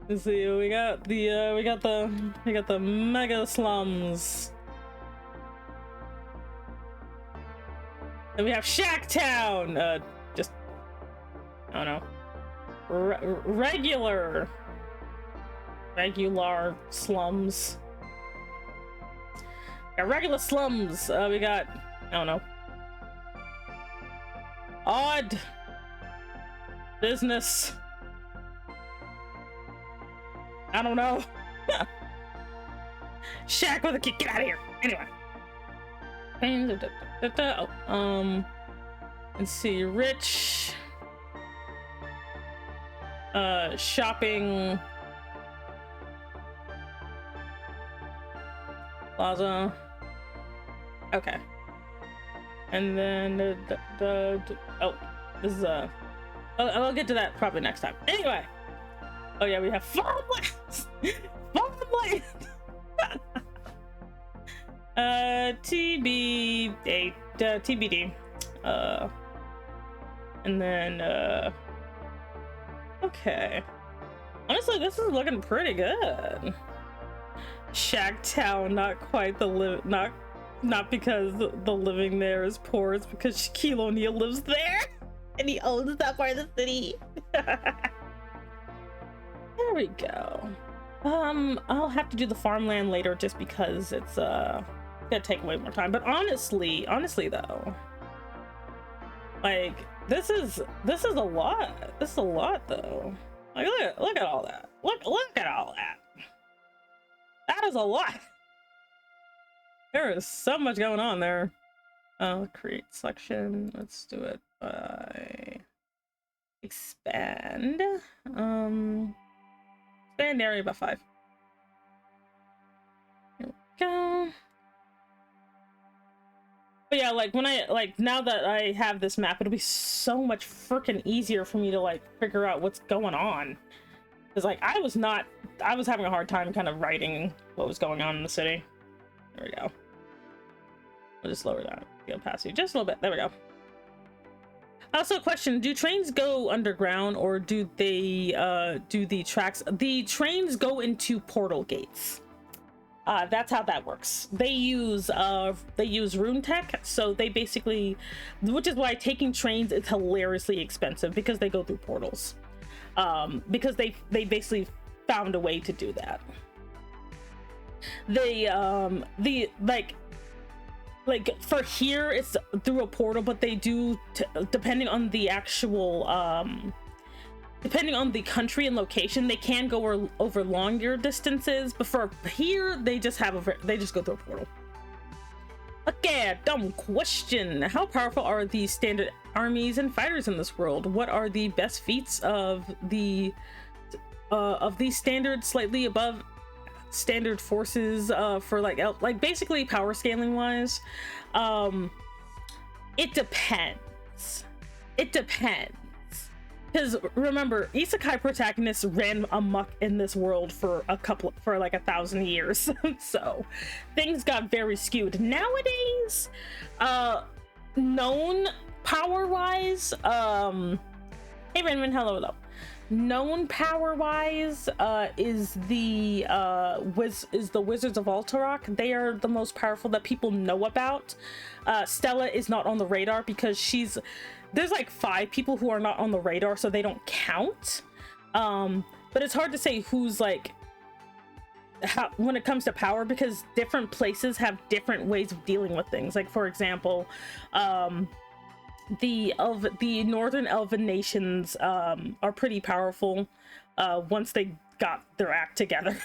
Let's see, we got the mega slums. And we have Shacktown. Just, I don't know. Regular slums. Got regular slums. We got, I don't know, odd business. I don't know. Shack with a kid, get out of here. Anyway. Let's see, rich. Shopping plaza. Okay. And then oh, this is I'll get to that probably next time. Anyway. Oh yeah, we have farmlands. Farmland. TBD. And then okay. Honestly, this is looking pretty good. Shacktown, not quite the not because the living there is poor, it's because Shaquille O'Neal lives there and he owns that part of the city. There we go. I'll have to do the farmland later just because it's gonna take way more time. But honestly though, like this is a lot. This is a lot though. Like, look at all that. Look at all that. That is a lot. There is so much going on there. Create selection. Let's do it by expand. Expand area by 5. Here we go. But yeah, like when now that I have this map, it'll be so much freaking easier for me to like figure out what's going on. Because like I was having a hard time kind of writing what was going on in the city. There we go. I'll just lower that. Go past you just a little bit. There we go. Also, question: do trains go underground, or do they do the tracks? The trains go into portal gates. That's how that works. They use rune tech, so they basically, which is why taking trains is hilariously expensive, because they go through portals. Because they basically found a way to do that. They like for here it's through a portal, but they do depending on the actual depending on the country and location, they can go over longer distances, but for here they just go through a portal. Okay, dumb question. How powerful are the standard armies and fighters in this world? What are the best feats of the standard, slightly above standard forces for like basically power scaling wise? It depends. Because remember, isekai protagonists ran amok in this world for like 1,000 years. So things got very skewed. Nowadays, known power wise, hey Raymond, hello. Known power wise is the Wizards of Alterac. They are the most powerful that people know about. Stella is not on the radar because there's like 5 people who are not on the radar, so they don't count. But it's hard to say who's like when it comes to power, because different places have different ways of dealing with things. Like for example, the northern elven nations are pretty powerful once they got their act together.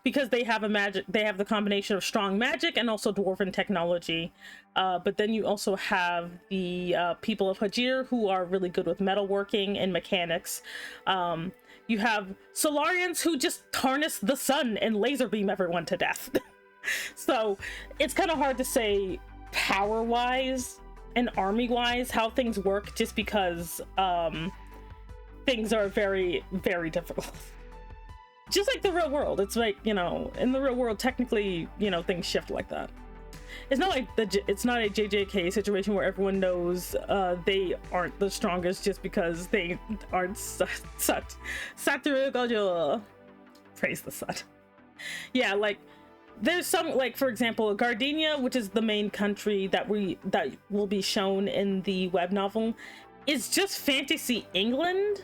Because they have the combination of strong magic and also dwarven technology. But then you also have the people of Hajir, who are really good with metalworking and mechanics. You have Solarians who just harness the sun and laser beam everyone to death. So it's kind of hard to say power wise and army wise how things work, just because things are very, very difficult. Just like the real world, it's like, you know, in the real world, technically, you know, things shift like that. It's not like it's not a JJK situation where everyone knows they aren't the strongest just because they aren't such. Satoru Gojo, praise the sun. Yeah, like there's some, like for example, Gardenia, which is the main country that will be shown in the web novel, is just fantasy England.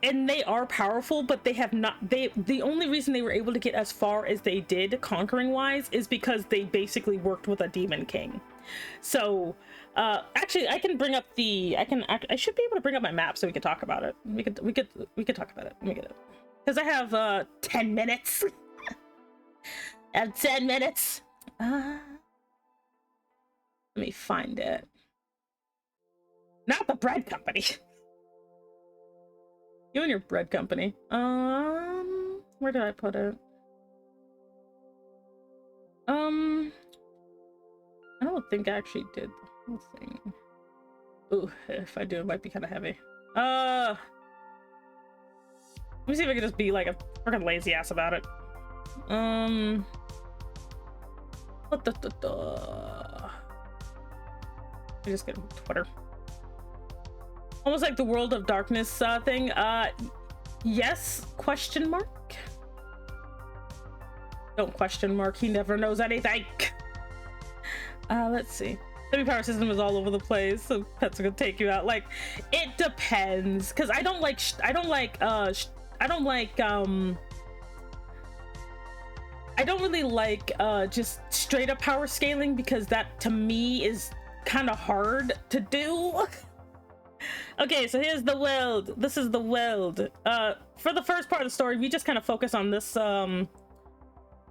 And they are powerful, but they have not, the only reason they were able to get as far as they did conquering wise is because they basically worked with a demon king. So actually I can bring up I should be able to bring up my map so we can talk about it. We could talk about it. Let me get it, because I have 10 minutes. I have 10 minutes. Let me find it. Not the bread company. You and your bread company. Where did I put it? I don't think I actually did the whole thing. Ooh, if I do, it might be kind of heavy. Let me see if I can just be like a freaking lazy ass about it. What the? I just get Twitter. Almost like the World of Darkness thing. Yes, question mark. Don't question mark, he never knows anything. Let's see. Semi-power system is all over the place, so pets are gonna take you out. Like, it depends, because I don't really like just straight up power scaling, because that to me is kind of hard to do. Okay, so here's the world. This is the world. For the first part of the story, we just kind of focus on this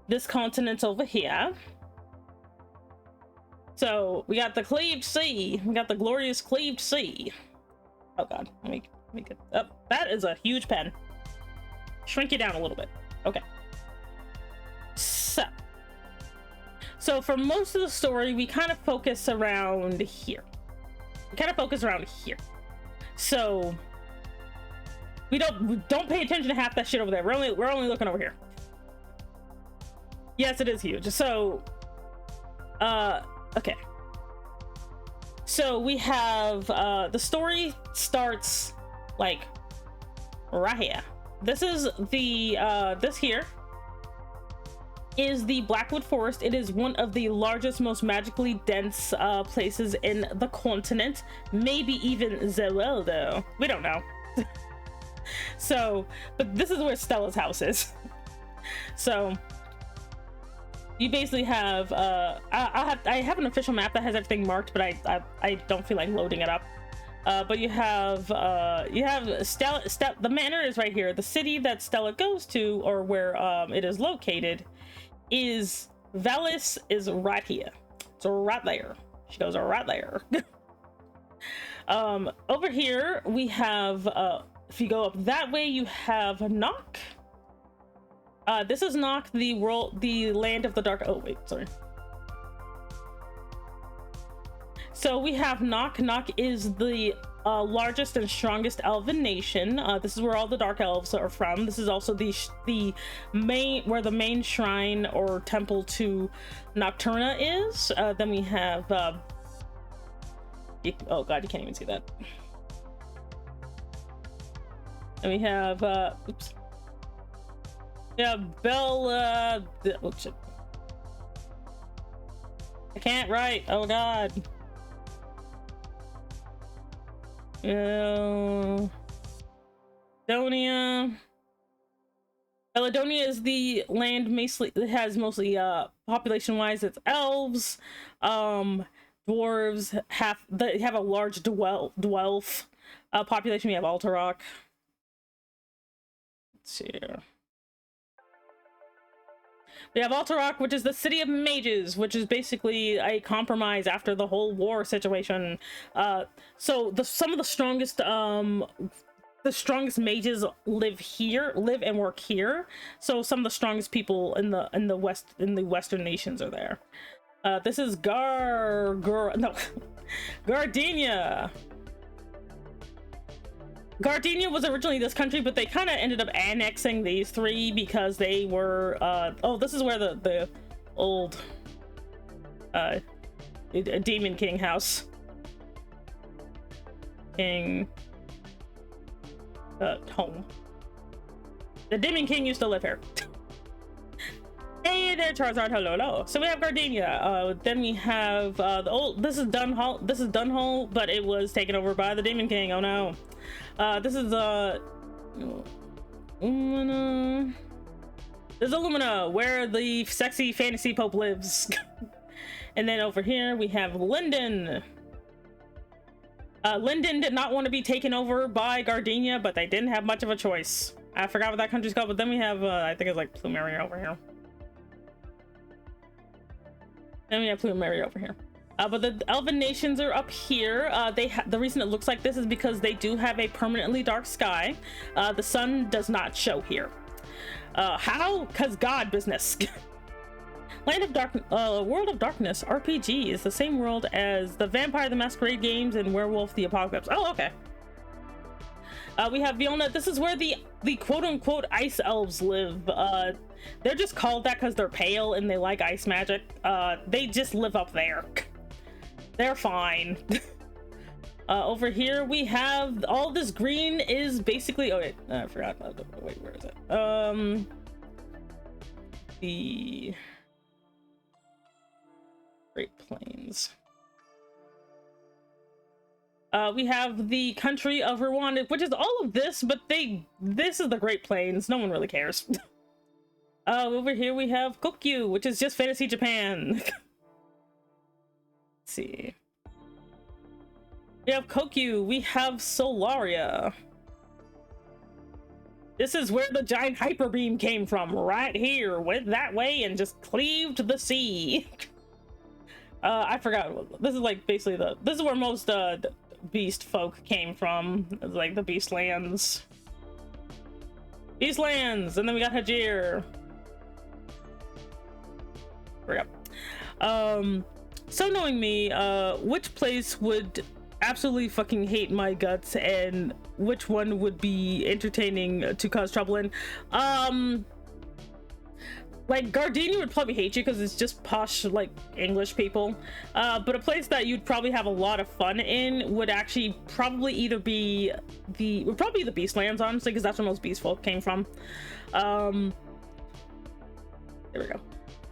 this continent over here. So we got the cleaved sea. We got the glorious cleaved sea. Oh god, let me get up. That is a huge pen. Shrink it down a little bit. Okay. So for most of the story, we kind of focus around here. So we don't pay attention to half that shit over there. We're only looking over here. Yes, it is huge. So okay. So we have the story starts like right here. This is the this here is the Blackwood Forest. It is one of the largest, most magically dense places in the continent, maybe even the world, though. We don't know. So, but this is where Stella's house is. So you basically have I have an official map that has everything marked, but I don't feel like loading it up. But you have Stella. The manor is right here. The city that Stella goes to, or where it is located, is Valis is right here. It's right there. She goes right there. Over here we have if you go up that way, you have Nock. This is Nock, the land of the dark. Oh wait, sorry. So we have Nock. Nock is the largest and strongest elven nation. This is where all the dark elves are from. This is also the main shrine or temple to Nocturna is. Then we have oh god, you can't even see that. And we have oops. Yeah, Bella. Oh shit. I can't write. Oh god. Bellidonia. Bellidonia is the land mostly it has mostly population wise it's elves, dwarves, they have a large dwelf population. We have Alterock. Let's see here. We have Alterock, which is the city of mages, which is basically a compromise after the whole war situation. So some of the strongest mages live and work here. So some of the strongest people in the western nations are there. This is Gardenia. Gardenia was originally this country, but they kind of ended up annexing these three because they were oh, this is where the old Demon King house home. The Demon King used to live here. Hey there, Charizard. Hello. So we have Gardenia. Then we have the old. This is Dunhall, but it was taken over by the Demon King. Oh no. This is Illumina. This is Illumina, where the sexy fantasy pope lives. And then over here we have Linden. Linden did not want to be taken over by Gardenia, but they didn't have much of a choice. I forgot what that country's called, but then we have I think it's like Plumeria over here. Then we have Plumeria over here. But the elven nations are up here. The reason it looks like this is because they do have a permanently dark sky. The sun does not show here. How? Because God business. World of Darkness RPG is the same world as the Vampire the Masquerade games and Werewolf the Apocalypse. Oh, okay. We have Viona. This is where the quote-unquote ice elves live. They're just called that because they're pale and they like ice magic. They just live up there. They're fine. Over here we have all this green is basically. Oh wait, I forgot. Wait, where is it? The Great Plains. We have the country of Rwanda, which is all of this, but this is the Great Plains. No one really cares. Over here we have Kokyu, which is just fantasy Japan. Let's see. We have Kokyu, we have Solaria. This is where the giant hyper beam came from, right here. Went that way and just cleaved the sea. I forgot. This is like basically this is where most beast folk came from. It's like the Beastlands. Beastlands, and then we got Hajir. There we go. So knowing me, which place would absolutely fucking hate my guts and which one would be entertaining to cause trouble in? Like Gardenia would probably hate you because it's just posh like English people, but a place that you'd probably have a lot of fun in would actually probably either be the Beastlands, honestly, because that's where most beast folk came from. There we go.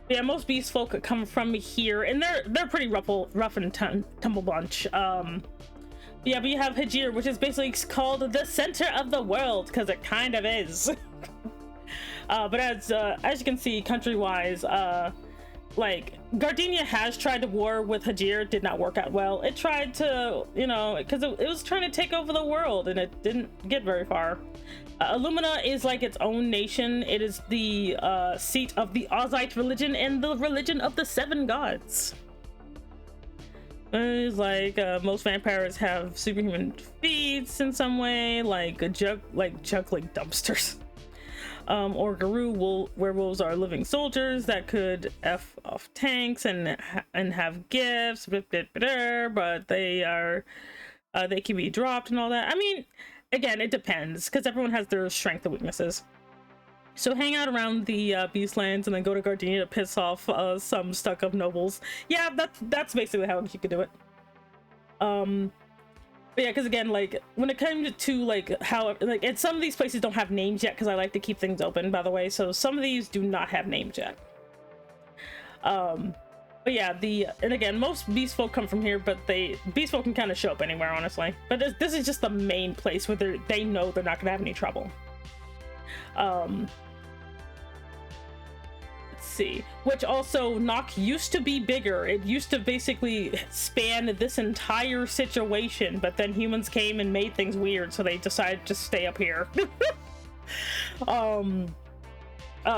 Yeah, most beast folk come from here, and they're pretty rough and tumble bunch. Yeah, but you have Hajir, which is basically called the center of the world because it kind of is. But as you can see, country-wise, like Gardenia has tried to war with Hajir, did not work out well. It tried to, you know, because it was trying to take over the world, and it didn't get very far. Illumina is like its own nation. It is the seat of the Ozite religion and the religion of the 7 gods. It's like most vampires have superhuman feats in some way, like juggling dumpsters. Or Garou werewolves are living soldiers that could F off tanks and have gifs, but they can be dropped and all that. I mean, again, it depends because everyone has their strengths and weaknesses. So hang out around the Beastlands and then go to Gardenia to piss off some stuck-up nobles. Yeah, that's basically how you could do it. But yeah, because again, like when it comes to like how like, and some of these places don't have names yet because I like to keep things open, by the way. So some of these do not have names yet. But yeah, and again, most beast folk come from here, but beast folk can kind of show up anywhere, honestly. But this is just the main place where they know they're not gonna have any trouble. Let's see. Which also, Nock used to be bigger. It used to basically span this entire situation, but then humans came and made things weird, so they decided to stay up here.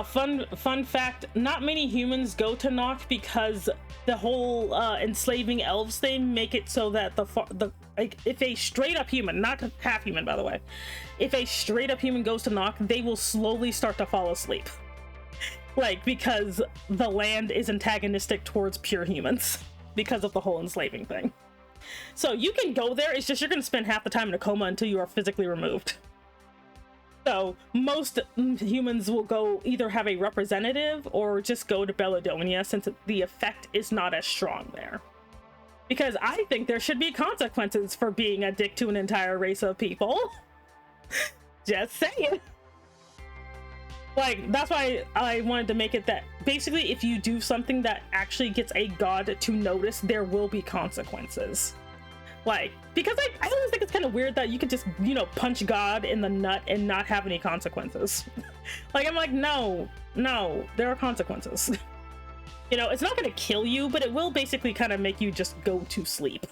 Fun fact, not many humans go to Nock because the whole enslaving elves thing make it so that like if a straight up human, not half human by the way, if a straight up human goes to Nock, they will slowly start to fall asleep. Like, because the land is antagonistic towards pure humans because of the whole enslaving thing. So you can go there, it's just you're gonna spend half the time in a coma until you are physically removed. So most humans will go either have a representative or just go to Belladonia since the effect is not as strong there. Because I think there should be consequences for being a dick to an entire race of people. Just saying. Like, that's why I wanted to make it that basically if you do something that actually gets a god to notice, there will be consequences. Like, because I always think it's kind of weird that you could just, you know, punch God in the nut and not have any consequences. Like, I'm like, no, there are consequences. You know, it's not going to kill you, but it will basically kind of make you just go to sleep.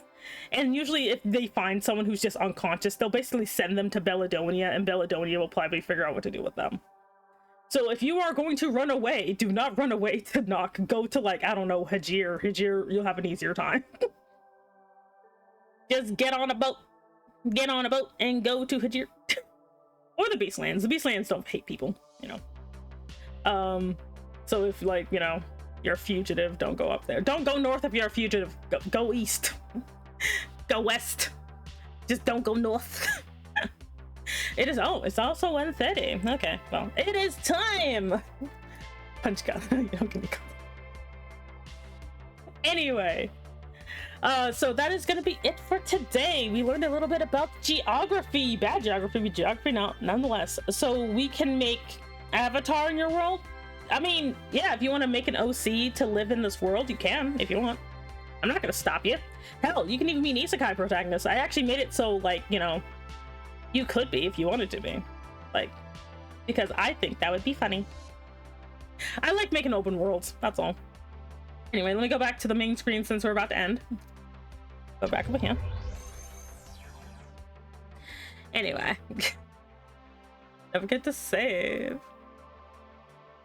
And usually if they find someone who's just unconscious, they'll basically send them to Belladonia, and Belladonia will probably figure out what to do with them. So if you are going to run away, do not run away to Nock. Go to, like, I don't know, Hajir. Hajir, you'll have an easier time. Just get on a boat and go to Hajir. Or the Beastlands. The Beastlands don't hate people, you know. So if, like, you know, you're a fugitive, don't go up there. Don't go north if you're a fugitive. Go east. Go west. Just don't go north. It is, oh, it's also 1:30. Okay, well, it is time. Punch God. Anyway, so that is gonna be it for today. We learned a little bit about geography, bad geography, but geography nonetheless. So we can make avatar in your world. I mean, yeah, if you want to make an OC to live in this world, you can, if you want. I'm not gonna stop you. Hell, you can even be an isekai protagonist. I actually made it so, like, you know, you could be if you wanted to be, like, because I think that would be funny. I like making open worlds, that's all. Anyway, let me go back to the main screen since we're about to end. Go back over here. Anyway. Don't forget to save.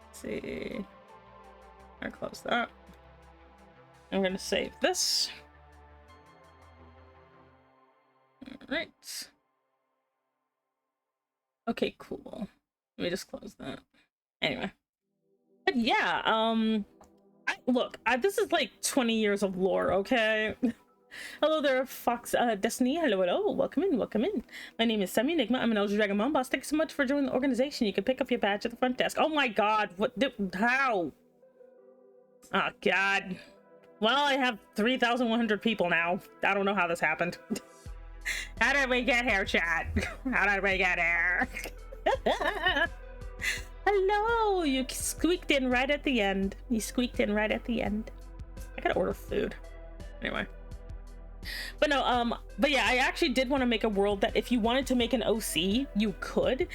Let's see. I'll close that. I'm gonna save this. Alright. Okay, cool. Let me just close that. Anyway. But yeah, look, this is like 20 years of lore, okay? Hello there, Fox Destiny. Hello, hello. Welcome in, welcome in. My name is Semi Enigma. I'm an Elder Dragon Mom Boss. Thanks so much for joining the organization. You can pick up your badge at the front desk. Oh my god, how? Oh god. Well, I have 3,100 people now. I don't know how this happened. How did we get here, chat? How did we get here? Hello, you squeaked in right at the end. You squeaked in right at the end. I gotta order food. Anyway. But no, but yeah, I actually did want to make a world that if you wanted to make an OC, you could.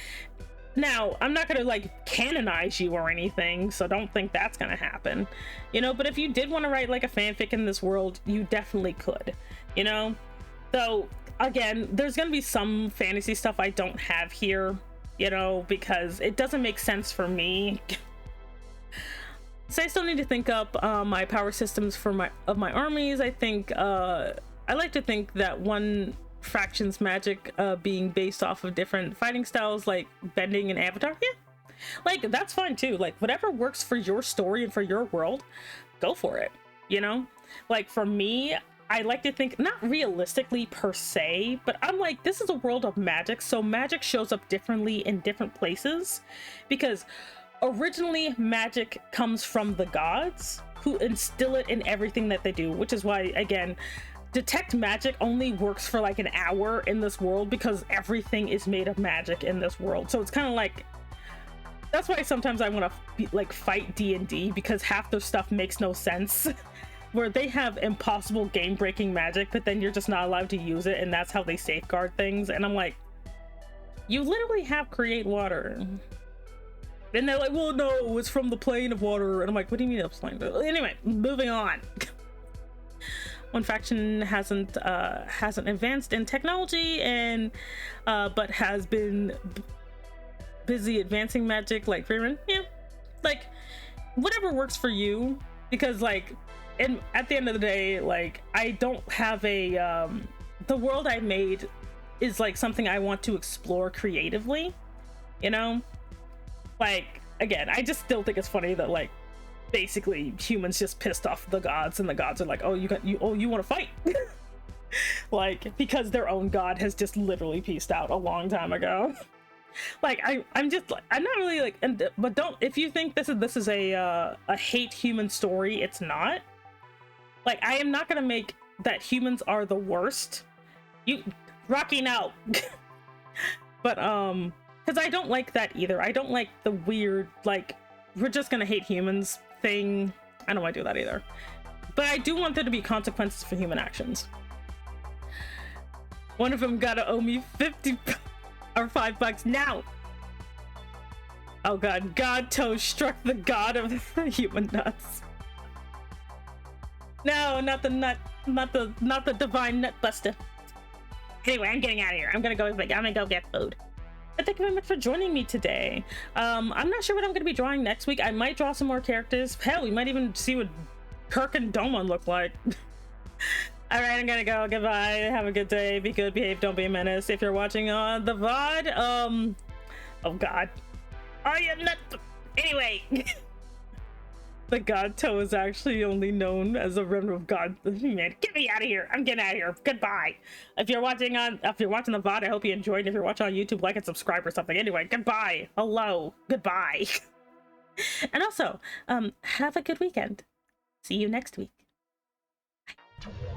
Now, I'm not gonna like canonize you or anything, so don't think that's gonna happen. You know, but if you did want to write like a fanfic in this world, you definitely could, you know? Though, again, there's gonna be some fantasy stuff I don't have here, you know, because it doesn't make sense for me. So I still need to think up my power systems for my armies. I think I like to think that one fraction's magic being based off of different fighting styles like bending and avatar, yeah, like that's fine too. Like whatever works for your story and for your world, go for it, you know? Like for me, I like to think not realistically per se, but I'm like, this is a world of magic, so magic shows up differently in different places because originally magic comes from the gods who instill it in everything that they do, which is why, again, detect magic only works for like an hour in this world because everything is made of magic in this world. So it's kind of like, that's why sometimes I want to like fight D&D because half their stuff makes no sense. Where they have impossible game-breaking magic, but then you're just not allowed to use it, and that's how they safeguard things. And I'm like, you literally have create water. And they're like, well, no, it's from the plane of water. And I'm like, what do you mean it's plane? Anyway, moving on. One faction hasn't advanced in technology and but has been busy advancing magic like Freeman. Yeah, like whatever works for you, because like, and at the end of the day, like I don't have a the world I made is like something I want to explore creatively, you know? Like again, I just still think it's funny that like basically humans just pissed off the gods and the gods are like, oh, you want to fight. Like because their own god has just literally peaced out a long time ago. Like I'm just like, I'm not really like, but don't, if you think this is a hate human story, it's not. Like I am not gonna make that humans are the worst. You Rocky now. But because I don't like that either. I don't like the weird like we're just gonna hate humans thing. I don't want to do that either. But I do want there to be consequences for human actions. One of them gotta owe me 50 or $5 now. Oh god, God Toe struck the god of the human nuts. No, not the nut, not the divine nut buster. Anyway, I'm getting out of here. I'm gonna go get food. But thank you very much for joining me today. I'm not sure what I'm gonna be drawing next week. I might draw some more characters. Hell, we might even see what Kirk and Doma look like. All right, I'm gonna go. Goodbye. Have a good day. Be good. Behave. Don't be a menace. If you're watching on the VOD, oh god, I am not. Anyway, the God Toe is actually only known as a remnant of God. Man, get me out of here. I'm getting out of here. Goodbye. If you're watching the VOD, I hope you enjoyed. If you're watching on YouTube, like and subscribe or something. Anyway, goodbye. Hello. Goodbye. And also, have a good weekend. See you next week. Bye.